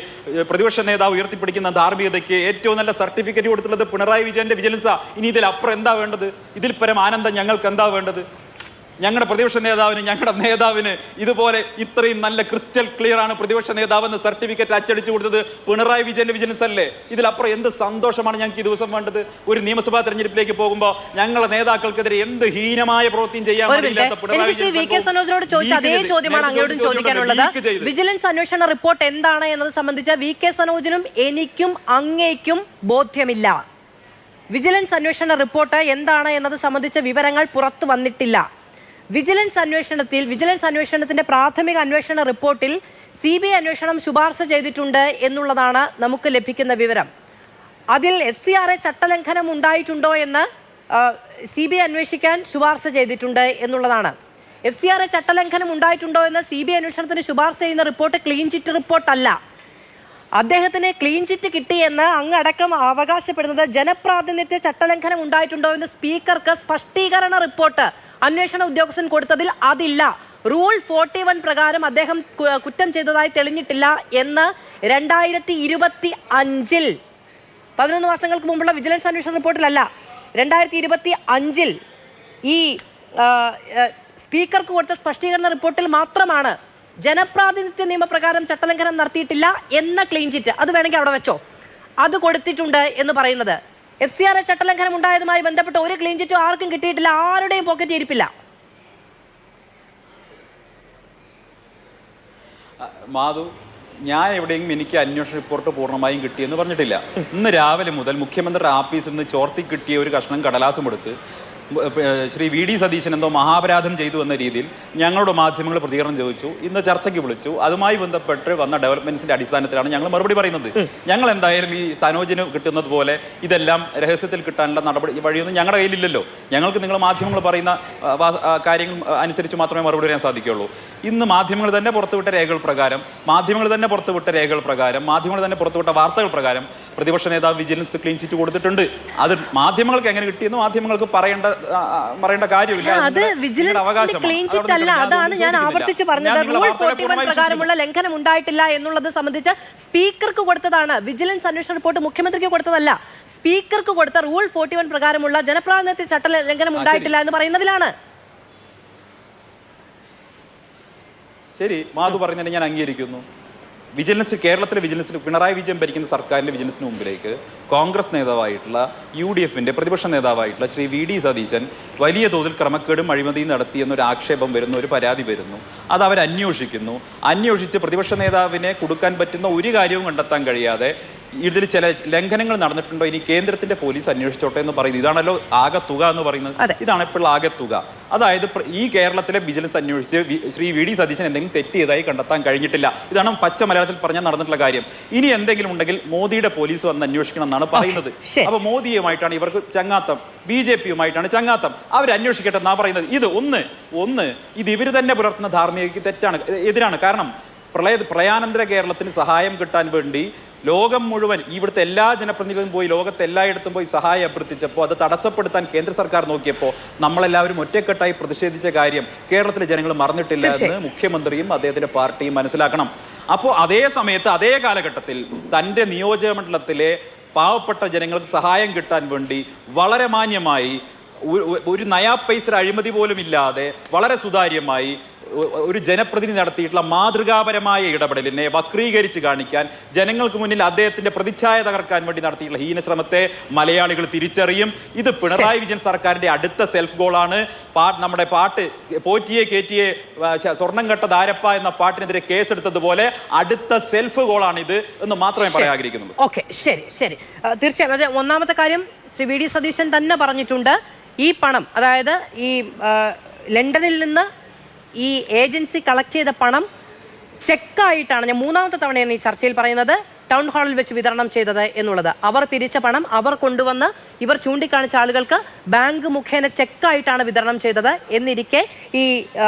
പ്രതിപക്ഷ നേതാവ് ഉയർത്തിപ്പിടിക്കുന്ന ധാർമ്മികതയ്ക്ക് ഏറ്റവും നല്ല സർട്ടിഫിക്കറ്റ് കൊടുത്തുള്ളത് പിണറായി വിജയന്റെ വിജിലൻസാ. ഇനി ഇതിലപ്പുറം എന്താ വേണ്ടത്? ഇതിൽ പരം ആനന്ദം ഞങ്ങൾക്ക് എന്താ വേണ്ടത്? ഞങ്ങളുടെ പ്രതിപക്ഷ നേതാവിന്, ഞങ്ങളുടെ നേതാവിന് ഇതുപോലെ ഇത്രയും നല്ല ക്രിസ്റ്റൽ ക്ലിയർ ആണ് പ്രതിപക്ഷ നേതാവെന്ന് സർട്ടിഫിക്കറ്റ് അച്ചടിച്ചു കൊടുത്തത് പിണറായി വിജയന്റെ വിജിലൻസ് അല്ലേ? ഇതിലപ്പുറം എന്ത് സന്തോഷമാണ് ഞങ്ങൾക്ക് ഈ ദിവസം വേണ്ടത്? ഒരു നിയമസഭാ തെരഞ്ഞെടുപ്പിലേക്ക് പോകുമ്പോൾ ഞങ്ങളുടെ നേതാക്കൾക്കെതിരെ എന്ത് ഹീനമായ പ്രവൃത്തിയും ചെയ്യാൻ വിജിലൻസ് അന്വേഷണ റിപ്പോർട്ട് എന്താണ് എന്നത് സംബന്ധിച്ച് VK സനോജിനും എനിക്കും അങ്ങേക്കും ബോധ്യമില്ല. വിജിലൻസ് അന്വേഷണ റിപ്പോർട്ട് എന്താണ് എന്നത് സംബന്ധിച്ച വിവരങ്ങൾ പുറത്തു വന്നിട്ടില്ല. വിജിലൻസ് അന്വേഷണത്തിന്റെ പ്രാഥമിക അന്വേഷണ റിപ്പോർട്ടിൽ CBI അന്വേഷണം ശുപാർശ ചെയ്തിട്ടുണ്ട് എന്നുള്ളതാണ് നമുക്ക് ലഭിക്കുന്ന വിവരം. അതിൽ FCRA ചട്ടലംഘനം ഉണ്ടായിട്ടുണ്ടോ എന്ന് CBI അന്വേഷിക്കാൻ ശുപാർശ ചെയ്തിട്ടുണ്ട് എന്നുള്ളതാണ്. FCRA ചട്ടലംഘനം ഉണ്ടായിട്ടുണ്ടോ എന്ന് CBI അന്വേഷണത്തിന് ശുപാർശ ചെയ്യുന്ന റിപ്പോർട്ട് ക്ലീൻ ചിറ്റ് റിപ്പോർട്ടല്ല. അദ്ദേഹത്തിന് ക്ലീൻ ചിറ്റ് കിട്ടിയെന്ന് അങ്ങടക്കം അവകാശപ്പെടുന്നത് ജനപ്രാതിനിധ്യ ചട്ടലംഘനം ഉണ്ടായിട്ടുണ്ടോ എന്ന് സ്പീക്കർക്ക് സ്പഷ്ടീകരണ റിപ്പോർട്ട് അന്വേഷണ ഉദ്യോഗസ്ഥൻ കൊടുത്തതിൽ അതില്ല. റൂൾ 41 പ്രകാരം അദ്ദേഹം കുറ്റം ചെയ്തതായി തെളിഞ്ഞിട്ടില്ല എന്ന് 2025 11 മാസങ്ങൾക്ക് മുമ്പുള്ള വിജിലൻസ് അന്വേഷണ റിപ്പോർട്ടിലല്ല, 2025 ഈ സ്പീക്കർക്ക് കൊടുത്ത സ്പഷ്ടീകരണ റിപ്പോർട്ടിൽ മാത്രമാണ് ജനപ്രാതിനിധ്യ നിയമപ്രകാരം ചട്ടലംഘനം നടത്തിയിട്ടില്ല എന്ന ക്ലീൻ ചിറ്റ്. അത് വേണമെങ്കിൽ അവിടെ വെച്ചോ, അത് കൊടുത്തിട്ടുണ്ട് എന്ന് പറയുന്നത്. FCRA ചട്ടലംഘനം ഉണ്ടായതുമായി ബന്ധപ്പെട്ട് ഒരു ക്ലീൻ ചിറ്റും ആർക്കും കിട്ടിയിട്ടില്ല, ആരുടെയും പോക്കറ്റ് ഇരിപ്പില്ല. മാധു, ഞാൻ എവിടെയെങ്കിലും എനിക്ക് അന്വേഷണ റിപ്പോർട്ട് പൂർണ്ണമായും കിട്ടിയെന്ന് പറഞ്ഞിട്ടില്ല. ഇന്ന് രാവിലെ മുതൽ മുഖ്യമന്ത്രിയുടെ ആഫീസിൽ നിന്ന് ചോർത്തി കിട്ടിയ ഒരു കഷ്ണം കടലാസും എടുത്ത് ശ്രീ വി ഡി സതീശൻ എന്തോ മഹാപരാധം ചെയ്തു എന്ന രീതിയിൽ ഞങ്ങളുടെ മാധ്യമങ്ങൾ പ്രതികരണം ചോദിച്ചു, ഇന്ന് ചർച്ചയ്ക്ക് വിളിച്ചു. അതുമായി ബന്ധപ്പെട്ട് വന്ന ഡെവലപ്മെന്റ്സിന്റെ അടിസ്ഥാനത്തിലാണ് ഞങ്ങൾ മറുപടി പറയുന്നത്. ഞങ്ങൾ എന്തായാലും ഈ സനോജിന് കിട്ടുന്നത് പോലെ ഇതെല്ലാം രഹസ്യത്തിൽ കിട്ടാനുള്ള നടപടി വഴിയൊന്നും ഞങ്ങളുടെ കയ്യിലില്ലല്ലോ. ഞങ്ങൾക്ക് നിങ്ങൾ മാധ്യമങ്ങൾ പറയുന്ന കാര്യങ്ങൾ അനുസരിച്ച് മാത്രമേ മറുപടി പറയാൻ സാധിക്കുകയുള്ളൂ. ഇന്ന് മാധ്യമങ്ങൾ തന്നെ പുറത്തുവിട്ട രേഖകൾ പ്രകാരം, മാധ്യമങ്ങൾ തന്നെ പുറത്തുവിട്ട വാർത്തകൾ പ്രകാരം പ്രതിപക്ഷ നേതാവ് വിജിലൻസ് ക്ലീൻ ചിറ്റ് കൊടുത്തിട്ടുണ്ട്. അത് മാധ്യമങ്ങൾക്ക് എങ്ങനെ കിട്ടിയെന്ന് മാധ്യമങ്ങൾക്ക് പറയേണ്ട കാര്യമില്ല. അത് വിജിലൻസ് ക്ലീൻ ചിറ്റ് അല്ല. അതാണ് ഞാൻ ആവർത്തിച്ച് പറഞ്ഞത്. റൂൾ 41 പ്രകാരമുള്ള ലംഘനം ഉണ്ടായിട്ടില്ല എന്നുള്ളത് സംബന്ധിച്ച് സ്പീക്കർക്ക് കൊടുത്തതാണ്. വിജിലൻസ് അന്വേഷണ റിപ്പോർട്ട് മുഖ്യമന്ത്രിക്ക് കൊടുത്തതല്ല, സ്പീക്കർക്ക് കൊടുത്ത റൂൾ 41 പ്രകാരമുള്ള ജനപ്രാതിനിധ്യ ചട്ട ലംഘനം ഉണ്ടായിട്ടില്ല എന്ന് പറയുന്നതിലാണ്. ശരി, മാധു പറഞ്ഞതിനെ ഞാൻ അംഗീകരിക്കുന്നു. കേരളത്തിലെ വിജിലൻസിന്, പിണറായി വിജയൻ ഭരിക്കുന്ന സർക്കാരിൻ്റെ വിജിലൻസിന് മുമ്പിലേക്ക് കോൺഗ്രസ് നേതാവായിട്ടുള്ള UDFന്റെ പ്രതിപക്ഷ നേതാവായിട്ടുള്ള ശ്രീ വി ഡി സതീശൻ വലിയ തോതിൽ ക്രമക്കേടും അഴിമതിയും നടത്തിയെന്നൊരു ആക്ഷേപം വരുന്നു, ഒരു പരാതി വരുന്നു. അത് അവർ അന്വേഷിച്ച് പ്രതിപക്ഷ നേതാവിനെ കൊടുക്കാൻ പറ്റുന്ന ഒരു കാര്യവും കണ്ടെത്താൻ കഴിയാതെ ഇതിൽ ചില ലംഘനങ്ങൾ നടന്നിട്ടുണ്ടോ, ഇനി കേന്ദ്രത്തിന്റെ പോലീസ് അന്വേഷിച്ചോട്ടെ എന്ന് പറയുന്നത്. ഇതാണല്ലോ ആകെ തുക എന്ന് പറയുന്നത്. ഇതാണ് ഇപ്പോൾ ആകെ തുക. അതായത് ഈ കേരളത്തിലെ വിജിലൻസ് അന്വേഷിച്ച് ശ്രീ വി ഡി സതീശൻ എന്തെങ്കിലും തെറ്റ് ചെയ്തതായി കണ്ടെത്താൻ കഴിഞ്ഞിട്ടില്ല. ഇതാണ് പച്ച മലയാളത്തിൽ പറഞ്ഞാൽ നടന്നിട്ടുള്ള കാര്യം. ഇനി എന്തെങ്കിലും ഉണ്ടെങ്കിൽ മോദിയുടെ പോലീസ് വന്ന് അന്വേഷിക്കണം എന്നാണ് പറയുന്നത്. അപ്പൊ മോദിയുമായിട്ടാണ് ഇവർക്ക് ചങ്ങാത്തം, BJPയുമായിട്ടാണ് ചങ്ങാത്തം, അവർ അന്വേഷിക്കട്ടെ എന്നാ പറയുന്നത്. ഇത് ഇത് ഇവർ തന്നെ പുലർത്തുന്ന ധാർമ്മികതയ്ക്ക് തെറ്റാണ്, എതിരാണ്. കാരണം പ്രളയാനന്തര കേരളത്തിന് സഹായം കിട്ടാൻ വേണ്ടി ലോകം മുഴുവൻ, ഇവിടുത്തെ എല്ലാ ജനപ്രതിനിധികളും പോയി ലോകത്തെ എല്ലായിടത്തും പോയി സഹായം അഭ്യർത്ഥിച്ചപ്പോൾ അത് തടസ്സപ്പെടുത്താൻ കേന്ദ്ര സർക്കാർ നോക്കിയപ്പോൾ നമ്മളെല്ലാവരും ഒറ്റക്കെട്ടായി പ്രതിഷേധിച്ച കാര്യം കേരളത്തിലെ ജനങ്ങൾ മറന്നിട്ടില്ല എന്ന് മുഖ്യമന്ത്രിയും അദ്ദേഹത്തിന്റെ പാർട്ടിയും മനസ്സിലാക്കണം. അപ്പോൾ അതേ സമയത്ത്, അതേ കാലഘട്ടത്തിൽ തൻ്റെ നിയോജകമണ്ഡലത്തിലെ പാവപ്പെട്ട ജനങ്ങൾക്ക് സഹായം കിട്ടാൻ വേണ്ടി വളരെ മാന്യമായി, ഒരു നയാ പൈസ അഴിമതി പോലും ഇല്ലാതെ വളരെ സുതാര്യമായി ഒരു ജനപ്രതിനിധി നടത്തിയിട്ടുള്ള മാതൃകാപരമായ ഇടപെടലിനെ വക്രീകരിച്ച് കാണിക്കാൻ, ജനങ്ങൾക്ക് മുന്നിൽ അദ്ദേഹത്തിന്റെ പ്രതിച്ഛായ തകർക്കാൻ വേണ്ടി നടത്തിയിട്ടുള്ള ഹീനശ്രമത്തെ മലയാളികൾ തിരിച്ചറിയും. ഇത് പിണറായി വിജയൻ സർക്കാരിന്റെ അടുത്ത സെൽഫ് ഗോളാണ്. നമ്മുടെ പാട്ട് പോറ്റിയെ കേറ്റിയെ സ്വർണം കെട്ട ധാരപ്പ എന്ന പാട്ടിനെതിരെ കേസെടുത്തതുപോലെ അടുത്ത സെൽഫ് ഗോളാണ് ഇത് എന്ന് മാത്രമേ പറയാൻ ആഗ്രഹിക്കുന്നുള്ളൂ. ഓക്കെ, ശരി. തീർച്ചയായും ഒന്നാമത്തെ കാര്യം ശ്രീ വി ഡി സതീശൻ തന്നെ പറഞ്ഞിട്ടുണ്ട്. ഈ പണം, അതായത് ഈ ലണ്ടനിൽ നിന്ന് ഈ ഏജൻസി കളക്ട് ചെയ്ത പണം ചെക്കായിട്ടാണ്, ഞാൻ മൂന്നാമത്തെ തവണയാണ് ഈ ചർച്ചയിൽ പറയുന്നത്, ടൗൺ ഹാളിൽ വെച്ച് വിതരണം ചെയ്തത് എന്നുള്ളത്. അവർ പിരിച്ച പണം അവർ കൊണ്ടുവന്ന് ഇവർ ചൂണ്ടിക്കാണിച്ച ആളുകൾക്ക് ബാങ്ക് മുഖേന ചെക്കായിട്ടാണ് വിതരണം ചെയ്തത്. എന്നിരിക്കെ ഈ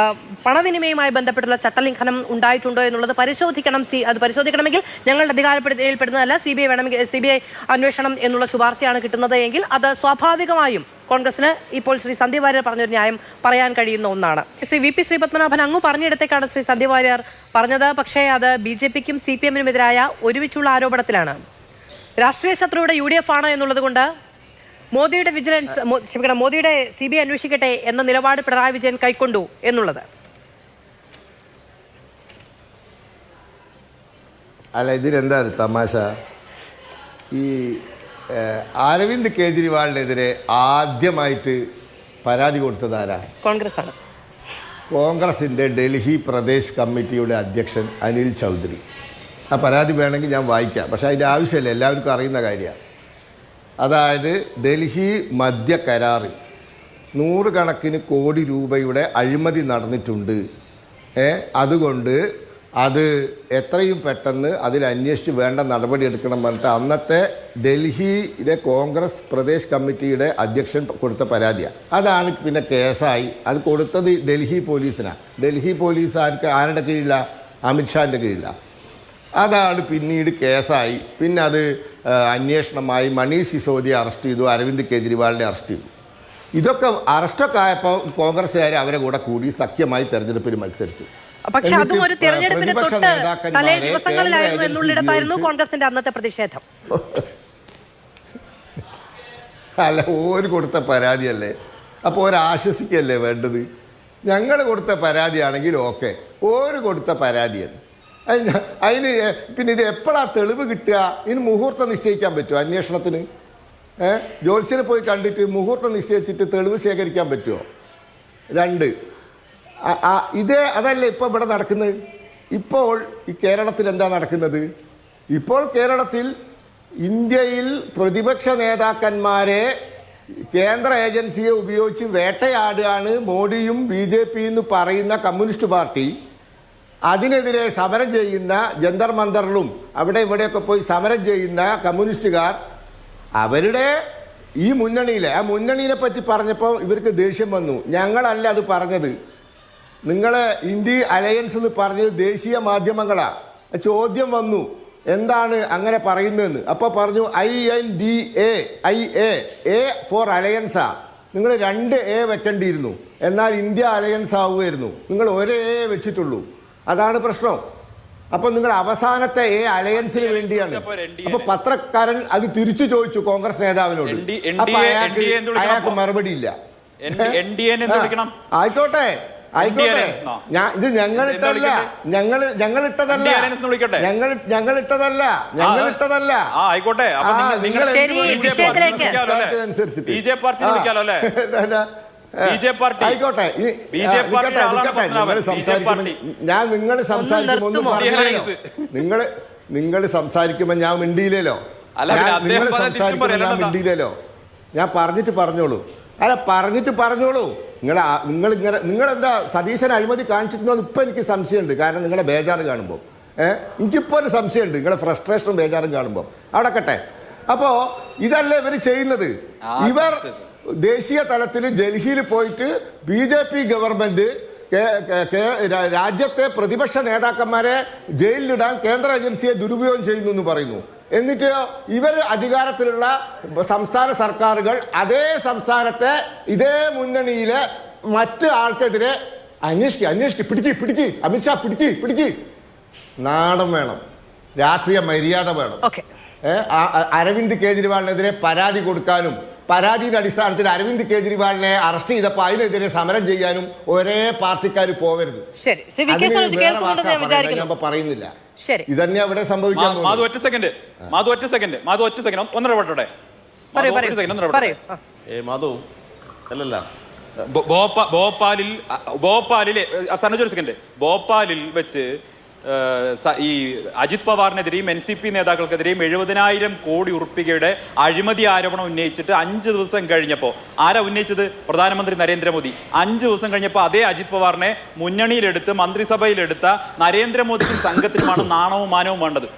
പണവിനിമയവുമായി ബന്ധപ്പെട്ടുള്ള ചട്ടലംഘനം ഉണ്ടായിട്ടുണ്ടോ എന്നുള്ളത് പരിശോധിക്കണം. അത് പരിശോധിക്കണമെങ്കിൽ ഞങ്ങളുടെ അധികാരപ്പെടുന്നതല്ല, CBI അന്വേഷണം എന്നുള്ള ശുപാർശയാണ് കിട്ടുന്നത് എങ്കിൽ അത് സ്വാഭാവികമായും കോൺഗ്രസിന് ഇപ്പോൾ ശ്രീ സന്ദീപ് വാര്യർ പറഞ്ഞൊരു ന്യായം പറയാൻ കഴിയുന്ന ഒന്നാണ്. ശ്രീ VP ശ്രീപത്മനാഭൻ അങ്ങ് പറഞ്ഞിടത്തേക്കാണ് ശ്രീ സന്ദീപ് വാര്യർ പറഞ്ഞത്. പക്ഷേ അത് BJPക്കും CPM-നും എതിരായ ഒരുമിച്ചുള്ള ആരോപണത്തിലാണ്. രാഷ്ട്രീയ ശത്രുവിടെ UDF ആണ് എന്നുള്ളത് കൊണ്ട് മോദിയുടെ മോദിയുടെ CBI അന്വേഷിക്കട്ടെ എന്ന നിലപാട് പിണറായി വിജയൻ കൈക്കൊണ്ടു എന്നുള്ളത്. അല്ല, ഇതിലെന്താ തമാശ? ഈ അരവിന്ദ് കേജ്രിവാളിനെതിരെ ആദ്യമായിട്ട് പരാതി കൊടുത്തത് ആരാ? കോൺഗ്രസ്സാണ്. കോൺഗ്രസിൻ്റെ ഡൽഹി പ്രദേശ് കമ്മിറ്റിയുടെ അധ്യക്ഷൻ അനിൽ ചൗധരി. ആ പരാതി വേണമെങ്കിൽ ഞാൻ വായിക്കാം, പക്ഷേ അതിൻ്റെ ആവശ്യമില്ല, എല്ലാവർക്കും അറിയുന്ന കാര്യമാണ്. അതായത് ഡൽഹി മദ്യ കരാറിൽ 100 കണക്കിന് കോടി രൂപയുടെ അഴിമതി നടന്നിട്ടുണ്ട്. അതുകൊണ്ട് അത് എത്രയും പെട്ടെന്ന് അതിൽ അന്വേഷിച്ച് വേണ്ട നടപടി എടുക്കണം പറഞ്ഞിട്ട് അന്നത്തെ ഡൽഹിയിലെ കോൺഗ്രസ് പ്രദേശ് കമ്മിറ്റിയുടെ അധ്യക്ഷൻ കൊടുത്ത പരാതിയാണ്. അതാണ് പിന്നെ കേസായി. അത് കൊടുത്തത് ഡൽഹി പോലീസിനാണ്. ഡൽഹി പോലീസ് ആരുടെ കീഴിലാണ്? അമിത്ഷാൻ്റെ കീഴിലാണ്. അതാണ് പിന്നീട് കേസായി. പിന്നെ അത് അന്വേഷണമായി. മനീഷ് സിസോദിയെ അറസ്റ്റ് ചെയ്തു, അരവിന്ദ് കേജ്രിവാളിനെ അറസ്റ്റ് ചെയ്തു. ഇതൊക്കെ അറസ്റ്റൊക്കെ ആയപ്പോൾ കോൺഗ്രസ്സുകാർ അവരെ കൂടെ കൂടി സഖ്യമായി തെരഞ്ഞെടുപ്പിൽ മത്സരിച്ചു. പക്ഷെ അതും ഒരു തെരഞ്ഞെടുപ്പിന് തൊട്ട് തലേ ദിവസങ്ങളിലായിരുന്നു എന്നുള്ളിടത്തായിരുന്നു കോൺഗ്രസിന്റെ അന്നത്തെ പ്രതിഷേധം. അല്ല, ഓര് കൊടുത്ത പരാതിയല്ലേ, അപ്പോൾ ഒരാശ്വസിക്കല്ലേ വേണ്ടത്? ഞങ്ങൾ കൊടുത്ത പരാതിയാണെങ്കിൽ ഓക്കെ, ഓര് കൊടുത്ത പരാതിയല്ല. അതിന് പിന്നെ ഇത് എപ്പോഴാണ് തെളിവ് കിട്ടുക? ഇതിന് മുഹൂർത്തം നിശ്ചയിക്കാൻ പറ്റുമോ അന്വേഷണത്തിന്? ജോത്സ്യനെ പോയി കണ്ടിട്ട് മുഹൂർത്തം നിശ്ചയിച്ചിട്ട് തെളിവ് ശേഖരിക്കാൻ പറ്റുമോ? 2, അതല്ലേ ഇപ്പോൾ ഇവിടെ നടക്കുന്നത്. ഇപ്പോൾ ഈ കേരളത്തിൽ എന്താ നടക്കുന്നത്? ഇപ്പോൾ കേരളത്തിൽ ഇന്ത്യയിൽ പ്രതിപക്ഷ നേതാക്കന്മാരെ കേന്ദ്ര ഏജൻസിയെ ഉപയോഗിച്ച് വേട്ടയാടുകയാണ് മോഡിയും BJP എന്ന് പറയുന്ന കമ്മ്യൂണിസ്റ്റ് പാർട്ടി. അതിനെതിരെ സമരം ചെയ്യുന്ന ജന്തർ മന്ദറിലും അവിടെ ഇവിടെയൊക്കെ പോയി സമരം ചെയ്യുന്ന കമ്മ്യൂണിസ്റ്റുകാർ അവരുടെ ഈ മുന്നണിയിലെ ആ മുന്നണിയെ പറ്റി പറഞ്ഞപ്പോൾ ഇവർക്ക് ദേഷ്യം വന്നു. ഞങ്ങളല്ല അത് പറഞ്ഞത്, നിങ്ങൾ ഇന്ത്യ അലയൻസ് എന്ന് പറഞ്ഞത് ദേശീയ മാധ്യമങ്ങളാണ്. ചോദ്യം വന്നു എന്താണ് അങ്ങനെ പറയുന്നതെന്ന്. അപ്പോൾ പറഞ്ഞു INDA ഫോർ അലയൻസാ. നിങ്ങൾ 2 A വെക്കേണ്ടിയിരുന്നു, എന്നാൽ ഇന്ത്യ അലയൻസ് ആവുമായിരുന്നു. നിങ്ങൾ ഒരു A വെച്ചിട്ടുള്ളൂ, അതാണ് പ്രശ്നം. അപ്പൊ നിങ്ങൾ അവസാനത്തെ അലയൻസിന് വേണ്ടിയാണ്. അപ്പൊ പത്രക്കാരൻ അത് തിരിച്ചു ചോദിച്ചു കോൺഗ്രസ് നേതാവിനോട്. അപ്പൊ അയാൾക്ക് മറുപടി ഇല്ല. ആയിക്കോട്ടെ ഇത് ഞങ്ങളിട്ടതല്ല. ആയിക്കോട്ടെ, ഞാൻ നിങ്ങൾ സംസാരിക്കുമ്പോൾ ഞാൻ മിണ്ടിയില്ലല്ലോ. നിങ്ങൾ സംസാരിക്കുമ്പോൾ ഞാൻ മിണ്ടിയില്ലല്ലോ. ഞാൻ പറഞ്ഞോളൂ. നിങ്ങളെന്താ സതീശൻ അഴിമതി കാണിച്ചിട്ടുണ്ടോ എന്ന് ഇപ്പം എനിക്ക് സംശയമുണ്ട്. കാരണം നിങ്ങളെ ബേജാറ് കാണുമ്പോൾ എനിക്കിപ്പോൾ ഒരു സംശയമുണ്ട്, നിങ്ങളെ ഫ്രസ്ട്രേഷനും ബേജാറും കാണുമ്പോൾ. അവിടെക്കട്ടെ. അപ്പോൾ ഇതല്ലേ ഇവർ ചെയ്യുന്നത്. ഇവർ ദേശീയ തലത്തിൽ ഡൽഹിയിൽ പോയിട്ട് BJP ഗവൺമെന്റ് രാജ്യത്തെ പ്രതിപക്ഷ നേതാക്കന്മാരെ ജയിലിലിടാൻ കേന്ദ്ര ഏജൻസിയെ ദുരുപയോഗം ചെയ്യുന്നു എന്ന് പറയുന്നു. എന്നിട്ട് ഇവർ അധികാരത്തിലുള്ള സംസ്ഥാന സർക്കാരുകൾ അതേ സംസ്ഥാനത്തെ ഇതേ മുന്നണിയിലെ മറ്റ് ആൾക്കെതിരെ അന്വേഷിക്കുക, പിടിക്ക് അമിത്ഷാ പിടിക്ക്. നാണം വേണം, രാഷ്ട്രീയ മര്യാദ വേണം. അരവിന്ദ് കെജ്രിവാളിനെതിരെ പരാതി കൊടുക്കാനും പരാതിയുടെ അടിസ്ഥാനത്തിൽ അരവിന്ദ് കെജ്രിവാളിനെ അറസ്റ്റ് ചെയ്തപ്പോൾ അതിനെതിരെ സമരം ചെയ്യാനും ഒരേ പാർട്ടിക്കാർ പോവരുത്. ഞാൻ പറയുന്നില്ല, ഇതന്നെ അവിടെ സംഭവിക്കാൻ. ഒറ്റ സെക്കൻഡ് ഒന്നര വട്ടോടെ മാധു അല്ലല്ല ഭോപ്പാലിൽ വെച്ച് ഈ അജിത് പവാറിനെതിരെയും NCP നേതാക്കൾക്കെതിരെയും 70,000 കോടി ഉറുപ്പികയുടെ അഴിമതി ആരോപണം ഉന്നയിച്ചിട്ട് 5 ദിവസം കഴിഞ്ഞപ്പോൾ ആരാ ഉന്നയിച്ചത്? പ്രധാനമന്ത്രി നരേന്ദ്രമോദി. 5 ദിവസം കഴിഞ്ഞപ്പോൾ അതേ അജിത് പവാറിനെ മുന്നണിയിലെടുത്ത് മന്ത്രിസഭയിലെടുത്ത നരേന്ദ്രമോദിക്കും സംഘത്തിനുമാണ് നാണവും മാനവും വേണ്ടത്.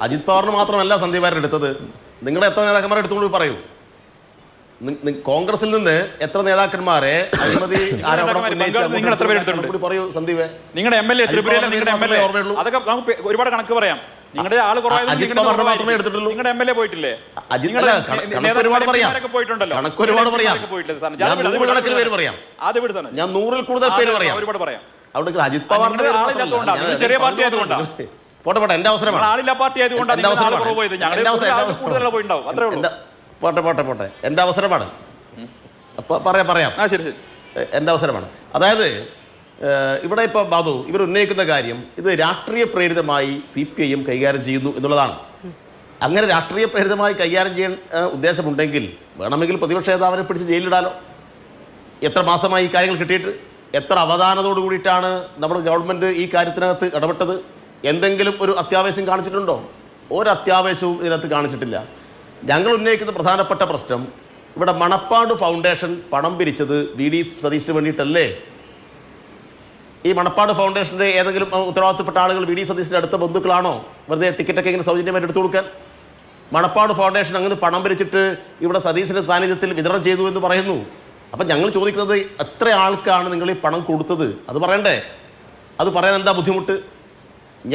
അജിത് പവാറിന് മാത്രമല്ല സന്ദീപ് വാര്യർ എടുത്തത്. നിങ്ങളുടെ എത്ര നേതാക്കന്മാരെ എടുത്തുകൊണ്ട് പറയൂ. കോൺഗ്രസിൽ നിന്ന് എത്ര നേതാക്കന്മാരെ അഴിമതി പറയൂ സന്ദീപ്. നിങ്ങളുടെ MLA ത്രിപുരയിലെ അതൊക്കെ നമുക്ക് ഒരുപാട് കണക്ക് പറയാം. നിങ്ങളുടെ ആള് മാത്രമേ എടുത്തിട്ടുള്ളൂ. നിങ്ങളുടെ MLA പോയിട്ടില്ലേ? ഒരുപാട് പറയാം, കണക്ക് ഒരുപാട് പറയാം. ഞാൻ 100-ൽ കൂടുതൽ പേര് പറയാം. ഒരുപാട് പറയാം. അവിടെ അജിത് പവാറിന്റെ ചെറിയ പാർട്ടി ആയതുകൊണ്ടാണ്. പോട്ടെ എന്റെ അവസരമാണ്. ആളില്ല പാർട്ടി ആയതുകൊണ്ടാണ് പോട്ടെ എന്റെ അവസരമാണ്. അപ്പൊ പറയാം എന്റെ അവസരമാണ്. അതായത് ഇവിടെ ഇപ്പൊ ബാധു ഇവർ ഉന്നയിക്കുന്ന കാര്യം ഇത് രാഷ്ട്രീയ പ്രേരിതമായി CPIM കൈകാര്യം ചെയ്യുന്നു എന്നുള്ളതാണ്. അങ്ങനെ രാഷ്ട്രീയ പ്രേരിതമായി കൈകാര്യം ചെയ്യാൻ ഉദ്ദേശമുണ്ടെങ്കിൽ വേണമെങ്കിൽ പ്രതിപക്ഷ നേതാവിനെ പിടിച്ച് ജയിലിടാലോ. എത്ര മാസമായി ഈ കാര്യങ്ങൾ കിട്ടിയിട്ട്, എത്ര അവധാനതയോട് കൂടിയിട്ടാണ് നമ്മുടെ ഗവൺമെന്റ് ഈ കാര്യത്തിനകത്ത് ഇടപെട്ടത്? എന്തെങ്കിലും ഒരു അത്യാവേശം കാണിച്ചിട്ടുണ്ടോ? ഒരു അത്യാവേശവും ഇതിനകത്ത് കാണിച്ചിട്ടില്ല. ഞങ്ങൾ ഉന്നയിക്കുന്ന പ്രധാനപ്പെട്ട പ്രശ്നം ഇവിടെ മണപ്പാട് ഫൗണ്ടേഷൻ പണം പിരിച്ചത് VD സതീശിന് വേണ്ടിയിട്ടല്ലേ? ഈ മണപ്പാട് ഫൗണ്ടേഷൻ്റെ ഏതെങ്കിലും ഉത്തരവാദിത്തപ്പെട്ട ആളുകൾ VD സതീശിൻ്റെ അടുത്ത ബന്ധുക്കളാണോ വെറുതെ ടിക്കറ്റൊക്കെ ഇങ്ങനെ സൗജന്യമായിട്ട് എടുത്തു കൊടുക്കാൻ? മണപ്പാട് ഫൗണ്ടേഷൻ അങ്ങനെ പണം പിരിച്ചിട്ട് ഇവിടെ സതീശിൻ്റെ സാന്നിധ്യത്തിൽ വിതരണം ചെയ്തു എന്ന് പറയുന്നു. അപ്പം ഞങ്ങൾ ചോദിക്കുന്നത് എത്ര ആൾക്കാണ് നിങ്ങൾ ഈ പണം കൊടുത്തത്? അത് പറയണ്ടേ? അത് പറയാൻ എന്താ ബുദ്ധിമുട്ട്?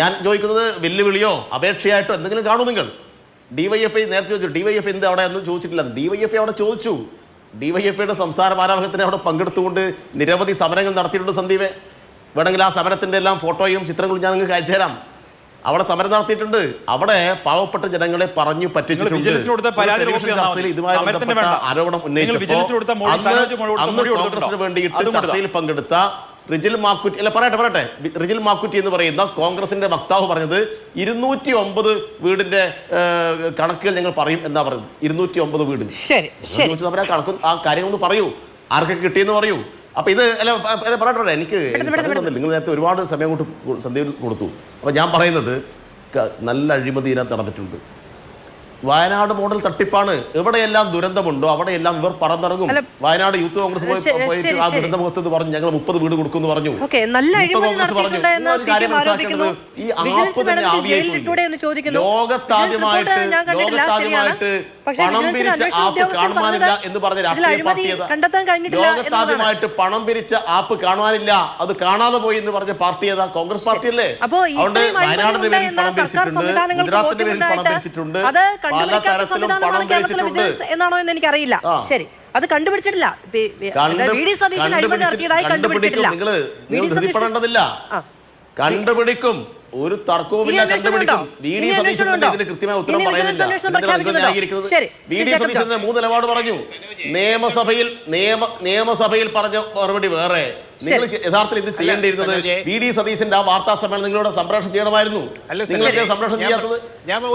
ഞാൻ ചോദിക്കുന്നത് വെല്ലുവിളിയോ അപേക്ഷയായിട്ടോ എന്തെങ്കിലും കാണൂ നിങ്ങൾ? DYFI നേരത്തെ ചോദിച്ചു, DYFI എന്ത് അവിടെ ഒന്നും ചോദിച്ചിട്ടില്ല. DYFI അവിടെ ചോദിച്ചു. DYFIയുടെ സംസ്ഥാന ഭാരവാഹത്തിന് അവിടെ പങ്കെടുത്തുകൊണ്ട് നിരവധി സമരങ്ങൾ നടത്തിയിട്ടുണ്ട് സന്ദീപേ. വേണമെങ്കിൽ ആ സമരത്തിൻ്റെ എല്ലാം ഫോട്ടോയും ചിത്രങ്ങളും ഞാൻ നിങ്ങൾക്ക് അയച്ചു തരാം. അവിടെ സമരം നടത്തിയിട്ടുണ്ട്. അവിടെ പാവപ്പെട്ട ജനങ്ങളെ പറഞ്ഞു പറ്റിച്ചിട്ടുണ്ട്. ഇതുമായി ബന്ധപ്പെട്ട ആരോപണം ഉന്നയിച്ചപ്പോൾ അന്ന് കോൺഗ്രസിന് വേണ്ടിയിട്ട് ചർച്ചയിൽ പങ്കെടുത്ത റിജിൽ മാക്കുറ്റി റിജിൽ മാക്കുറ്റി എന്ന് പറയുന്ന കോൺഗ്രസിന്റെ വക്താവ് പറഞ്ഞത് 209 വീടിന്റെ കണക്കുകൾ ഞങ്ങൾ പറയും എന്നാ പറയുന്നത്. 209 വീട്. കണക്കും ആ കാര്യങ്ങളൊന്ന് പറയൂ, ആർക്കൊക്കെ കിട്ടിയെന്ന് പറയൂ. അപ്പൊ ഇത് പറയട്ടെ, എനിക്ക് നിങ്ങൾ നേരത്തെ ഒരുപാട് സമയം കൊണ്ട് സന്ദീപ് കൊടുത്തു. അപ്പൊ ഞാൻ പറയുന്നത് നല്ല അഴിമതി ഇതിനകത്ത് നടന്നിട്ടുണ്ട്. വയനാട് മോഡൽ തട്ടിപ്പാണ്. എവിടെയെല്ലാം ദുരന്തമുണ്ടോ അവിടെയെല്ലാം ഇവർ പറന്നിറങ്ങും. വയനാട് യൂത്ത് കോൺഗ്രസ് പോയിട്ട് ആ ദുരന്തമുഖത്ത് പറഞ്ഞു ഞങ്ങൾ 30 വീട് കൊടുക്കുമെന്ന് പറഞ്ഞു. യൂത്ത് കോൺഗ്രസ് പറഞ്ഞു. ഒരു കാര്യം മനസ്സിലാക്കേണ്ടത് ഈ ആപ്പ് തന്നെ ആവിയായി പോയി. ലോകത്താദ്യമായിട്ട് പണം പിരിച്ച ആപ്പ് കാണുവാനില്ല എന്ന് പറഞ്ഞ രാഷ്ട്രീയ പാർട്ടി ഏതാ? ലോകത്താദ്യമായിട്ട് പണം പിരിച്ച ആപ്പ് കാണുവാനില്ല, അത് കാണാതെ പോയി എന്ന് പറഞ്ഞ പാർട്ടി ഏതാ? കോൺഗ്രസ് പാർട്ടിയല്ലേ. അതുകൊണ്ട് വയനാടിന്റെ പേരിൽ പണം പിരിച്ചിട്ടുണ്ട്, ഗുജറാത്തിന്റെ പേരിൽ പണം പിരിച്ചിട്ടുണ്ട്, പല തരത്തിലും പണം പിരിച്ചിട്ടുണ്ട് എന്നാണോ എന്ന് എനിക്കറിയില്ല. ശരി, അത് കണ്ടുപിടിച്ചിട്ടില്ല. നിങ്ങൾ ധൃതിപ്പെടേണ്ടതില്ല, കണ്ടുപിടിക്കും. ഒരു തർക്കവുമില്ല, കണ്ടുപിടിക്കും. വി ഡി സതീശൻ തന്നെ ഇതിന് കൃത്യമായ ഉത്തരം പറയുന്നില്ല. വി ഡി സതീശൻ 3 നിലപാട് പറഞ്ഞു. നിയമസഭയിൽ പറഞ്ഞ മറുപടി വേറെ. നിങ്ങൾ യഥാർത്ഥത്തിൽ ഇത് ചെയ്യേണ്ടിയിരുന്നത് വി ഡി സതീശന്റെ ആ വാർത്താ സമ്മേളനം നിങ്ങളോട് സംപ്രേഷണം ചെയ്യണമായിരുന്നു. നിങ്ങൾക്ക് സംപ്രേഷണം ചെയ്യാത്തത്?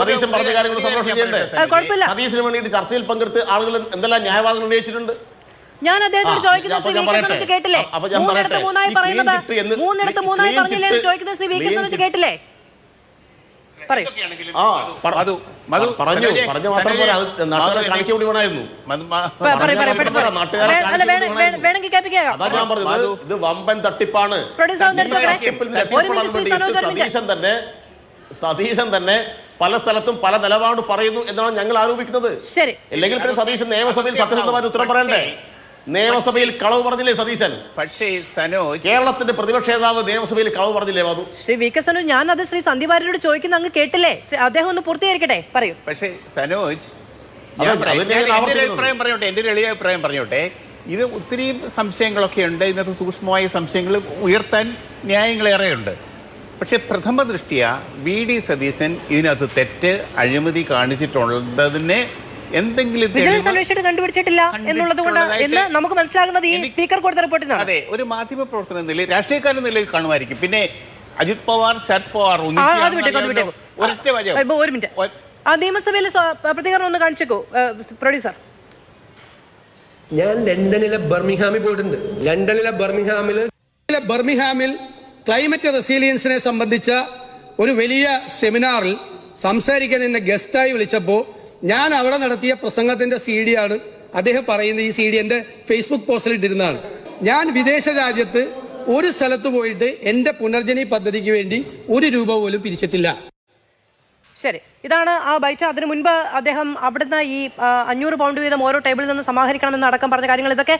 സതീശൻ പറഞ്ഞ കാര്യങ്ങൾ സംപ്രേഷണം ചെയ്യണ്ടേ? സതീശന് വേണ്ടിയിട്ട് ചർച്ചയിൽ പങ്കെടുത്ത് ആളുകൾ എന്തെല്ലാം ന്യായവാദങ്ങൾ ഉന്നയിച്ചിട്ടുണ്ട്. ഞാൻ അദ്ദേഹത്തോട് ചോദിക്കുന്നത് കേട്ടില്ലേ? മൂന്നിടത്ത് മൂന്നായി പറഞ്ഞില്ലേ ചോദിക്കുന്നത് ശ്രീ വി കെ സനോജ് കേട്ടില്ലേ? വേണമെങ്കിൽ കേൾപ്പിക്കാം. ഞാൻ പറഞ്ഞത് ഇത് വമ്പൻ തട്ടിപ്പാണ്. സതീശൻ തന്നെ പല സ്ഥലത്തും പല നിലപാട് പറയുന്നു എന്നാണ് ഞങ്ങൾ ആരോപിക്കുന്നത്. അല്ലെങ്കിൽ പിന്നെ സതീശൻ നിയമസഭയിൽ സത്യസന്ധമായ ഉത്തരം പറയണ്ടേ? നിയമസഭയിൽ കളവ് പറഞ്ഞില്ലേ സതീശൻ? പക്ഷേ സനോജ്, കേരളത്തിന്റെ പ്രതിപക്ഷ നേതാവ് നിയമസഭയിൽ കളവ് പറഞ്ഞില്ലേ മാധു? ശ്രീ വി കെ സനോജ്, ഞാൻ അത് ശ്രീ സന്ദീപ് വാര്യരോട് ചോദിക്കുന്ന അങ്ങ് കേട്ടില്ലേ? അദ്ദേഹം ഒന്ന് പൂർത്തീകരിക്കട്ടെ, പറയൂ. പക്ഷേ സനോജ്, എന്റെ ഒരു എളിയ അഭിപ്രായം പറഞ്ഞോട്ടെ. ഇത് ഒത്തിരി സംശയങ്ങളൊക്കെ ഉണ്ട്. ഇതിനകത്ത് സൂക്ഷ്മമായ സംശയങ്ങൾ ഉയർത്താൻ ന്യായങ്ങളേറെയുണ്ട്. പക്ഷെ പ്രഥമ ദൃഷ്ടിയ വി ഡി സതീശൻ ഇതിനകത്ത് തെറ്റ്, അഴിമതി കാണിച്ചിട്ടുള്ളതിനെ എന്തെങ്കിലും കണ്ടുപിടിച്ചിട്ടില്ല എന്നുള്ളത് കൊണ്ട് എന്ന് നമുക്ക് മനസ്സിലാകുന്നത് ഈ സ്പീക്കർ കൊടുത്ത റിപ്പോർട്ടിൽ. അതെ, ഒരു മാധ്യമ പ്രവർത്തന നിലയിൽ, രാഷ്ട്രീയക്കാരൻ നിലയിൽ കാണുമായിരിക്കും. പിന്നെ അജിത് പവാർ, ശരത് പവാർ ഒരു മിനിറ്റ്, ആ നിയമസഭയിൽ പ്രതികരണം ഒന്ന് കാണിച്ചേക്കൂ പ്രൊഡ്യൂസർ. ഞാൻ ലണ്ടനിലെ ബർമിംഗ്ഹാമിൽ പോയിട്ടുണ്ട്. ബർമിംഗ്ഹാമിൽ ക്ലൈമറ്റ് റെസിലിയൻസിനെ സംബന്ധിച്ച ഒരു വലിയ സെമിനാറിൽ സംസാരിക്കാൻ എന്നെ ഗസ്റ്റായി വിളിച്ചപ്പോൾ ഞാൻ അവിടെ നടത്തിയ പ്രസംഗത്തിന്റെ CD ആണ് അദ്ദേഹം പറയുന്നത്. ഈ CD എന്റെ ഫേസ്ബുക്ക് പോസ്റ്റിൽ ഇട്ടിരുന്നതാണ്. ഞാൻ വിദേശ രാജ്യത്ത് ഒരു സ്ഥലത്ത് പോയിട്ട് എന്റെ പുനർജനി പദ്ധതിക്ക് വേണ്ടി 1 രൂപ പോലും പിരിച്ചിട്ടില്ല. ശരി, ഇതാണ് ആ ബൈറ്റ്. അതിനു മുൻപ് അദ്ദേഹം അവിടുന്ന് ഈ 500 പൗണ്ട് വീതം ഓരോ ടേബിളിൽ നിന്ന് സമാഹരിക്കണമെന്ന് അടക്കം പറഞ്ഞ കാര്യങ്ങൾ, ഇതൊക്കെ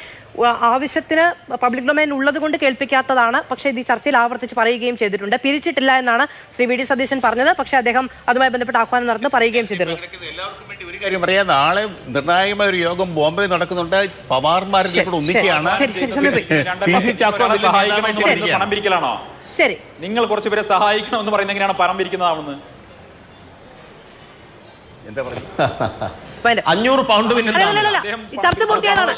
ആവശ്യത്തിന് പബ്ലിക് ഡൊമൈൻ ഉള്ളത് കൊണ്ട് കേൾപ്പിക്കാത്തതാണ്. പക്ഷേ ഇത് ഈ ചർച്ചയിൽ ആവർത്തിച്ച് പറയുകയും ചെയ്തിട്ടുണ്ട്. പിരിച്ചിട്ടില്ല എന്നാണ് ശ്രീ വി ഡി സതീശൻ പറഞ്ഞത്. പക്ഷേ അദ്ദേഹം അതുമായി ബന്ധപ്പെട്ട് ആഹ്വാനം നടന്ന് പറയുകയും ചെയ്തിരുന്നു. എല്ലാവർക്കും വേണ്ടി ഒരു കാര്യം പറയാം. നാളെ നിർണായകമായ ഒരു യോഗം ബോംബെ നടക്കുന്നുണ്ട്. പവാർമാരിൽ കൂടെ ഒന്നിക്കുകയാണ്. ശരി, നിങ്ങൾ കുറച്ച് പേരെ സഹായിക്കണമെന്ന് പറയുന്നത് എങ്ങനെയാണ് പണം പിരിക്കുന്നതാവുന്നത്? 500 പൗണ്ട് ചർച്ച പൂർത്തിയായതാണ്.